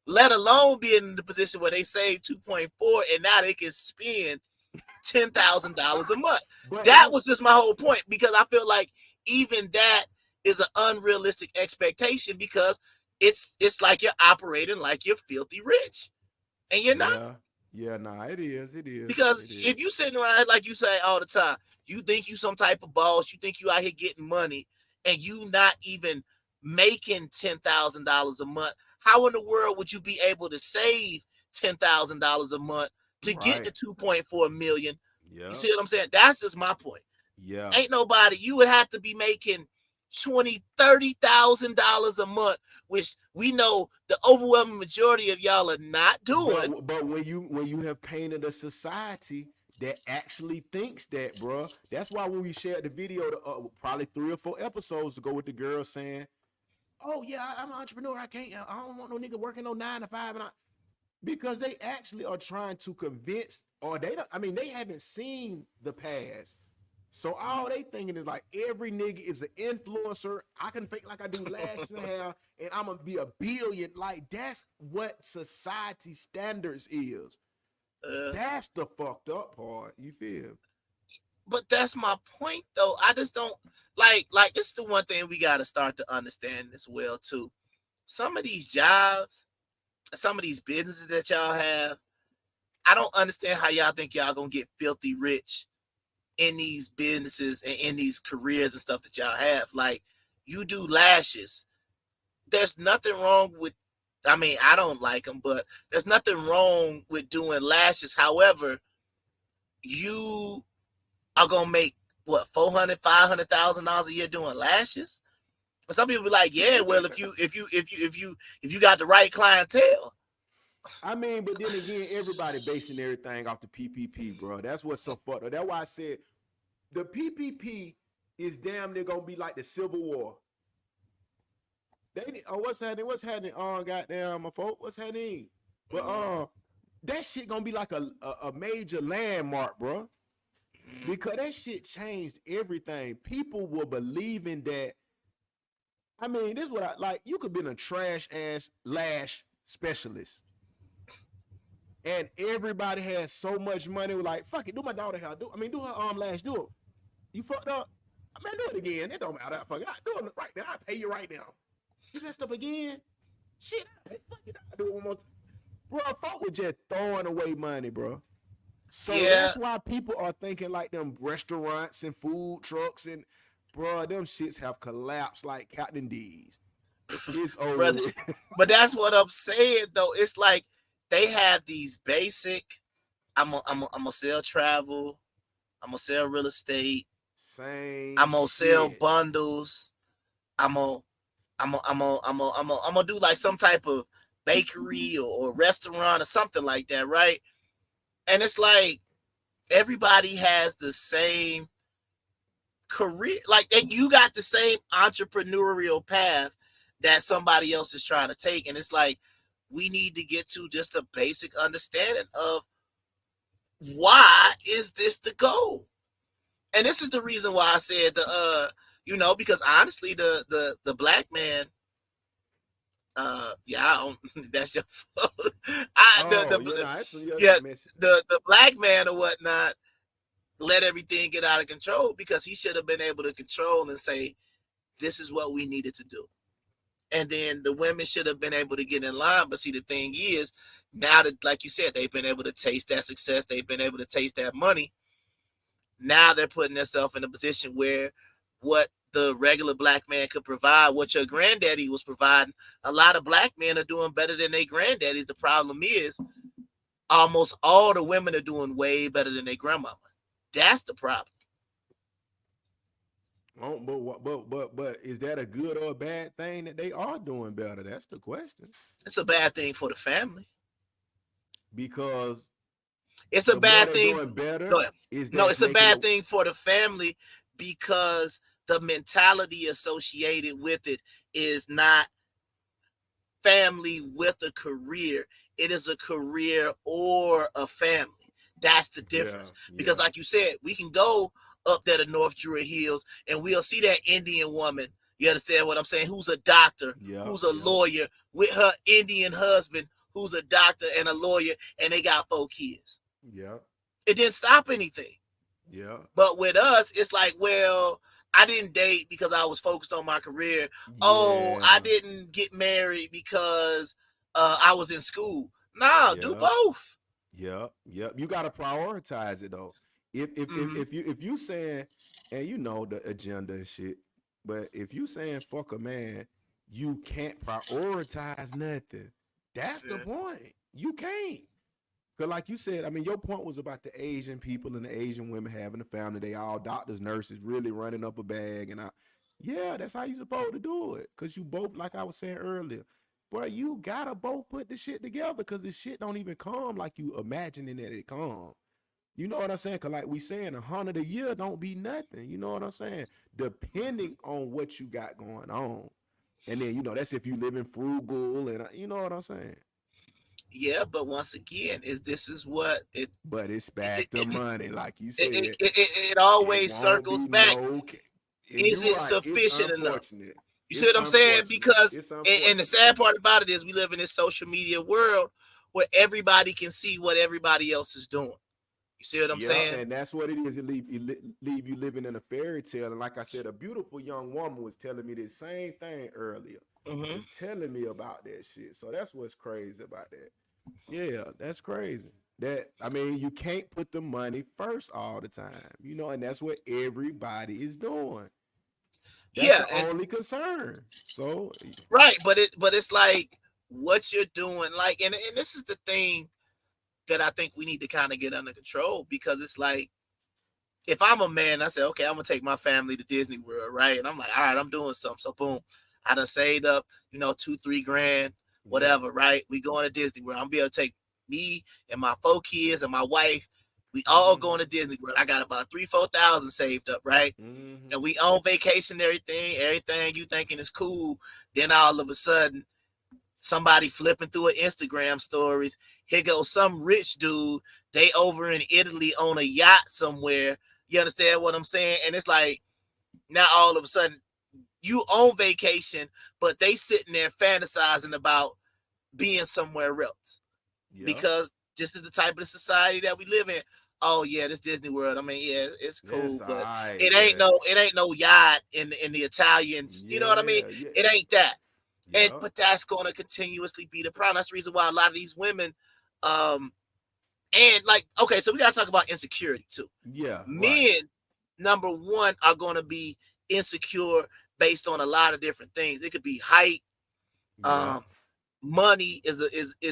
let alone being in the position where they save 2.4 and now they can spend $10,000 a month. But That he was just my whole point because I feel like even that is an unrealistic expectation because it's like you're operating like you're filthy rich and you're not. Yeah. Yeah, nah, it is. It is. Because It is. if you sitting around like you say all the time, you think you some type of boss, you think you out here getting money, and you not even making $10,000 a month. How in the world would you be able to save $10,000 a month to get Right. to 2.4 million? You Yeah. see what I'm saying? That's just my point. Yeah. Ain't nobody. You would have to be making $20,000, $30,000 a month, which we know the overwhelming majority of y'all are not doing. But when you have painted a society that actually thinks that, bro, that's why when we shared the video probably 3 or 4 episodes ago with the girl saying, "Oh yeah, I'm an entrepreneur. I don't want no nigga working no 9 to 5," because they actually are trying to convince, or they don't. I mean, they haven't seen the past. So all they thinking is like every nigga is an influencer. I can fake like I do lashes and hair, and I'm gonna be a billion. Like that's what society standards is. Uh, That's the fucked up part. You feel? but that's my point though. I just don't like this is the one thing we gotta start to understand as well too. Some of these jobs, some of these businesses that y'all have, I don't understand how y'all think y'all gonna get filthy rich in these businesses and in these careers and stuff that y'all have. Like you do lashes. There's nothing wrong with I mean, I don't like them, but there's nothing wrong with doing lashes. However, you are gonna make what 400, $500,000 a year doing lashes. And some people be like, yeah, well, if you got the right clientele, I mean, but then again, everybody basing everything off the PPP, bro. That's what's so fucked up. That's why I said the PPP is damn near gonna be like the Civil War. They what's happening? What's happening? Goddamn, my folk, what's happening? But that shit gonna be like a major landmark, bro. Because that shit changed everything. People were believing that. I mean, this is what I like. You could be a trash ass lash specialist, and everybody has so much money. Like, fuck it, do my daughter hair. Do her arm lash. Do it. You fucked up. Man, do it again. It don't matter. Fuck it. I do it right now. I pay you right now. You messed up again. Shit, fuck it. I do it one more time. Bro, folk were just throwing away money, bro. So yeah, that's why people are thinking like them restaurants and food trucks and bro, them shits have collapsed like Captain D's. It's over brother. with. But that's what I'm saying though. It's like they have these basic. I'm gonna sell travel. I'm gonna sell real estate. Same I'm gonna sell shit. bundles. I'm gonna I'm gonna do like some type of bakery or restaurant or something like that, right? And it's like everybody has the same career, like you got the same entrepreneurial path that somebody else is trying to take, and it's like we need to get to just a basic understanding of why is this the goal. And this is the reason why I said because honestly the black man, yeah, I don't, that's your fault. Oh, yeah, no, that's your Yeah, message. the black man or whatnot let everything get out of control because he should have been able to control and say, this is what we needed to do. And then the women should have been able to get in line. But see, the thing is, now that, like you said, they've been able to taste that success, they've been able to taste that money. Now they're putting themselves in a position where what the regular black man could provide, what your granddaddy was providing, a lot of black men are doing better than their granddaddies. The problem is, almost all the women are doing way better than their grandmama. That's the problem. Oh, but is that a good or a bad thing that they are doing better? That's the question. It's a bad thing for the family. Because It's a the more bad they're thing. doing Go better, ahead. is No, that's it's a making bad it. thing for the family because the mentality associated with it is not family with a career. It is a career or a family. That's the Yeah, difference. Because, yeah, like you said, we can go up there to North Druid Hills and we'll see that Indian woman. You understand what I'm saying? Who's a doctor, yeah, who's a yeah, lawyer, with her Indian husband, who's a doctor and a lawyer, and they got 4 kids. yeah, It didn't stop anything. yeah, But with us, it's like, well, I didn't date because I was focused on my career. Oh, I yeah, didn't get married because I was in school. No, do yeah, both. yeah, yeah. You gotta prioritize it though. Mm-hmm. If you saying, and you know the agenda and shit, but if you saying fuck a man, you can't prioritize nothing. That's the Yeah. point. You can't. Cause like you said, I mean, your point was about the Asian people and the Asian women having a family. They all doctors, nurses, really running up a bag, and yeah, that's how you supposed to do it. Cause you both, like I was saying earlier, bro, you gotta both put the shit together. Cause this shit don't even come like you imagining that it come. You know what I'm saying? Cause like we saying, 100 a year don't be nothing. You know what I'm saying? Depending on what you got going on, and then that's if you live in frugal, and you know what I'm saying. Yeah, but once again, is this is what But it's it back to it, money, like you it, it, said. it It always won't circles be back. no. Is You're it right. It's sufficient enough? unfortunate. You see It's what I'm saying? unfortunate. Because It's and the unfortunate. sad part about it is we live in this social media world where everybody can see what everybody else is doing. You see what I'm Yeah, saying? and that's what it is. Leave you living in a fairy tale. And like I said, a beautiful young woman was telling me the same thing earlier. Mm-hmm. Was telling me about that shit. So that's what's crazy about that. Yeah, that's crazy. That I mean, you can't put the money first all the time, and that's what everybody is doing. That's Yeah, the and only concern. So, right, but it's like what you're doing, like, and this is the thing that I think we need to kind of get under control because it's like if I'm a man, I say, okay, I'm gonna take my family to Disney World, right? And I'm like, all right, I'm doing something. So boom, I done saved up, 2, 3 grand, yep. whatever, right? We going to Disney World. I'm gonna be able to take me and my 4 kids and my wife. We all going Mm-hmm. to Disney World. I got about 3, 4 thousand saved up, right? Mm-hmm. And we on vacation, everything you thinking is cool. Then all of a sudden, somebody flipping through an Instagram stories. Here goes some rich dude. They over in Italy on a yacht somewhere. You understand what I'm saying? And it's like now all of a sudden you on vacation, but they sitting there fantasizing about being somewhere else Yep. because this is the type of society that we live in. Oh yeah, this Disney World. I mean, yeah, it's It's cool, all but right, it but ain't no yacht in the Italians. You know what I mean? yeah, yeah, It ain't that. And yeah, but that's going to continuously be the problem. That's the reason why a lot of these women, um, and like, okay, so we got to talk about insecurity too. yeah, right. Men, number one, are going to be insecure based on a lot of different things. It could be height. Yeah. Um, money is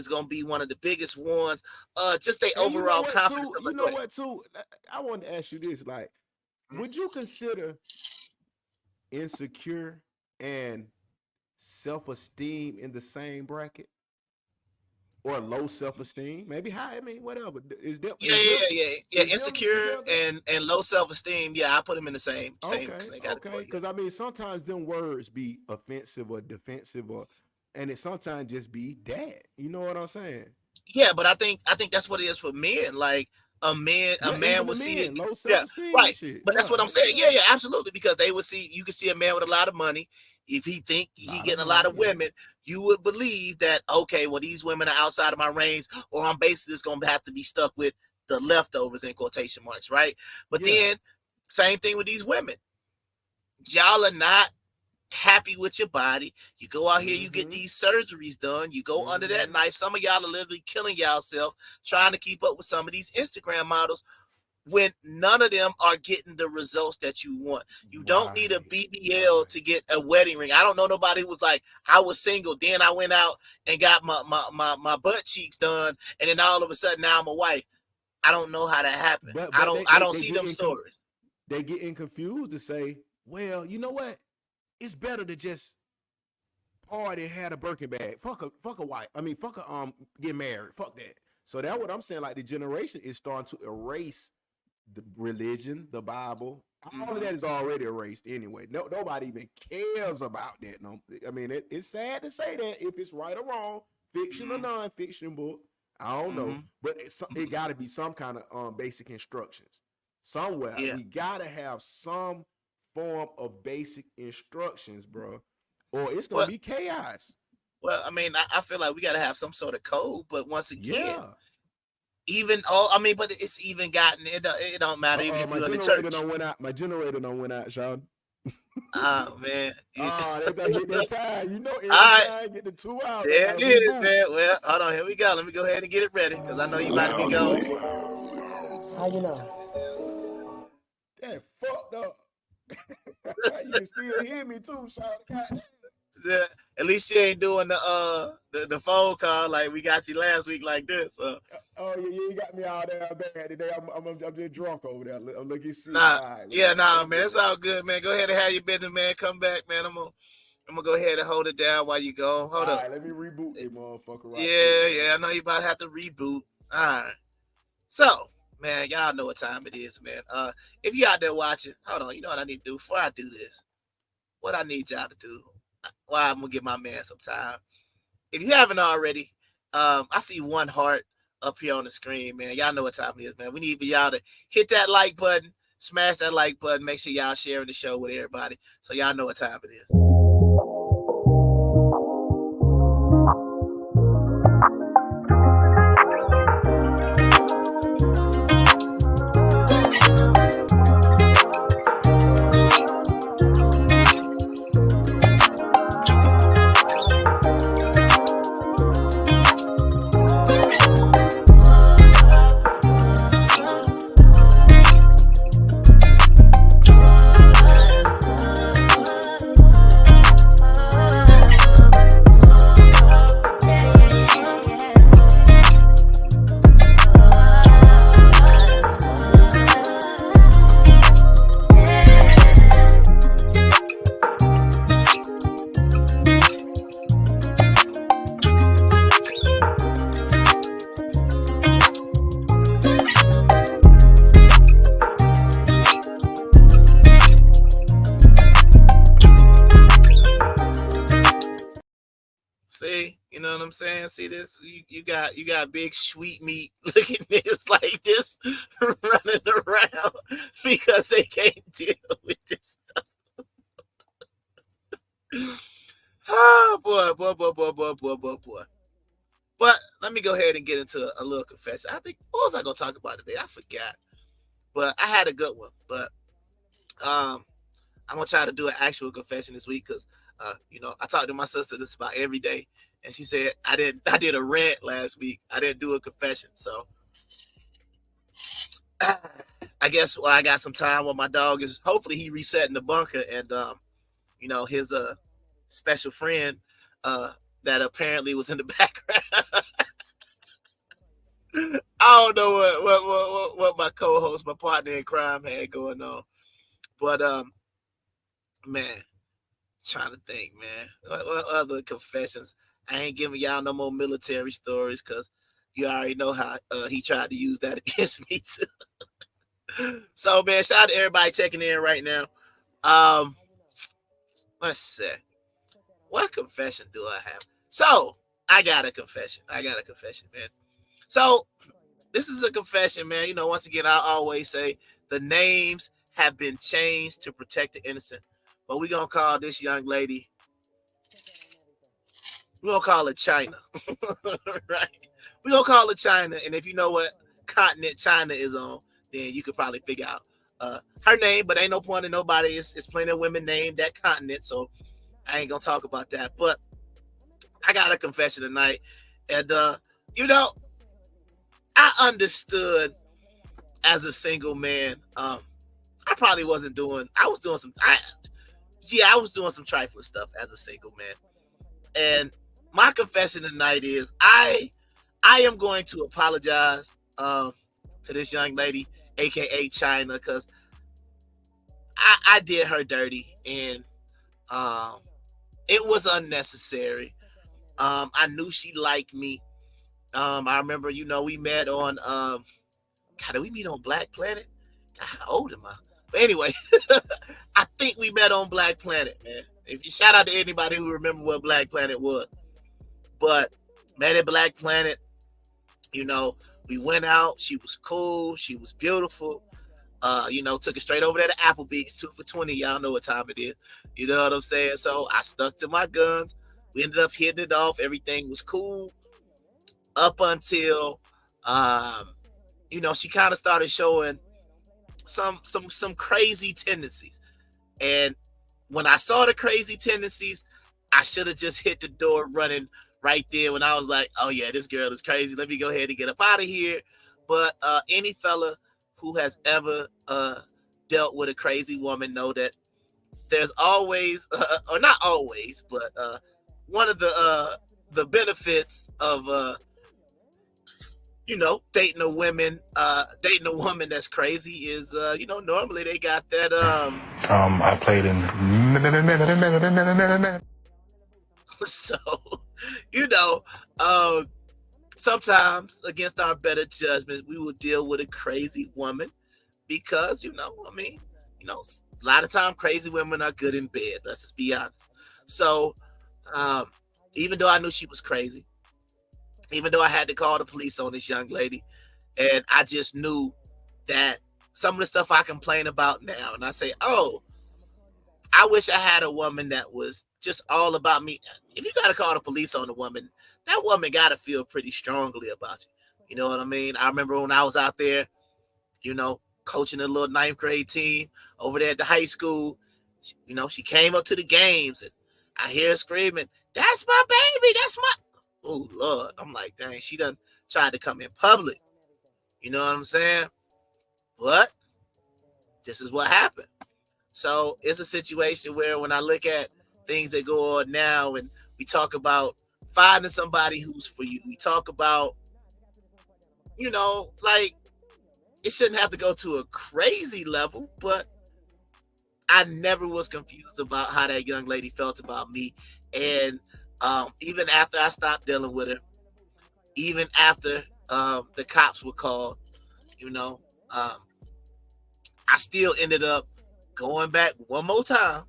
going to be one of the biggest ones. Just their And you know overall what, confidence. too? Stuff You like, go know ahead. what, too? I want to ask you this: like, would you consider insecure and self-esteem in the same bracket? or low self-esteem, maybe high. I mean, whatever. Yeah, yeah, yeah, yeah. Is them Insecure together? and low self esteem. Yeah, I put them in the Okay, same okay. category. Yeah. Because I mean, sometimes them words be offensive or defensive, or and it sometimes just be that. You know what I'm saying? Yeah, but I think that's what it is for men. Like a Yeah, man even will the see it. men, low Yeah, self-esteem and right. shit. But that's Yeah, what I'm saying. Yeah, yeah, absolutely. Because they would see you can see a man with a lot of money. If he think a he lot of getting a lot money. of Yeah, women, you would believe that okay, well these women are outside of my range, or I'm basically just gonna have to be stuck with the leftovers in quotation marks, right? But yeah. then same thing with these women. Y'all are not happy with your body. You go out here, you get Mm-hmm. these surgeries done, you go under that Mm-hmm. knife. Some of y'all are literally killing yourself trying to keep up with some of these Instagram models when none of them are getting the results that you want. You don't need a Right, BBL right. to get a wedding ring. I don't know nobody who was like, I was single, then I went out and got my butt cheeks done, and then all of a sudden now I'm a wife. I don't know how that happened. But I don't they see them stories. they getting confused to say, well, you know what? It's better to just party and had a Birkin bag. Fuck a wife. I mean, fuck a get married. Fuck that. So that's what I'm saying. Like the generation is starting to erase the religion, the Bible. All of Mm-hmm. that is already erased anyway. No, nobody even cares about that. No, I mean it's sad to say that if it's right or wrong, fiction or Mm-hmm. non-fiction book. I don't know, Mm-hmm. but it got to be some kind of basic instructions somewhere. Yeah. We got to have some form of basic instructions, bro, or it's gonna Well, be chaos. well, I mean, I feel like we got to have some sort of code, but once again, Yeah. even oh, I mean, but it's even gotten it don't matter even if My you're in the generator church. don't went out. My generator don't went out, Sean. Oh man, yeah. Oh, they better get that time. You know, All every right, time get the 2 hours, they there got it to is, reboot. man. Well, hold on, here we go. Let me go ahead and get it ready because I know you about to be gone. How you know? That fucked up. You can still hear me too, Sean. God. Yeah, at least you ain't doing the phone call like we got you last week like this. Oh, yeah, you got me all down bad today. I'm just drunk over there. I'm looking sick. Nah, All right, yeah, nah, let me man, get it's it. all good, man. Go ahead and have your business, man. Come back, man. I'm gonna go ahead and hold it down while you go. Hold All up. right, let me reboot this motherfucker right quick, Yeah, man. yeah, I know you about to have to reboot. All right. So, man, y'all know what time it is, man. If you out there watching, hold on, you know what I need to do before I do this. What I need y'all to do. Well, I'm gonna give my man some time. If you haven't already, I see one heart up here on the screen, man. Y'all know what time it is, man. We need for y'all to hit that like button, smash that like button, make sure y'all sharing the show with everybody, so y'all know what time it is. See, you know what I'm saying? See this? You got big sweet meat looking niggas like this running around because they can't deal with this stuff. Oh boy, boy, boy, boy, boy, boy, boy, boy. But let me go ahead and get into a little confession. I think what was I gonna talk about today? I forgot. But I had a good one. But um I'm gonna try to do an actual confession this week because I talk to my sister this about every day, and she said I did a rant last week. I didn't do a confession, so I guess I got some time while my dog is hopefully he resetting the bunker, and his special friend that apparently was in the background. I don't know what my co-host, my partner in crime had going on, but man, trying to think, man. What other confessions I ain't giving y'all no more military stories because you already know how he tried to use that against me too. So man, shout out to everybody checking in right now. Um, let's see. What confession do I have? So I got a confession. Man. So this is a confession, man. You know, once again, I always say the names have been changed to protect the innocent. But we're gonna call this young lady, we're gonna call her China. Right? We're gonna call her China. And if you know what continent China is on, then you could probably figure out her name, but ain't no point in nobody. It's plenty of women named that continent, so I ain't gonna talk about that. But I got a confession tonight. And you know, I understood as a single man, I probably wasn't doing. I was doing some. I was doing some trifling stuff as a single man. And my confession tonight is I am going to apologize to this young lady, aka China, because I did her dirty and um, it was unnecessary. I knew she liked me. I remember, you know, we met on God, did we meet on Black Planet? God, how old am I? But anyway, I think we met on Black Planet, man. If you shout out to anybody who remember what Black Planet was. But met at Black Planet, you know, we went out. She was cool. She was beautiful. You know, took it straight over there to Applebee's, 2 for $20. Y'all know what time it is. You know what I'm saying? So I stuck to my guns. We ended up hitting it off. Everything was cool up until, you know, she kind of started showing some crazy tendencies. And when I saw the crazy tendencies, I should have just hit the door running right there when I was like, oh yeah, this girl is crazy. Let me go ahead and get up out of here. But any fella who has ever dealt with a crazy woman know that there's always, or not always, but one of the benefits of you know, dating a woman that's crazy is you know, normally they got that I played in. so you know, sometimes against our better judgment, we will deal with a crazy woman because, you know, I mean, you know, a lot of time crazy women are good in bed. Let's just be honest. So, um, even though I knew she was crazy, even though I had to call the police on this young lady, and I just knew that some of the stuff I complain about now, and I say, oh, I wish I had a woman that was just all about me. If you got to call the police on a woman, that woman got to feel pretty strongly about you. You know what I mean? I remember when I was out there, you know, coaching a little ninth grade team over there at the high school. You know, she came up to the games and I hear her screaming, "That's my baby. That's my." Oh Lord, I'm like, dang, she done tried to come in public. You know what I'm saying? But this is what happened. So it's a situation where when I look at things that go on now and we talk about finding somebody who's for you, we talk about, you know, like it shouldn't have to go to a crazy level, but I never was confused about how that young lady felt about me. And even after I stopped dealing with her, even after the cops were called, you know, I still ended up going back one more time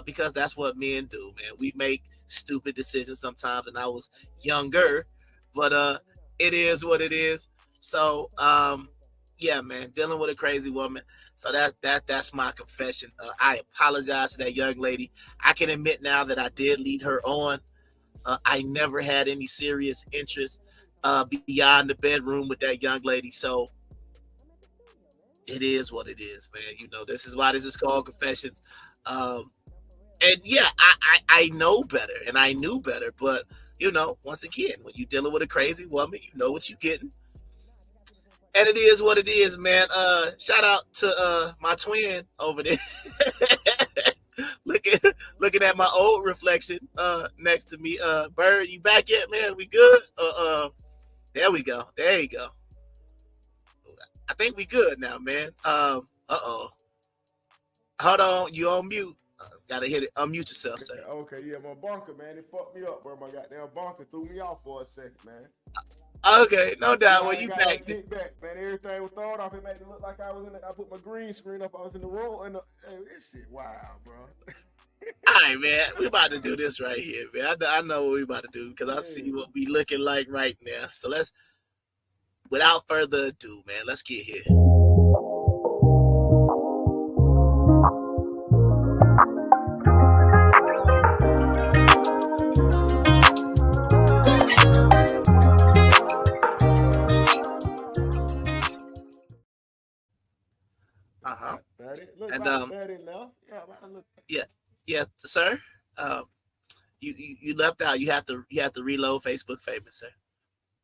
because that's what men do, man. We make stupid decisions sometimes, and I was younger, but it is what it is. So yeah, man, dealing with a crazy woman. So that's my confession. I apologize to that young lady. I can admit now that I did lead her on. I never had any serious interest beyond the bedroom with that young lady. So it is what it is, man. You know, this is why this is called confessions. And yeah, I know better and I knew better, but you know, once again, when you're dealing with a crazy woman, you know what you're getting. And it is what it is, man. Shout out to my twin over there. looking looking at my old reflection next to me. Bird, you back yet, man? We good? There we go. There you go. I think we good now, man. Uh-oh. Hold on, you on mute. Gotta hit it. Unmute yourself, sir. Okay, yeah, my bunker, man, it fucked me up, bro. My goddamn bunker threw me off for a second, man. Okay, no doubt. Yeah, Well, I you got back. that kickback, man. Everything was thrown off. It made it look like I was in. I put my green screen up. I was in the room, and this shit, wow, bro. All right, man. We about to do this right here, man. I know what we about to do because I see what we looking like right now. So let's, without further ado, man, let's get here. Uh-huh. Look And like 30 left. Yeah, look. yeah, sir. Um, you left out. You have to reload Facebook famous, sir.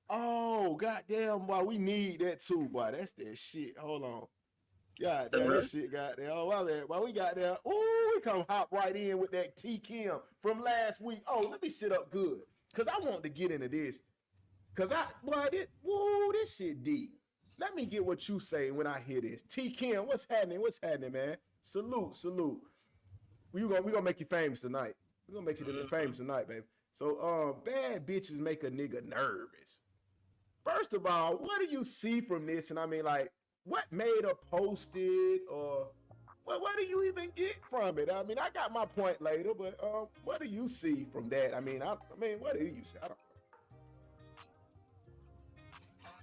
Oh, goddamn, boy, we need that too, boy. That's that shit. Hold on. Goddamn, that shit goddamn. Oh, my bad. Boy, we got there. Ooh, we come hop right in with that T Kim from last week. Oh, let me sit up good. Cause I want to get into this. Cause this shit deep. Let me get what you say when I hear this. T Kim, what's happening? What's happening, man? Salute. We gonna make you famous tonight. We're gonna make you famous tonight, baby. So bad bitches make a nigga nervous. First of all, what do you see from this? And I mean, like, what made her post it, or what do you even get from it? I mean, I got my point later, but what do you see from that? I mean, what do you see? I don't.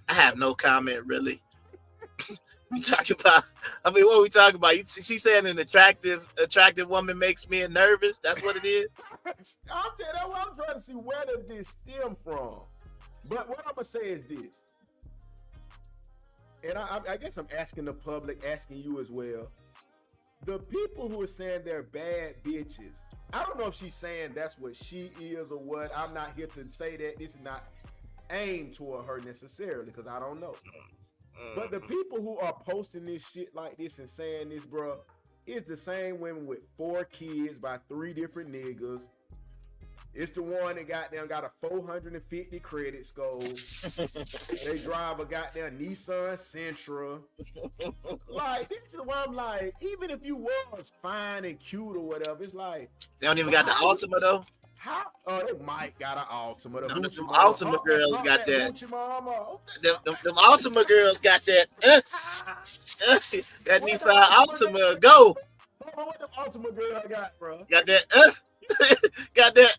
I have no comment really. We talking about? I mean, what are we talking about? She saying an attractive woman makes men nervous. That's what it is. I'm trying to see, where does this stem from? But what I'm gonna say is this, and I guess I'm asking the public, asking you as well. The people who are saying they're bad bitches, I don't know if she's saying that's what she is or what. I'm not here to say that. This is not aimed toward her necessarily, because I don't know. But the people who are posting this shit like this and saying this, bro, is the same women with 4 kids by 3 different niggas. It's the one that got a 450 credit score. They drive a goddamn Nissan Sentra. Like, this is why I'm like, even if you was fine and cute or whatever, it's like, they don't even got the Altima though. How? Oh, they might got an Altima. No, them Altima girls got that. Them Altima girls got that. That Nissan Altima go. What the Altima girl got, bro? Got that. Got that.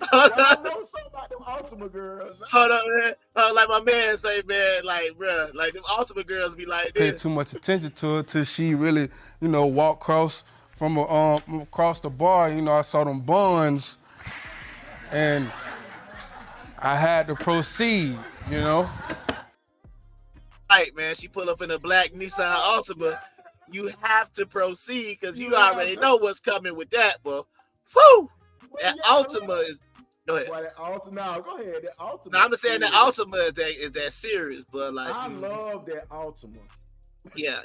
Hold on. I know something about them Altima girls. Hold on, man. Like my man say, man, like, bro, like them Altima girls be like this. Pay too much attention to her till she really, walk across the bar. I saw them buns, and I had to proceed. Right, man. She pull up in a black Nissan Altima. You have to proceed because you already know what's coming with that, bro. Woo! That Altima is. Go ahead. Go ahead. That Altima. No, I'm just saying that Altima is that serious, but like I love that Altima. Yeah.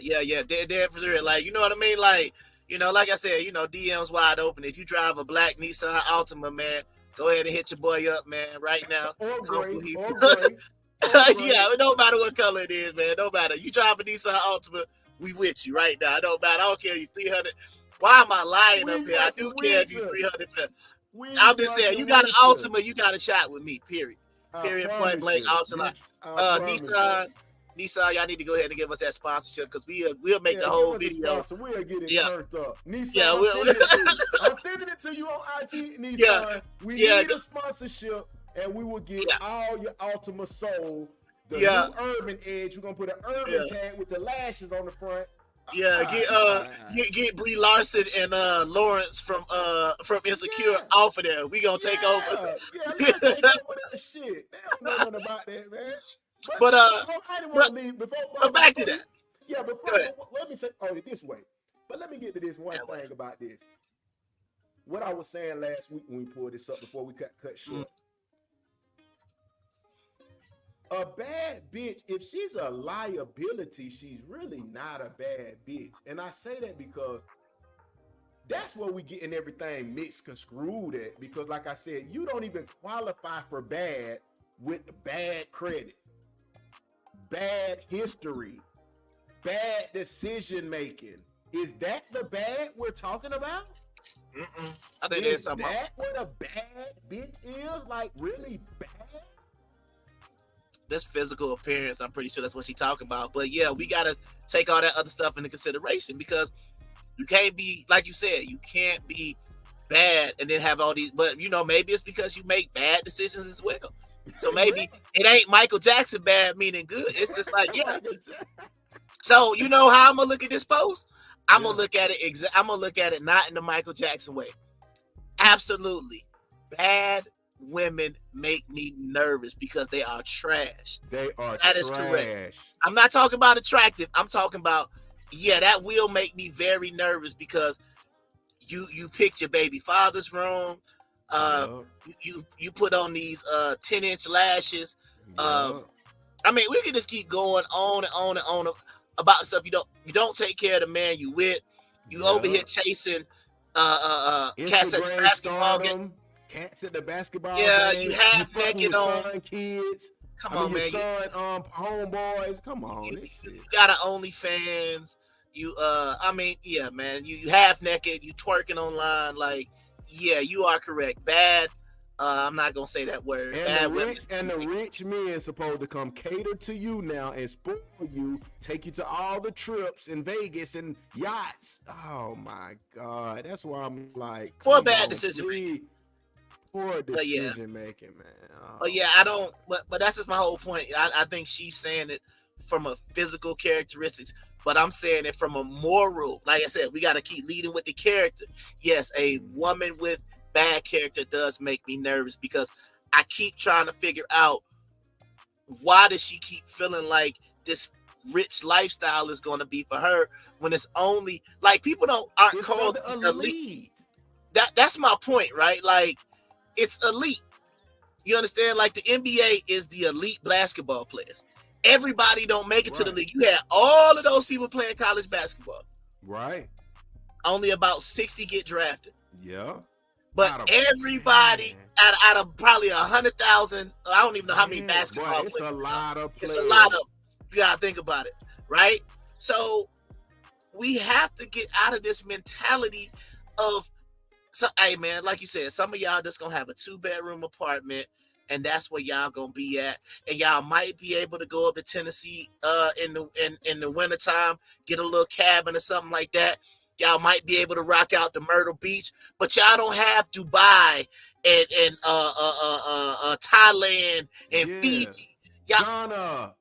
They're for sure. Like, you know what I mean? Like, like I said, DM's wide open. If you drive a black Nissan Altima, man, go ahead and hit your boy up, man, right now. Or gray. Yeah, no matter what color it is, man. No matter. You drive a Nissan Altima, we with you right now. No matter. I don't care if you 300. Why am I lying up here? I do care if you 300. I'm just saying, you got an Altima, you got a shot with me. Period. Point blank. Altima. Nissan, y'all need to go ahead and give us that sponsorship because we'll make the whole video. We'll get it turned up. Nissan, yeah, I'm sending it to you on IG, Nissan. Yeah, we need a sponsorship, and we will get all your Altima sold. The new Urban Edge. We're gonna put an Urban tag with the lashes on the front. Yeah, get Brie Larson and Lawrence from Insecure off of there. We gonna take over. Yeah, let's take over that shit. They don't know nothing about that, man. But I didn't want to leave before. Back to that. Yeah, let me say it this way. But let me get to this one thing about this. What I was saying last week when we pulled this up before we cut short. A bad bitch, if she's a liability, she's really not a bad bitch. And I say that because that's where we getting everything mixed construed at. Because like I said, you don't even qualify for bad with bad credit, bad history, bad decision making. Is that the bad we're talking about? I think there's Is something. that what a bad bitch is? Like really bad? This physical appearance, I'm pretty sure that's what she's talking about. But yeah, we gotta take all that other stuff into consideration because you can't be, like you said, you can't be bad and then have all these. But you know, maybe it's because you make bad decisions as well. So maybe it ain't Michael Jackson bad meaning good. It's just like, yeah. So you know how I'm gonna look at this post? I'm gonna look at it. I'm gonna look at it not in the Michael Jackson way. Absolutely, bad women make me nervous because they are trash. They are That trash. is correct. I'm not talking about attractive. I'm talking about, yeah, that will make me very nervous because you picked your baby fathers wrong. You put on these 10-inch lashes. I mean, we can just keep going on and on and on about stuff you don't take care of the man you with. You over here chasing cats at the basketball game. Cats at the basketball game. You half naked naked on on kids. Come on, man. Your son, homeboys. Come on, you got an OnlyFans. I mean, yeah, man. You half naked. You twerking online. Like, yeah, you are correct. Bad. I'm not gonna say that word. And the rich men supposed to come cater to you now and spoil you, take you to all the trips in Vegas and yachts. Oh my God, that's why I'm like, poor bad decision making. Poor decision making, man. But yeah, I don't. But that's just my whole point. I think she's saying it from a physical characteristics, but I'm saying it from a moral. Like I said, we got to keep leading with the character. Yes, a woman with bad character does make me nervous because I keep trying to figure out why does she keep feeling like this rich lifestyle is going to be for her when it's only like people aren't called elite. That's my point, right? Like it's elite. You understand? Like the NBA is the elite basketball players. Everybody don't make it to the league. You had all of those people playing college basketball. Right. Only about 60 get drafted. Yeah. But everybody out of probably 100,000, I don't even know how many basketball players. It's a lot of players. It's a lot of. You gotta think about it, right? So we have to get out of this mentality of, hey man, like you said, some of y'all just gonna have a 2-bedroom apartment, and that's where y'all gonna be at. And y'all might be able to go up to Tennessee in the wintertime, get a little cabin or something like that. Y'all might be able to rock out to Myrtle Beach, but y'all don't have Dubai and Thailand and Fiji. Ghana.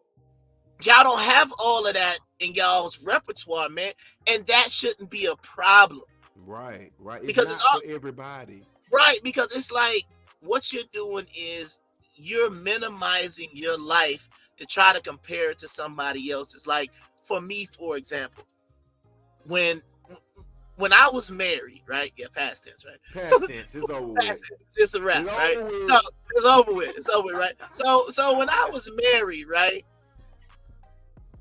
Y'all don't have all of that in y'all's repertoire, man, and that shouldn't be a problem. Right. Because it's not for everybody. Right, because it's like what you're doing is you're minimizing your life to try to compare it to somebody else's. Like for me, for example, when I was married, right? Yeah, past tense, right? Past tense, it's over with. It's a wrap, right? So it's over with. It's over with, right? So when I was married, right,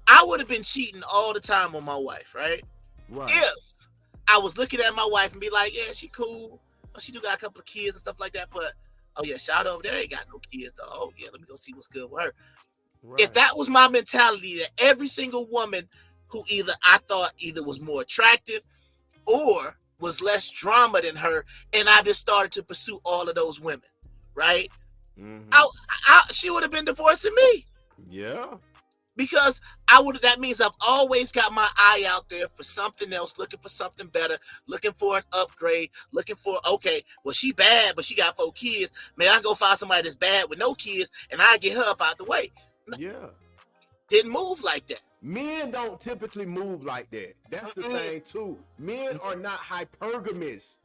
I would have been cheating all the time on my wife, right? If I was looking at my wife and be like, yeah, she cool. She do got a couple of kids and stuff like that, but oh yeah, shout over there ain't got no kids though. Oh yeah, let me go see what's good with her. If that was my mentality, that every single woman who I thought was more attractive or was less drama than her, and I just started to pursue all of those women, right? She would have been divorcing me. Yeah. Because that means I've always got my eye out there for something else, looking for something better, looking for an upgrade, looking for, okay, well, she bad, but she got 4 kids. Man, I go find somebody that's bad with no kids, and I get her up out the way. Yeah. Didn't move like that. Men don't typically move like that. That's the thing, too. Men are not hypergamous.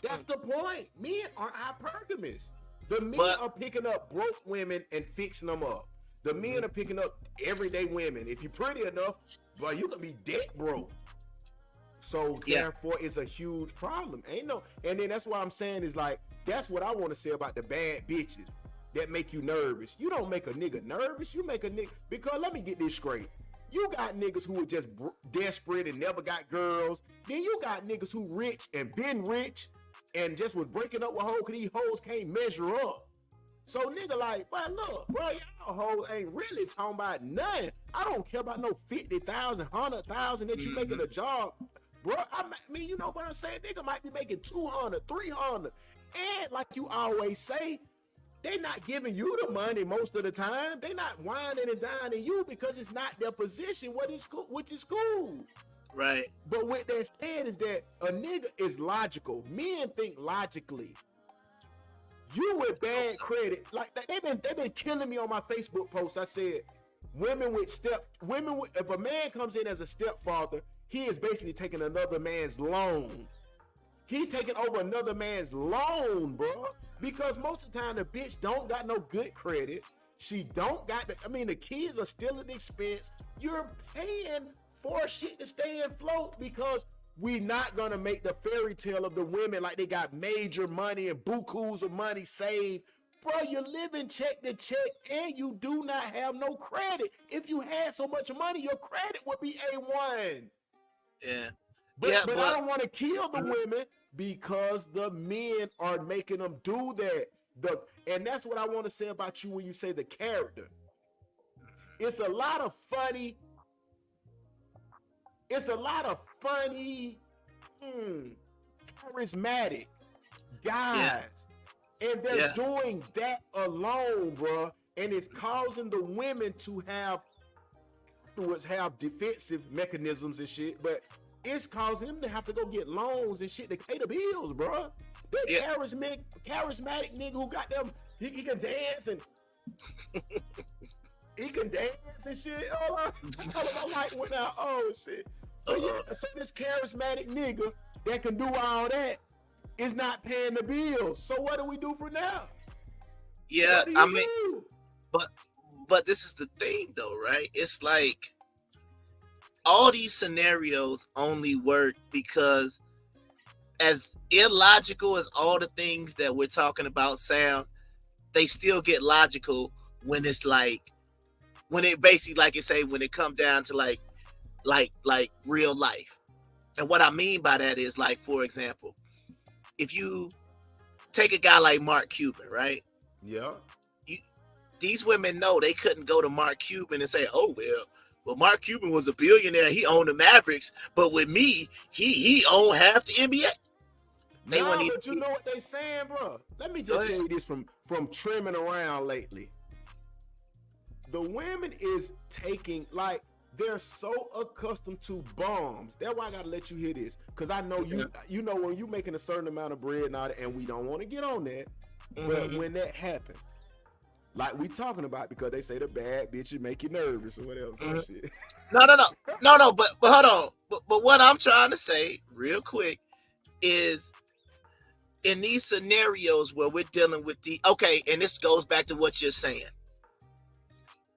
That's the point. Men aren't hypergamous. The men are picking up broke women and fixing them up. The men are picking up everyday women. If you're pretty enough, well, you can be dead broke. So therefore, it's a huge problem. And then that's why I'm saying is like, that's what I want to say about the bad bitches that make you nervous. You don't make a nigga nervous. You make a nigga, because let me get this straight. You got niggas who are just desperate and never got girls. Then you got niggas who rich and been rich and just was breaking up with hoes because these hoes can't measure up. So nigga like, but look, bro, y'all hoes ain't really talking about nothing. I don't care about no 50,000, 100,000 that you making a job bro. I mean, you know what I'm saying? Nigga might be making 200, 300. And like you always say, they not giving you the money most of the time. They not whining and dining you because it's not their position, which is cool. Right. But what that said is that a nigga is logical. Men think logically. You with bad credit, like they've been killing me on my Facebook post. I said, if a man comes in as a stepfather, he is basically taking another man's loan. He's taking over another man's loan, bro. Because most of the time the bitch don't got no good credit. She don't got the kids are still an expense. You're paying for shit to stay afloat because we not gonna make the fairy tale of the women like they got major money and bukus of money saved. Bro, you're living check to check and you do not have no credit. If you had so much money, your credit would be A1. Yeah. But Yeah, I don't want to kill the women because the men are making them do that. And that's what I want to say about you when you say the character. It's a lot of funny, charismatic guys. And they're doing that alone, bro. And it's causing the women to have defensive mechanisms and shit, but it's causing them to have to go get loans and shit to pay the bills, bro. That charismatic nigga who got them, he can dance and he can dance and shit. My light went out. Oh shit. But yeah, so this charismatic nigga that can do all that is not paying the bills. So what do we do for now? Yeah, I mean, but this is the thing though, right? It's like all these scenarios only work because as illogical as all the things that we're talking about sound, they still get logical when it's like, when it basically, like you say, when it comes down to like real life. And what I mean by that is, like, for example, if you take a guy like Mark Cuban, right? Yeah. These women know they couldn't go to Mark Cuban and say, oh, well, Mark Cuban was a billionaire. He owned the Mavericks. But with me, he owned half the NBA. But you know what they saying, bro? Let me just tell you this from trimming around lately. The women is taking, like, they're so accustomed to bombs. That's why I gotta let you hear this. Because I know you know when you making a certain amount of bread now, and we don't want to get on that. But when that happened, like we talking about, because they say the bad bitches make you nervous or whatever. Shit. No, but hold on. But what I'm trying to say real quick is, in these scenarios where we're dealing with and this goes back to what you're saying.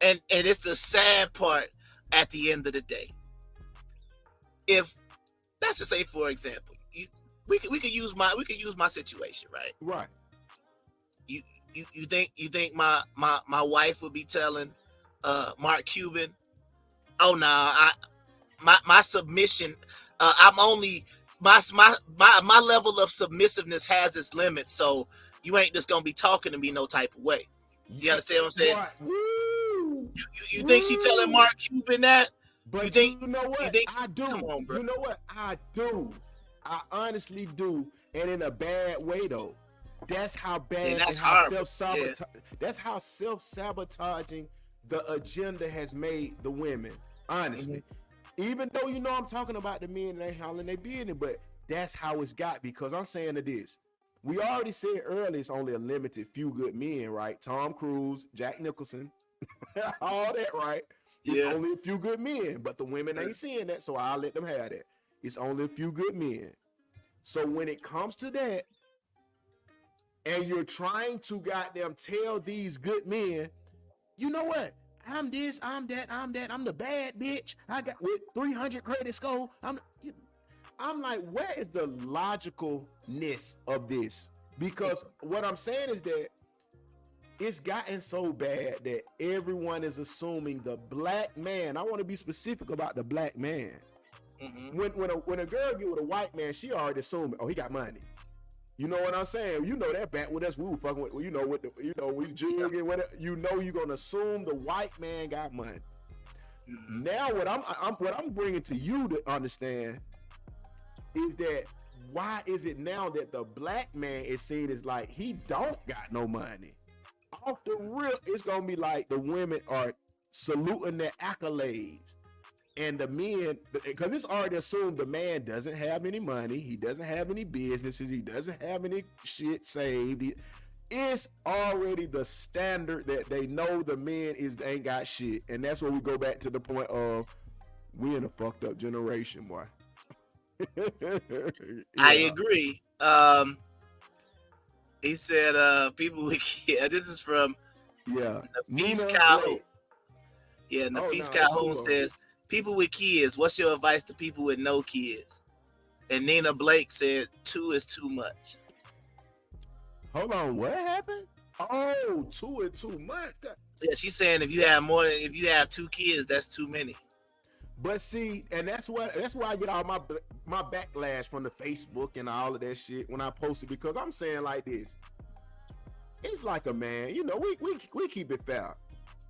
And it's the sad part at the end of the day. If that's to say, for example, we could use my situation, right? Right. You think my wife would be telling Mark Cuban, oh no, my submission, I'm only my level of submissiveness has its limits, so you ain't just gonna be talking to me no type of way. You understand what I'm saying? Right. You think she telling Mark Cuban that? But you know what? I do. Come on, bro. You know what? I do. I honestly do, and in a bad way though. That's how bad. That's hard. That's how self-sabotaging the agenda has made the women. Honestly, even though you know I'm talking about the men that ain't hollering they business, but that's how it's got. Because I'm saying to this, we already said earlier it's only a limited few good men, right? Tom Cruise, Jack Nicholson, all that, right? It's only a few good men, but the women ain't seeing that, so I'll let them have that. It's only a few good men. So when it comes to that, and you're trying to goddamn tell these good men, you know what? I'm this, I'm that, I'm the bad bitch. I got with 300 credit score. I'm like, where is the logicalness of this? Because what I'm saying is that it's gotten so bad that everyone is assuming the black man. I want to be specific about the black man. When a girl get with a white man, she already assuming, oh, he got money. You know what I'm saying? You know that back with us, we were fucking with, you know, we jugging, whatever. You know you're gonna assume the white man got money. Now what I'm bringing to you to understand is that why is it now that the black man is seen as like he don't got no money? Off the real, it's gonna be like the women are saluting their accolades. And the men, because it's already assumed the man doesn't have any money, he doesn't have any businesses, he doesn't have any shit saved. It's already the standard that they know the men ain't got shit, and that's where we go back to the point of we in a fucked up generation, boy. I agree. He said, people with kids. This is from Nafis Calhoun. Yeah, Nafis Calhoun says, people with kids, what's your advice to people with no kids? And Nina Blake said, 2 is too much. Hold on, what happened? Oh, 2 is too much. Yeah, she's saying if you have 2 kids, that's too many. But see, and that's why I get all my backlash from the Facebook and all of that shit when I post it, because I'm saying like this. It's like a man, you know, we keep it fair.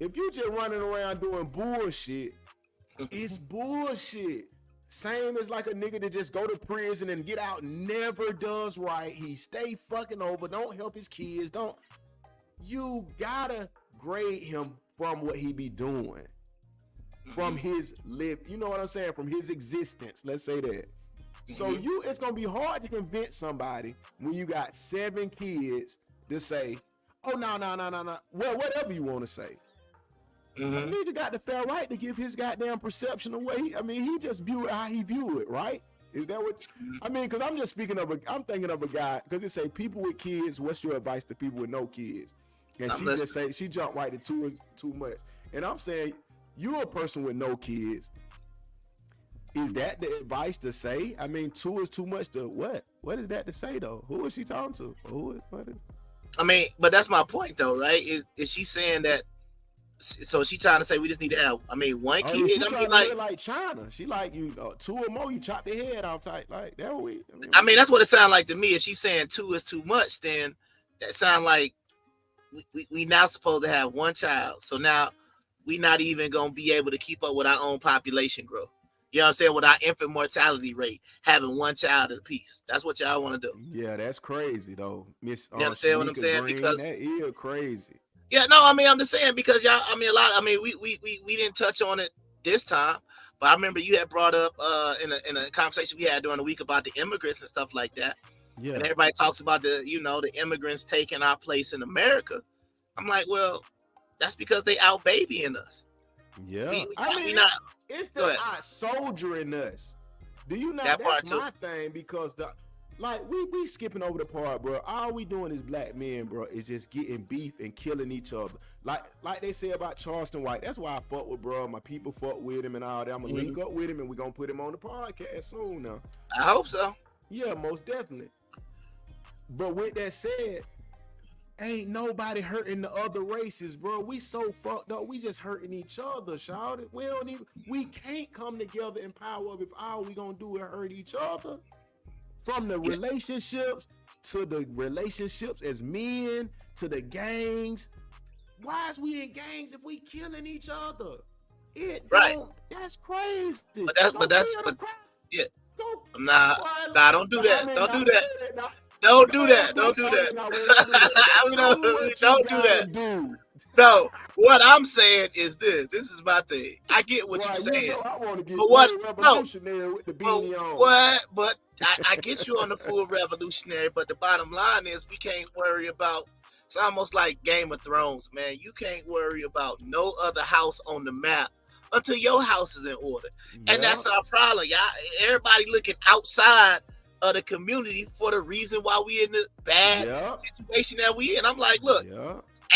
If you just running around doing bullshit, it's bullshit. Same as like a nigga that just go to prison and get out, never does right. He stay fucking over, don't help his kids, you gotta grade him from what he be doing. From his live, you know what I'm saying? From his existence, let's say that. So it's gonna be hard to convince somebody when you got 7 kids to say, oh no. Well, whatever you want to say. A nigga got the fair right to give his goddamn perception away. He just view it how he view it, right? Is that what because I'm just speaking of I'm thinking of a guy, because it say people with kids, what's your advice to people with no kids? And she jumped right to 2 is too much. And I'm saying, you're a person with no kids. Is that the advice to say? 2 is too much to what? What is that to say though? Who is she talking to? What is? But that's my point though, right? Is she saying that? So she trying to say we just need to have, one kid? She like China. She like, 2 or more, you chop their head off tight. Like that we. That's what it sounds like to me. If she's saying 2 is too much, then that sound like we now supposed to have 1 child. So now we not even gonna be able to keep up with our own population growth. You know what I'm saying? With our infant mortality rate, having 1 child at a piece. That's what y'all want to do. Yeah, that's crazy though, Miss. You understand what I'm saying? Green, because that is crazy. Yeah, no, I'm just saying, because y'all, we didn't touch on it this time, but I remember you had brought up in a conversation we had during the week about the immigrants and stuff like that. Yeah. And everybody talks about the immigrants taking our place in America. I'm like, well, that's because they out babying us. Yeah. It's the out soldiering us. Do you know that's my thing? Because we skipping over the part, bro. All we doing as black men, bro, is just getting beef and killing each other. Like they say about Charleston White. That's why I fuck with, bro. My people fuck with him and all that. I'm gonna link up with him, and we're gonna put him on the podcast soon now. I hope so. Yeah, most definitely. But with that said, ain't nobody hurting the other races, bro. We so fucked up. We just hurting each other, shout it. We can't come together in power if all we gonna do is hurt each other. From the relationships to the relationships as men to the gangs. Why is we in gangs if we killing each other? That's crazy. But yeah. Nah, don't do that. Don't do that. Don't do that. Don't do that. Don't do that. No, what I'm saying is this. This is my thing. I get what you're saying. I want to get revolutionary with the beanie on. But I get you on the full revolutionary. But the bottom line is we can't worry about. It's almost like Game of Thrones, man. You can't worry about no other house on the map until your house is in order. Yeah. And that's our problem, y'all. Everybody looking outside of the community for the reason why we in the bad situation that we in. I'm like, look,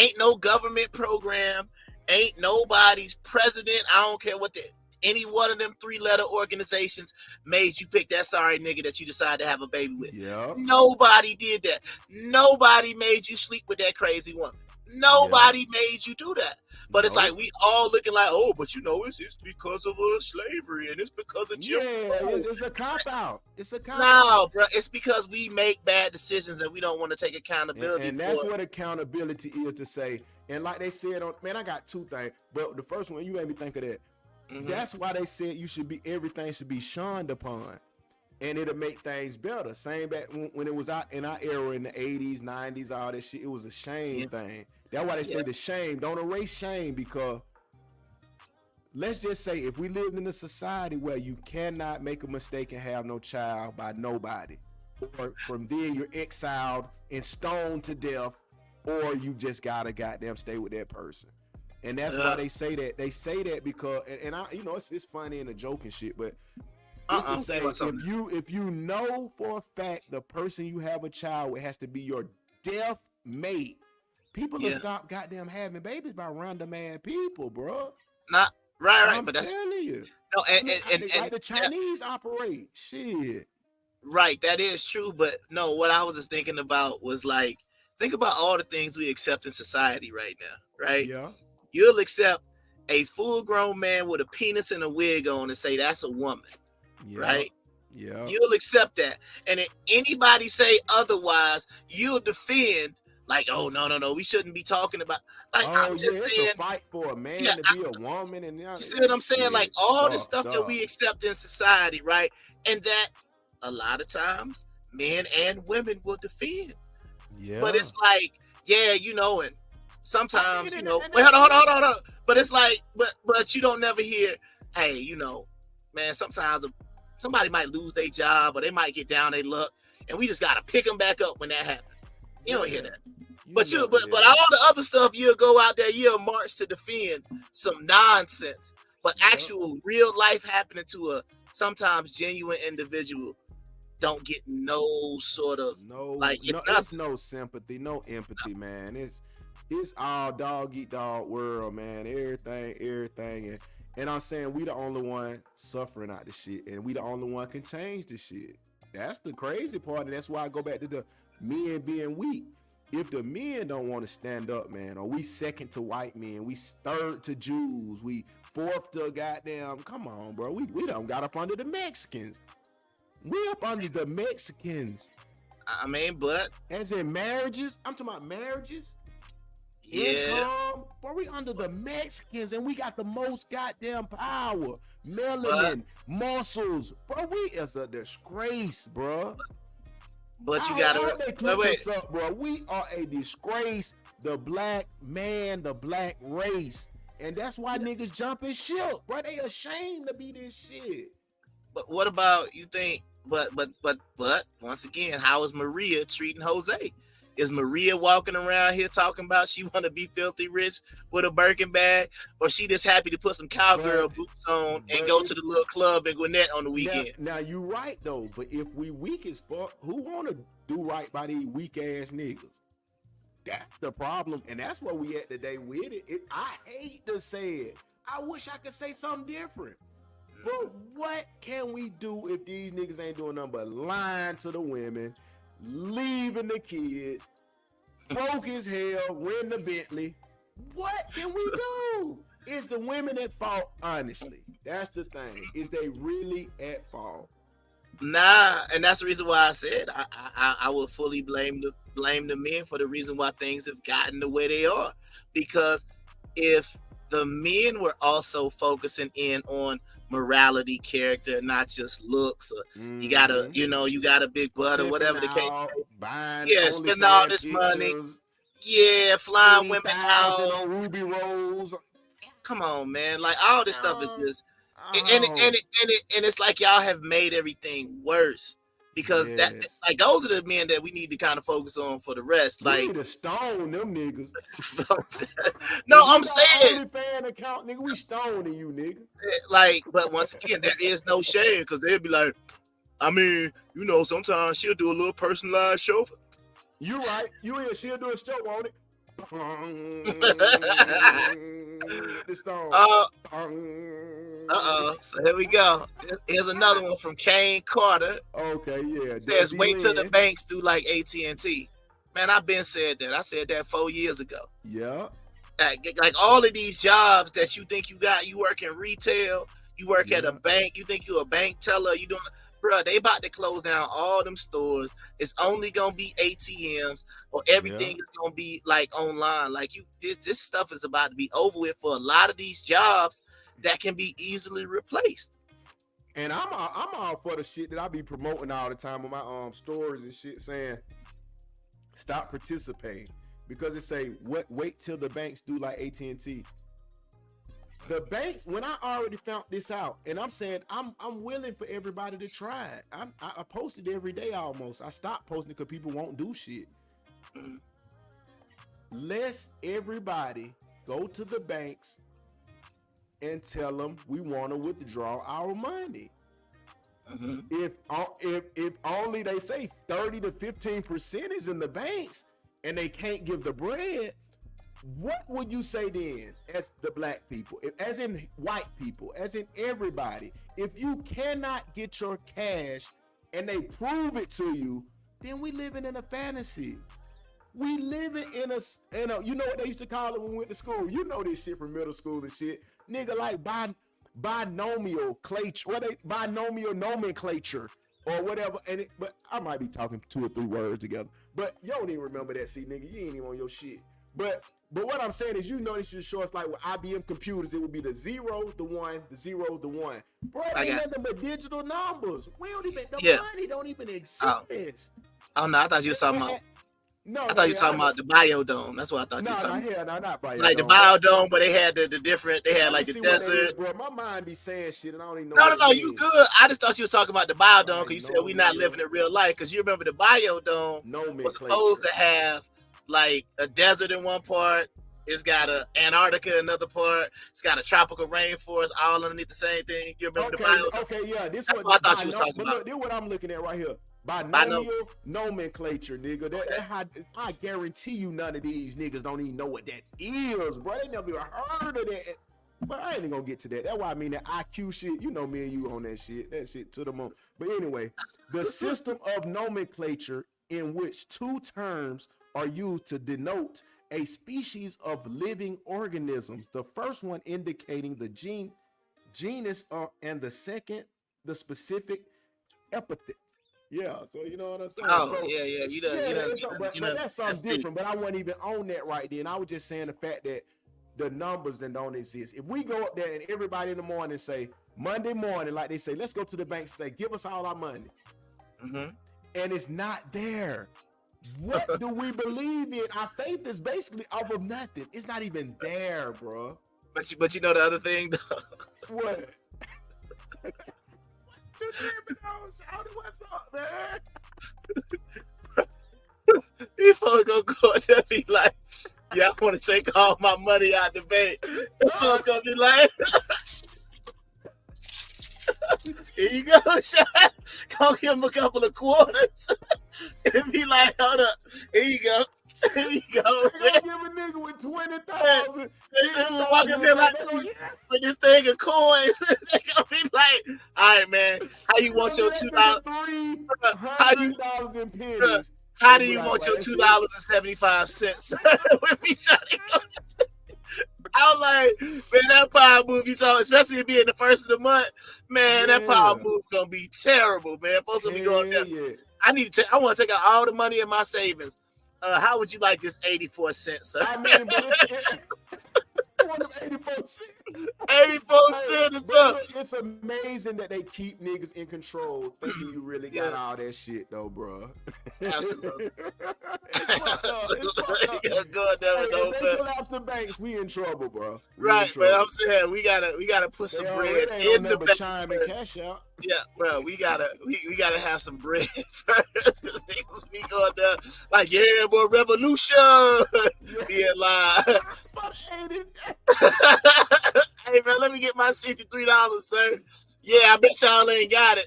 ain't no government program, ain't nobody's president. I don't care what any one of them 3-letter organizations made you pick that sorry nigga that you decided to have a baby with. Nobody did that. Nobody made you sleep with that crazy woman. Nobody made you do that. But it's like we all looking like, oh, but it's because of slavery and it's because of Jim Crow. It's a cop out. No, bro, it's because we make bad decisions and we don't want to take accountability. And that's what accountability is, to say. And like they said, I got 2 things, but the first one, you made me think of that. That's why they said everything should be shunned upon. and it'll make things better. Same back when it was out in our era in the 80s, 90s, all that shit. It was a shame thing. That's why they say the shame. Don't erase shame, because let's just say if we lived in a society where you cannot make a mistake and have no child by nobody, or from then you're exiled and stoned to death, or you just gotta goddamn stay with that person. And that's why they say that. They say that because, and I, it's funny and a joke and shit, but it's to say if you know for a fact the person you have a child with has to be your death mate, people will stop goddamn having babies by random ass people, bro. Not right, I'm but that's telling you. no, and like the Chinese operate shit. Right, that is true. But no, what I was just thinking about was like, think about all the things we accept in society right now, right? Yeah. You'll accept a full-grown man with a penis and a wig on and say that's a woman, right? Yeah. You'll accept that. And if anybody say otherwise, you'll defend like, oh no, we shouldn't be talking about. Like, I'm just saying, it's a fight for a man to be a woman, and you see what I'm saying? Like all the stuff that we accept in society, right? And that a lot of times men and women will defend. Yeah. But it's like, and sometimes, wait, hold on. But it's like, but you don't never hear, hey, man, sometimes somebody might lose their job or they might get down their luck, and we just gotta pick them back up when that happens. You don't hear that. But all the other stuff, you'll go out there, you'll march to defend some nonsense. But actual real life happening to a sometimes genuine individual don't get no sort of it's no sympathy, no empathy, man. It's all dog eat dog world, man. Everything, and I'm saying we the only one suffering out the shit, and we the only one can change the shit. That's the crazy part, and that's why I go back to the men being weak. If the men don't want to stand up, man, or we second to white men, we third to Jews, we fourth to goddamn, come on, bro. We done got up under the Mexicans. We up under the Mexicans. I mean, but as in marriages, I'm talking about marriages. Yeah. Income, bro, we under the Mexicans, and we got the most goddamn power, melanin, muscles, bro. We is a disgrace, bro. But you gotta wait. Up, bro. We are a disgrace. The black man, the black race, and that's why niggas jumping ship, bro. They ashamed to be this shit. But what about you think? But once again, how is Maria treating Jose? Is Maria walking around here talking about she want to be filthy rich with a Birkin bag, or she just happy to put some cowgirl boots on and go to the little club in Gwinnett on the weekend? Now you right though, but if we weak as fuck, who want to do right by these weak ass niggas? That's the problem, and that's what we at today with it. I hate to say it. I wish I could say something different. But what can we do if these niggas ain't doing nothing but lying to the women, leaving the kids, broke as hell, renting a Bentley? What can we do? It's the women at fault, honestly. That's the thing. Is they really at fault? Nah, and that's the reason why I said I will fully blame the men for the reason why things have gotten the way they are. Because if the men were also focusing in on morality, character, not just looks, or you got a big butt or whatever the case. Spending all this money. Yeah, flying women out on Ruby Rose. Come on, man! Like all this stuff is just, and it's like y'all have made everything worse because that those are the men that we need to kind of focus on for the rest. We like need to stone them niggas. No, I'm saying only fan account, nigga. We stoning you, nigga. Like, but once again, there is no shame because they'll be like, I mean, sometimes she'll do a little personalized show. You right. She'll do a show on it. The stone. So here we go. Here's another one from Kane Carter. Okay, yeah. It says, wait till the banks do like AT&T. Man, I've been said that. I said that 4 years ago. Yeah. Like all of these jobs that you think you got, you work in retail, you work at a bank, you think you're a bank teller, you doing, bro, they about to close down all them stores. It's only gonna be ATMs, or everything is gonna be like online. Like this stuff is about to be over with for a lot of these jobs that can be easily replaced. And I'm all for the shit that I be promoting all the time on my stories and shit, saying stop participating because it say wait till the banks do like AT&T. The banks, when I already found this out, and I'm saying I'm willing for everybody to try it. I post it every day almost. I stopped posting because people won't do shit. Let's everybody go to the banks and tell them we want to withdraw our money. If only they say 30 to 15% is in the banks and they can't give the bread, what would you say then as the black people, as in white people, as in everybody? If you cannot get your cash and they prove it to you, then we living in a fantasy. We living in a you know what they used to call it when we went to school? You know this shit from middle school and shit. Nigga, like binomial nomenclature or whatever. But I might be talking 2 or 3 words together. But you don't even remember that, see, nigga. You ain't even on your shit. But what I'm saying is, you know, this is short. It's like with IBM computers, it would be the 0, the 1, the 0, the 1. Bro, they nothing but digital numbers. We don't even money don't even exist. Oh no, I thought you were talking about. I thought you were talking about the biodome. That's what I thought you were talking about. Not biodome. Like the biodome, but they had the different. They had like the desert. Bro, my mind be saying shit, and I don't even know. No, you good. I just thought you was talking about the biodome because you said we not living in real life. Because you remember the biodome was supposed to have like a desert in one part. It's got a Antarctica in another part. It's got a tropical rainforest all underneath the same thing. You remember the biodome? Okay, yeah. That's what I thought you was talking about. Look, this is what I'm looking at right here. Binomial nomenclature, nigga. That how, I guarantee you none of these niggas don't even know what that is, bro. They never even heard of that. But I ain't even gonna get to that. That's why I mean that IQ shit. You know me and you on that shit. That shit to the moon. But anyway, the system of nomenclature in which 2 terms are used to denote a species of living organisms. The first one indicating the genus, and the second, the specific epithet. Yeah, so you know what I'm saying. Oh, so, yeah. But that's something different. But I wasn't even on that right then. I was just saying the fact that the numbers then don't exist. If we go up there and everybody in the morning say, Monday morning, like they say, let's go to the bank and say, give us all our money. And it's not there. What do we believe in? Our faith is basically off of nothing. It's not even there, bro. But you know the other thing, though? What? What's up, man? These folks gonna go and there be like, yeah, I want to take all my money out the bank. These folks gonna be like, here you go, Sean. Go give him a couple of quarters. And be like, hold up, here you go. Here you go. They gonna give a nigga with 20,000. They walking in like with this thing of coins. They gonna be like, all right, man, how you want your $2? $300 in pennies. How do you want your $2.75? With each other. I was like, man, that power move you talking, especially it being the first of the month, man, that power move gonna be terrible, man. Folks gonna be going there. Yeah. I want to take out all the money in my savings. How would you like this 84 cents, sir? I mean, but it's 84 cents. 84 cents is up. It's amazing that they keep niggas in control, thinking you really got all that shit, though, bro. Absolutely. If they collapse the banks, we in trouble, bro. Right, but I'm saying we gotta put some bread in the bank. Chime and cash out. Yeah, bro, we gotta have some bread first. Cause niggas be going there like, yeah, boy, revolution. Being live. Hey, man, let me get my $63, sir. Yeah, I bet y'all ain't got it.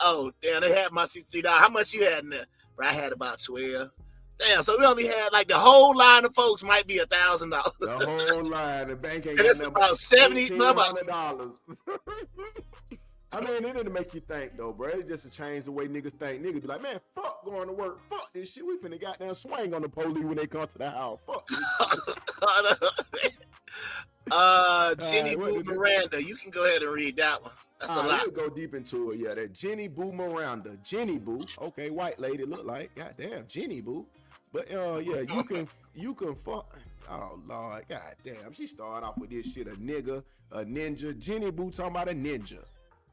Oh, damn, they had my $63. How much you had in there? Bro, I had about 12. Damn, so we only had like the whole line of folks might be $1,000. The whole line, the bank ain't got it's about $1,700. I mean, it didn't make you think though, bro. It's just to change the way niggas think. Niggas be like, man, fuck going to work. Fuck this shit. We finna goddamn swing on the police when they come to the house. Fuck this shit. Jenny Boo Miranda. You can go ahead and read that one. That's a lot. We'll go deep into it. Yeah, that Jenny Boo Miranda. Jenny Boo. Okay, white lady look like. Goddamn, Jenny Boo. But yeah, you can fuck. Oh Lord, goddamn. She started off with this shit, a nigga, a ninja. Jenny Boo talking about a ninja.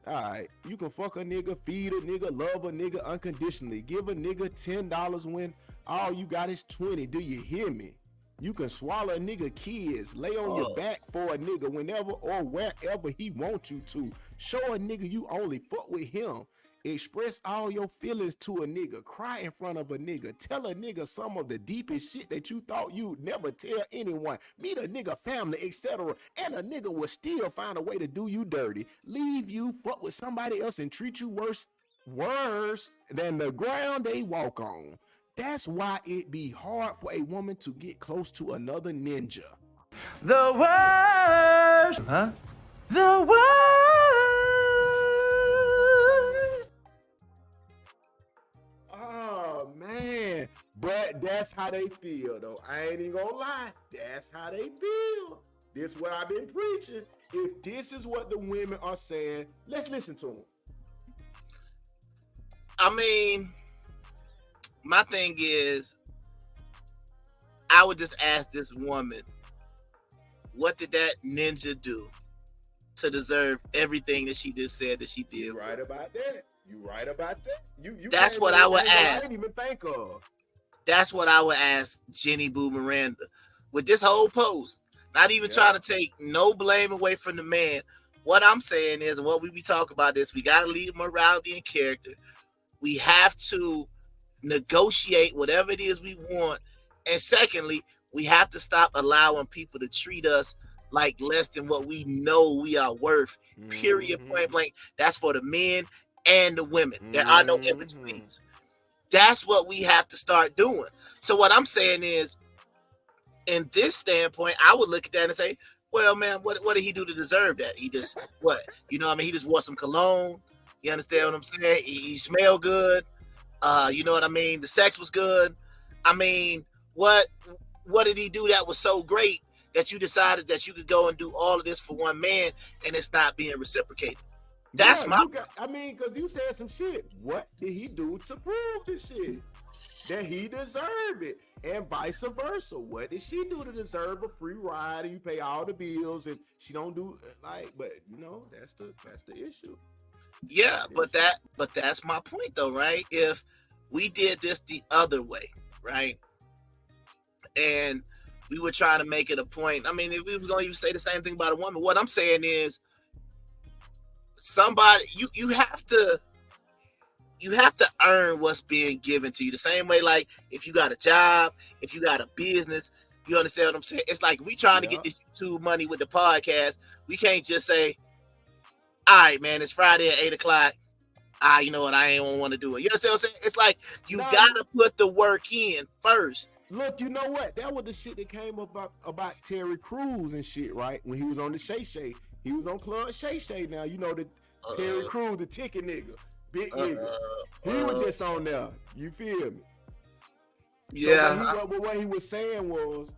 All right, you can fuck a nigga, feed a nigga, love a nigga unconditionally, give a nigga $10 when all you got is 20. Do you hear me? You can swallow a nigga kids, lay on your Oh, back for a nigga whenever or wherever he wants you to. Show a nigga you only fuck with him. Express all your feelings to a nigga. Cry in front of a nigga. Tell a nigga some of the deepest shit that you thought you'd never tell anyone. Meet a nigga family, etc. And a nigga will still find a way to do you dirty, leave you, fuck with somebody else, and treat you worse than the ground they walk on. That's why it be hard for a woman to get close to another ninja. The worst, huh? The worst. Oh man, but that's how they feel though. I ain't even gonna lie. That's how they feel. This is what I've been preaching. If this is what the women are saying, let's listen to them. I mean, my thing is, I would just ask this woman, what did that ninja do to deserve everything that she just said that she did? You right about that. You right about that. You That's came what with I would an angle I ask. didn't even think of. That's what I would ask Jenny Boo Miranda with this whole post. Not even trying to take no blame away from the man. What I'm saying is, and what we be talking about this, we got to leave morality and character. We have to negotiate whatever it is we want. And secondly, we have to stop allowing people to treat us like less than what we know we are worth. Period. Point blank. That's for the men and the women. There are no in-betweens. That's what we have to start doing. So what I'm saying is, in this standpoint, I would look at that and say, well, man, what did he do to deserve that? He just, what? You know what I mean? He just wore some cologne. You understand what I'm saying? He smelled good. You know what I mean? The sex was good. I mean, what did he do that was so great that you decided that you could go and do all of this for one man and it's not being reciprocated? That's my. Because you said some shit. What did he do to prove this shit? That he deserved it, and vice versa. What did she do to deserve a free ride and you pay all the bills and she don't do like? But you know that's the issue. Yeah, but that's my point though, right? If we did this the other way, right, and we were trying to make it a point. I mean, if we was gonna even say the same thing about a woman, what I'm saying is, somebody you have to earn what's being given to you. The same way, like if you got a job, if you got a business, you understand what I'm saying? It's like we trying to get this YouTube money with the podcast. We can't just say, all right, man, it's Friday at 8:00. You know what? I ain't want to do it. You understand what I'm saying? It's like you gotta put the work in first. Look, you know what? That was the shit that came about Terry Crews and shit, right? When he was on the Shay Shay. He was on Club Shay Shay now. You know, the Terry Crews, the ticket nigga. Big nigga. He was just on there. You feel me? Yeah. So what he was saying was,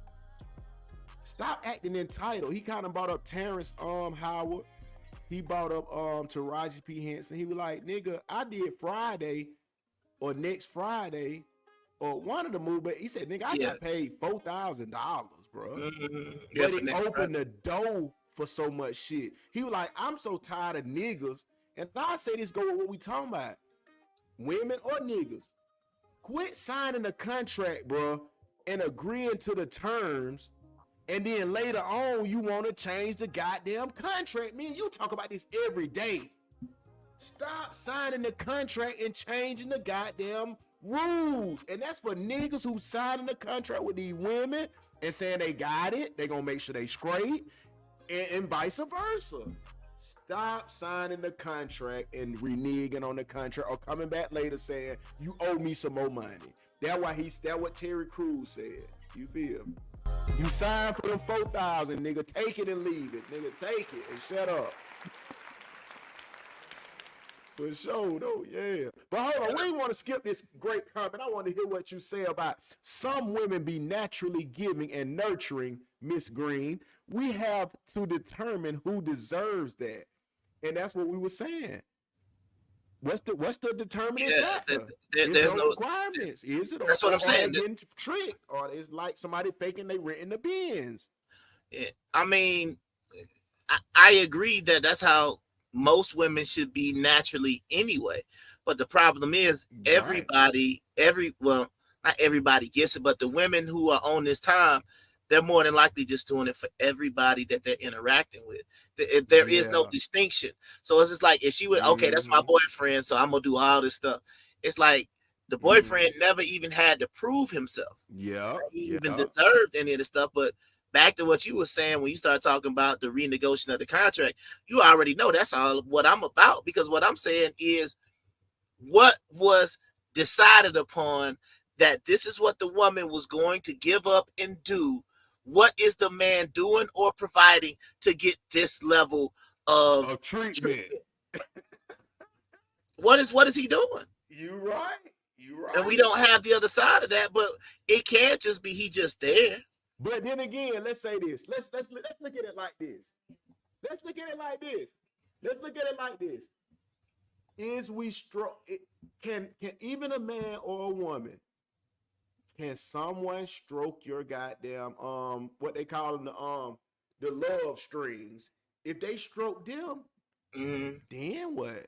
stop acting entitled. He kind of brought up Terrence Howard. He brought up Taraji P. Henson. He was like, nigga, I did Friday or next Friday or one of the movies, but he said, nigga, I got paid $4,000, bro. Mm-hmm. But it opened the door for so much shit. He was like, I'm so tired of niggas. And I say this go with what we talking about. Women or niggas. Quit signing a contract, bro, and agreeing to the terms. And then later on, you want to change the goddamn contract. Me and you talk about this every day. Stop signing the contract and changing the goddamn rules. And that's for niggas who signing the contract with these women and saying they got it. They gonna make sure they straight and vice versa. Stop signing the contract and reneging on the contract or coming back later saying you owe me some more money. That's what Terry Crews said. You feel me? You signed for them 4,000, nigga. Take it and leave it, nigga. Take it and shut up. For sure, though, yeah. But hold on, we didn't want to skip this great comment. I want to hear what you say about some women be naturally giving and nurturing, Miss Green. We have to determine who deserves that. And that's what we were saying. What's the determining factor? There's no requirements. Is it? That's what I'm saying. Getting tricked, or it's like somebody faking they rent in the bins. Yeah, I mean, I agree that's how most women should be naturally anyway. But the problem is Right. well, not everybody gets it, but the women who are on this time, they're more than likely just doing it for everybody that they're interacting with. There is no Yeah. distinction. So it's just like if she would, okay, that's my Mm-hmm. boyfriend, so I'm gonna do all this stuff. It's like the Mm-hmm. boyfriend never even had to prove himself. Yep. He even Yep. deserved any of the stuff. But back to what you were saying when you started talking about the renegotiation of the contract, you already know that's all what I'm about, because what I'm saying is what was decided upon, that this is what the woman was going to give up and do. What is the man doing or providing to get this level of A treatment. treatment? What is he doing? You right. You And we right. don't have the other side of that, but it can't just be he just there. But then again, let's say this. Let's look at it like this. Let's look at it like this. Let's look at it like this. Is we stroke? Can even a man or a woman? Can someone stroke your goddamn what they call them the love strings? If they stroke them, Mhm. then what?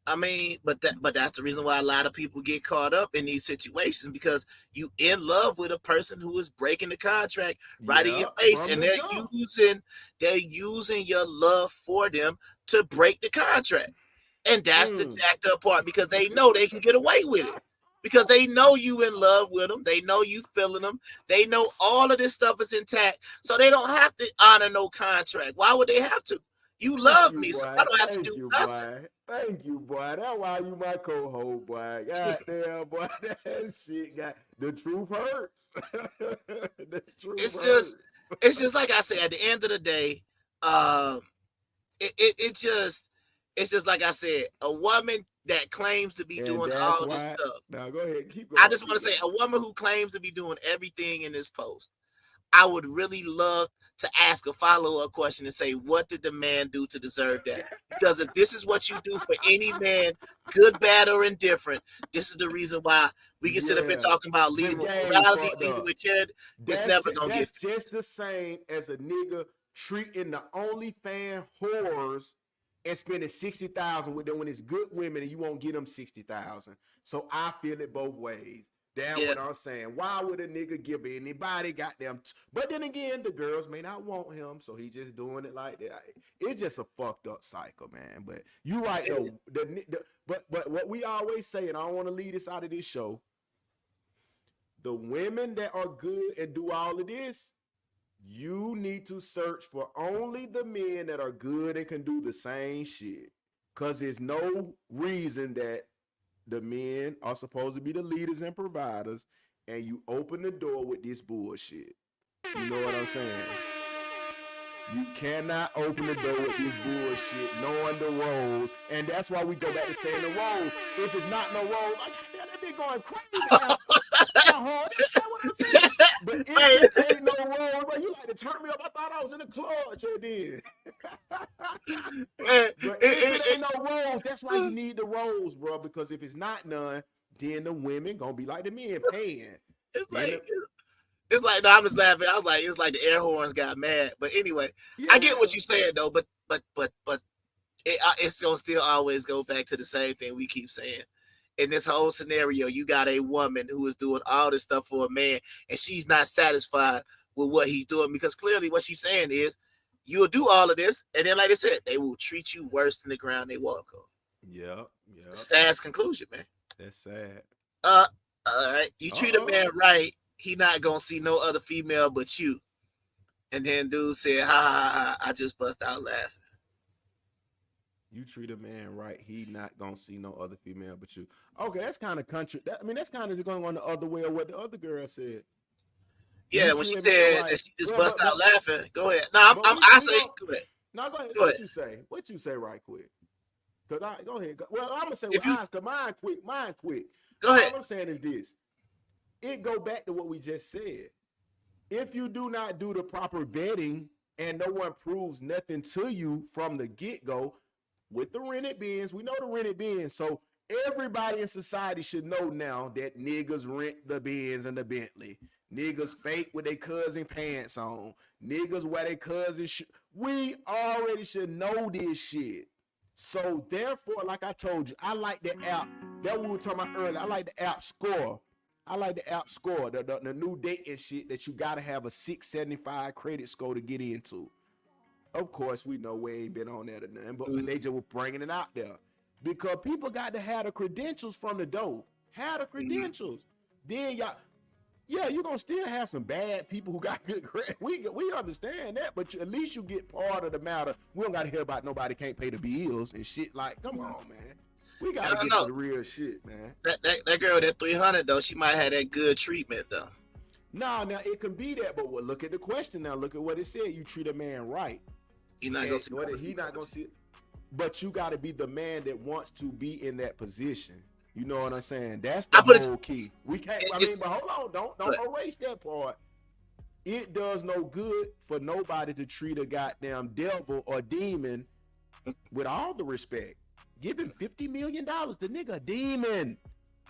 I mean, but that's the reason why a lot of people get caught up in these situations, because you in love with a person who is breaking the contract right in Yeah, your face, from and the jump. they're using your love for them to break the contract. And that's the Mm. jacked up part, because they know they can get away with it. Because they know you in love with them, they know you feeling them, they know all of this stuff is intact, so they don't have to honor no contract. Why would they have to? You Thank love you, me, so I boy. don't have to do Thank you, nothing. boy. Thank you, boy. That's why you my co-host, boy. God damn, boy. That shit got the truth hurts. The truth It's just, hurts. like I said. At the end of the day, um, it's just like I said. A woman that claims to be And doing that's all this why. stuff. Now go ahead. Keep I going. just want Keep to say, going. a woman who claims to be doing everything in this post, I would really love to ask a follow-up question and say, what did the man do to deserve that? Because if this is what you do for any man, good, bad, or indifferent, this is the reason why we can sit up here Yeah. talking about The leading with game morality, fucked leading up. with charity. It's never gonna get That's just fixed. the same as a nigga treating the OnlyFans whores and spending 60,000 with them when it's good women and you won't get them 60,000. So I feel it both ways. That's Yeah, what I'm saying. Why would a nigga give anybody goddamn? But then again, the girls may not want him, so he just doing it like that. It's just a fucked up cycle, man. But you right though. But what we always say, and I don't want to leave this out of this show. The women that are good and do all of this, you need to search for only the men that are good and can do the same shit. Cause there's no reason that the men are supposed to be the leaders and providers, and you open the door with this bullshit. You know what I'm saying? You cannot open the door with this bullshit, knowing the roles, and that's why we go back to saying the roles. If it's not no roles, like damn, they be going crazy. Hard. That's what I'm saying. But if hey, it ain't no roles, bro, you like to turn me up. I thought I was in the club, you did. man, But if it ain't no roles, that's why you need the roles, bro. Because if it's not none, then the women gonna be like the men paying. it's Then like it's like, no, I'm just laughing. I was like, it's like the air horns got mad. But anyway, I get yeah, what you're saying though. But it's gonna still always go back to the same thing we keep saying. In this whole scenario, you got a woman who is doing all this stuff for a man, and she's not satisfied with what he's doing, because clearly what she's saying is, you'll do all of this, and then, like I said, they will treat you worse than the ground they walk on. yep, It's a yep. sad conclusion, man. That's sad. Uh, all right, you treat a Uh-oh. man right, he not gonna see no other female but you. And then dude said, ha ha ha, I just bust out laughing. You treat a man right, he not gonna see no other female but you. Okay, that's kind of country. I mean, that's kind of going on the other way of what the other girl said. You Yeah, when treat she a man said right. that she just Well, bust out laughing. Go ahead. No, but I we say, go. go ahead. Now go ahead. Go ahead. What you say? What you say right quick? Cause I go ahead. Well, I'm gonna say If what you I cause mine quick. Mine quick. go ahead. All I'm saying is this. It go back to what we just said. If you do not do the proper vetting and no one proves nothing to you from the get-go, with the rented bins, we know the rented bins. So everybody in society should know now that niggas rent the Benz and the Bentley. Niggas fake with their cousin pants on. Niggas wear their cousin We already should know this shit. So therefore, like I told you, I like the app. That we were talking about earlier. I like the app Score. I like the app Score, the new dating shit that you gotta have a 675 credit score to get into. Of course, we know we ain't been on that or nothing, but they just were bringing it out there because people got to have the credentials from the door. Have the credentials. Then y'all, yeah, you're gonna still have some bad people who got good credit. We understand that, but at least you get part of the matter. We don't gotta hear about nobody can't pay the bills and shit. Like, come on, man. We gotta get to the real shit, man. That girl, that 300 though, she might have that good treatment though. No, now it can be that, but look at the question now. Look at what it said. You treat a man right. He's not gonna see it. He's not gonna see it. But you got to be the man that wants to be in that position. You know what I'm saying? That's the whole key. We can't. I mean, but hold on, don't erase that part. It does no good for nobody to treat a goddamn devil or demon with all the respect. Give him $50 million. The nigga a demon.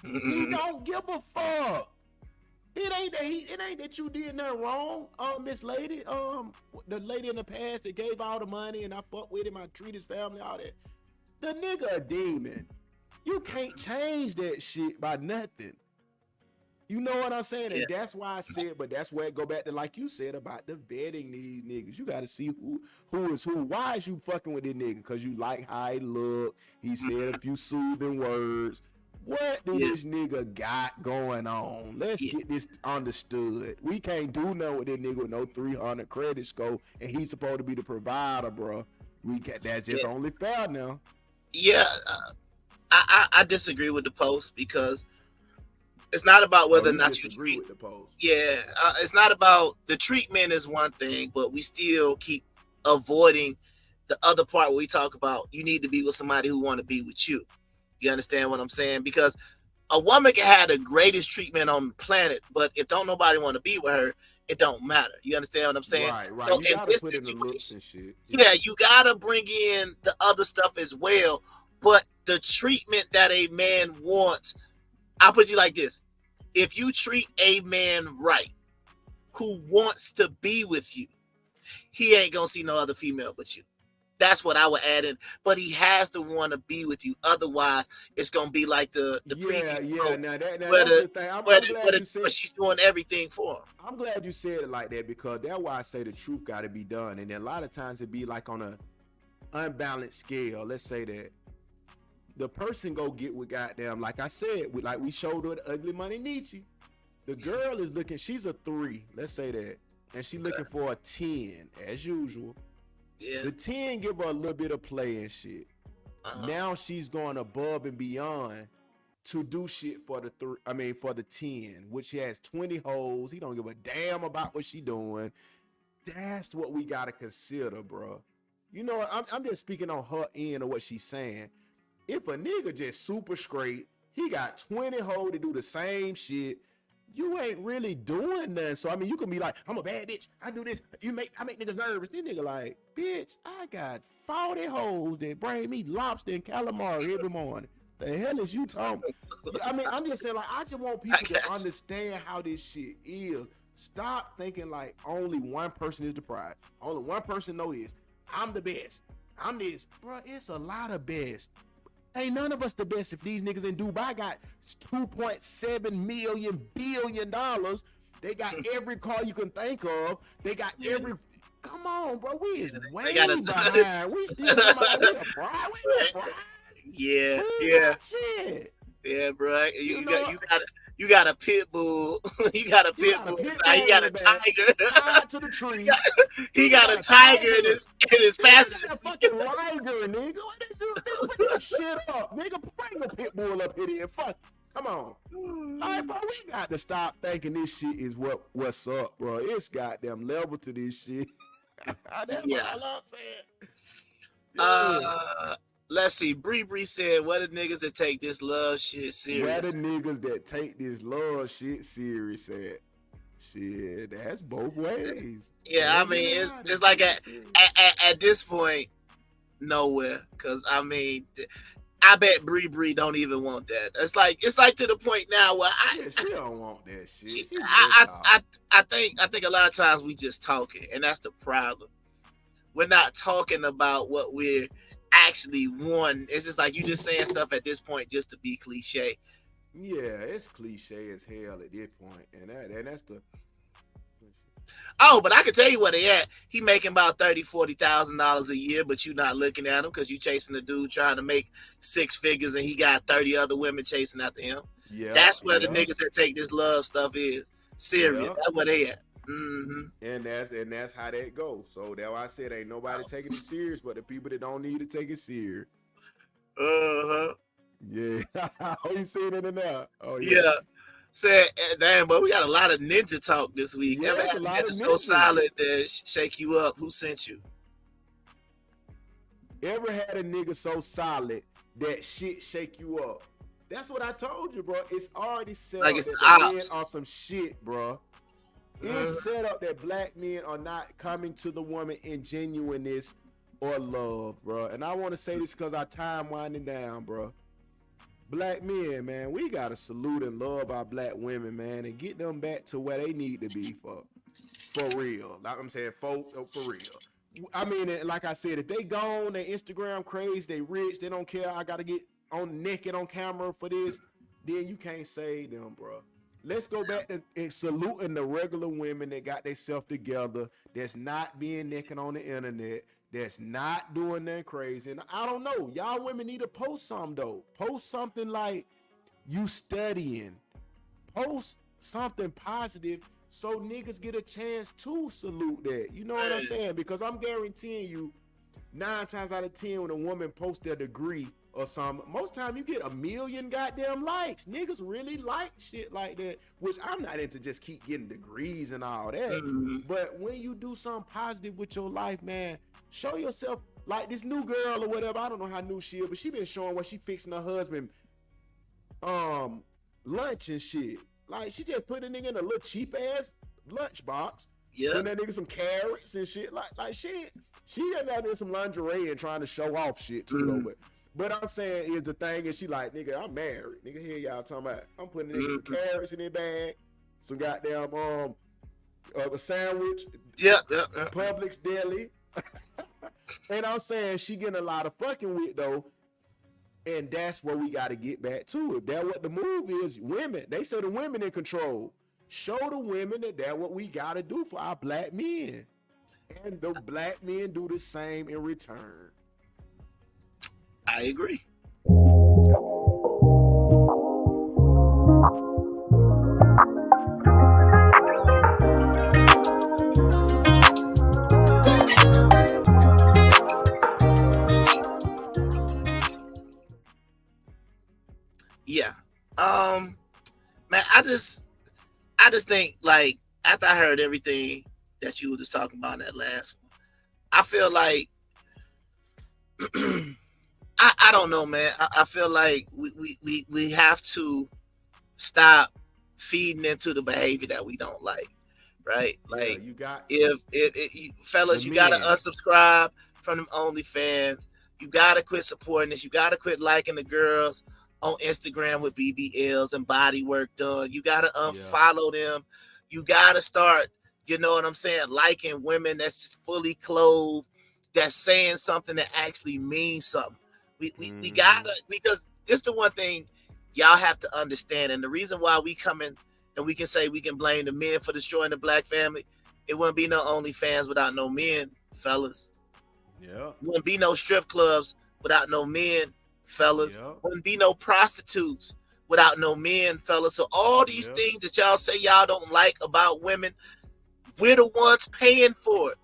He don't give a fuck. It ain't that you did nothing wrong, Miss Lady. The lady in the past that gave all the money and I fuck with him, I treat his family, all that. The nigga a demon. You can't change that shit by nothing. You know what I'm saying? And that's why I said, but that's where it go back to like you said about the vetting these niggas. You got to see who is who. Why is you fucking with this nigga? Because you like how he look. He said a few soothing words. What do this nigga got going on? Let's get this understood. We can't do nothing with this nigga with no 300 credit score, and he's supposed to be the provider, bro. That's just only fair now. Yeah, I disagree with the post because it's not about whether or not you treat. With the post. Yeah, it's not about the treatment is one thing, but we still keep avoiding the other part where we talk about you need to be with somebody who want to be with you. You understand what I'm saying? Because a woman can have the greatest treatment on the planet, but if don't nobody want to be with her, it don't matter. You understand what I'm saying? Right. So you in this put situation, in the looks and shit. Yeah, you gotta bring in the other stuff as well. But the treatment that a man wants, I'll put you like this: if you treat a man right, who wants to be with you, he ain't gonna see no other female but you. That's what I would add in. But he has to want to be with you. Otherwise, it's gonna be like the previous post, Now that's the thing. I'm glad you said. But she's doing everything for him. I'm glad you said it like that because that's why I say the truth got to be done. And then a lot of times it be like on a unbalanced scale. Let's say that the person go get with goddamn, like I said, like we showed her the Ugly Money Nietzsche. The girl is looking. She's a 3. Let's say that, and she looking for a 10 as usual. Yeah. The 10 give her a little bit of play and shit. Now she's going above and beyond to do shit for the for the 10, which she has 20 hoes. He don't give a damn about what she doing. That's what we gotta consider, bro. You know what? I'm just speaking on her end of what she's saying. If a nigga just super straight, he got 20 hoes to do the same shit. You ain't really doing nothing. So I mean, you can be like, I'm a bad bitch. I do this. I make niggas nervous. This nigga like, bitch, I got 40 hoes that bring me lobster and calamari every morning. The hell is you talking? I mean, I'm just saying, like, I just want people to understand how this shit is. Stop thinking like only one person is the prize. Only one person know this. I'm the best. I'm this. Bro, it's a lot of best. Ain't none of us the best if these niggas in Dubai got $2.7 billion. They got every car you can think of. They got every. Come on, bro. We is way behind. We still we a pride. We a pride. Yeah. Shit. Yeah, bro. You got a pit bull. You got a pit bull. He got a tiger. Tied to the tree. He got a tiger in his passenger seat. Fucking tiger, nigga. What they do? Nigga, put that shit up, nigga. Bring the pit bull up here. Fuck. Come on. All right, bro. We got to stop thinking this shit is what's up, bro. It's goddamn level to this shit. That's all I'm saying. Let's see. Bree said, "What the niggas that take this love shit serious?" What the niggas that take this love shit serious at? Shit, that's both ways. Yeah, I mean, it's like at this point, nowhere. Cause I mean, I bet Bree don't even want that. It's like to the point now where she don't want that shit. I think a lot of times we just talking, and that's the problem. we're not talking about what we're actually wanting. It's just like you just saying stuff at this point just to be cliche. Yeah, it's cliche as hell at this point, and that's the. Oh, but I can tell you where they at. He making about $30,000-$40,000 a year, but you not looking at him because you chasing a dude trying to make 6 figures, and he got 30 other women chasing after him. Yeah, That's where the yeah, niggas that take this love stuff is serious. yeah. That's where they at. Mm-hmm. And that's how that goes. So that's why I said ain't nobody taking it serious, but the people that don't need to take it serious. Uh-huh. Yeah. Oh, you seen it in there? Oh Yeah. Said, damn, but we got a lot of ninja talk this week. Yeah, Ever it's had a a lot of ninja so ninjas. solid that shake you up? Who sent you? Ever had a nigga so solid that shit shake you up? That's what I told you, bro. It's already set Like up it's that the the men ops. are some shit, bro. It's set up that black men are not coming to the woman in genuineness or love, bro. And I want to say this because our time winding down, bro. Black men, man, we gotta salute and love our black women, man, and get them back to where they need to be for real. Like I'm saying, for real. I mean, like I said, if they gone, they Instagram crazy, they rich, they don't care. I gotta get on naked on camera for this. Then you can't save them, bro. Let's go back to and saluting the regular women that got themselves together, that's not being naked on the internet, that's not doing that crazy. And I don't know, y'all women need to post something though. Post something like you studying. Post something positive so niggas get a chance to salute that. You know what I'm saying? Because I'm guaranteeing you, 9 times out of 10, when a woman posts their degree or something, most time you get 1 million goddamn likes. Niggas really like shit like that, which I'm not into just keep getting degrees and all that. Mm-hmm. But when you do something positive with your life, man, show yourself. Like this new girl or whatever, I don't know how new she is, but she been showing what she fixing her husband lunch and shit. Like she just put a nigga in a little cheap ass lunch box. Yeah. Putting that nigga some carrots and shit. Like shit. She done out there some lingerie and trying to show off shit too though. But I'm saying is the thing is she like, nigga, I'm married. Nigga, here y'all talking about. I'm putting the nigga some carrots in their bag, some goddamn a sandwich. Yeah. Publix deli. And I'm saying she getting a lot of fucking with though. And that's what we got to get back to. If that's what the move is, women, they say the women in control. Show the women that that's what we got to do for our black men. And the black men do the same in return. I agree. Yeah. Man, I just think like after I heard everything that you were just talking about in that last one, I feel like I don't know, man. I feel like we have to stop feeding into the behavior that we don't like, right? Like you got if fellas, you gotta unsubscribe from them OnlyFans. You gotta quit supporting this. You gotta quit liking the girls on Instagram with BBLs and body work done. You gotta unfollow them. You gotta start, you know what I'm saying, liking women that's fully clothed, that's saying something that actually means something. We gotta, because this the one thing y'all have to understand, and the reason why we come in and we can say we can blame the men for destroying the black family, it wouldn't be no OnlyFans without no men, fellas. Yeah. Wouldn't be no strip clubs without no men, fellas. Yeah. Wouldn't be no prostitutes without no men, fellas. So all these things that y'all say y'all don't like about women, we're the ones paying for it.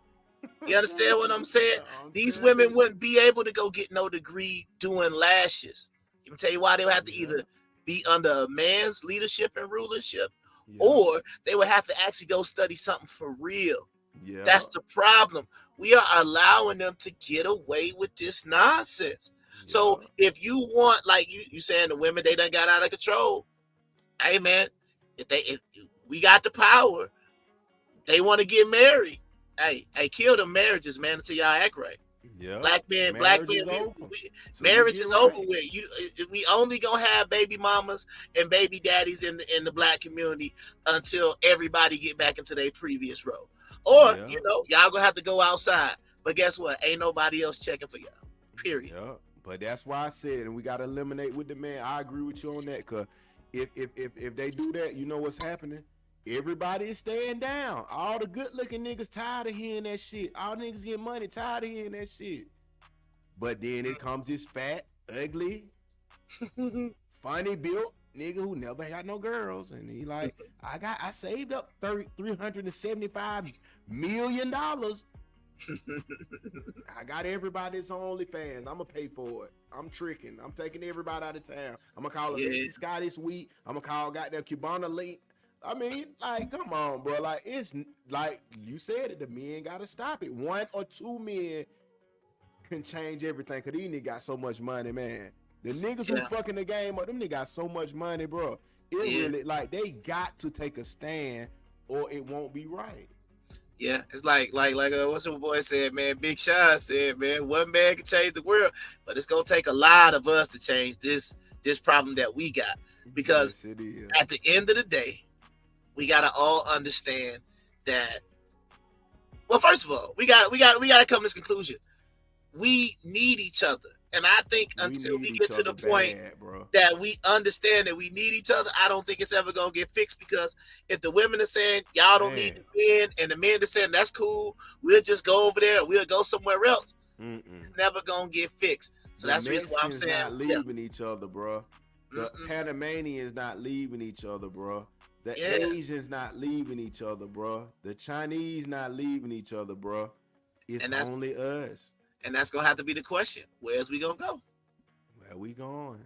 You understand what I'm saying? These women wouldn't be able to go get no degree doing lashes. Let me tell you why. They would have to either be under a man's leadership and rulership, or they would have to actually go study something for real. Yeah. That's the problem. We are allowing them to get away with this nonsense. Yeah. So if you want, like you saying the women, they done got out of control. Hey man, if we got the power, they want to get married. Hey, kill the marriages, man, until y'all act right. Yeah. Black men, marriage is over with. We only gonna have baby mamas and baby daddies in the black community until everybody get back into their previous role. Or, you know, y'all gonna have to go outside. But guess what? Ain't nobody else checking for y'all. Period. Yeah, but that's why I said, and we gotta eliminate with the man. I agree with you on that, cause if they do that, you know what's happening? Everybody is staying down. All the good looking niggas tired of hearing that shit. All niggas get money, tired of hearing that shit. But then it comes this fat, ugly, funny built nigga who never had no girls, and he like, I saved up $375 million. I got everybody's OnlyFans. I'm gonna pay for it. I'm tricking. I'm taking everybody out of town. I'm gonna call Alexis Scott this week. I'm gonna call goddamn Cubana Link. I mean, like, come on, bro. Like, it's like you said it. The men gotta stop it. One or two men can change everything. Cause these niggas got so much money, man. The niggas who fucking the game up, them niggas got so much money, bro. It really, like, they got to take a stand or it won't be right. Yeah, it's like what's your boy said, man? Big Sean said, man, one man can change the world, but it's gonna take a lot of us to change this problem that we got. Because at the end of the day, we gotta all understand that. Well, first of all, we gotta come to this conclusion. We need each other. And I think until we get to the point that we understand that we need each other, I don't think it's ever gonna get fixed. Because if the women are saying y'all don't need the men, and the men are saying that's cool, we'll just go over there, or we'll go somewhere else. It's never gonna get fixed. So that's the reason why I'm saying not leaving each other, bro. The Panamanians not leaving each other, bro. The Asians not leaving each other, bro. The Chinese not leaving each other, bro. It's only us. And that's gonna have to be the question. Where's we gonna go? Where we going?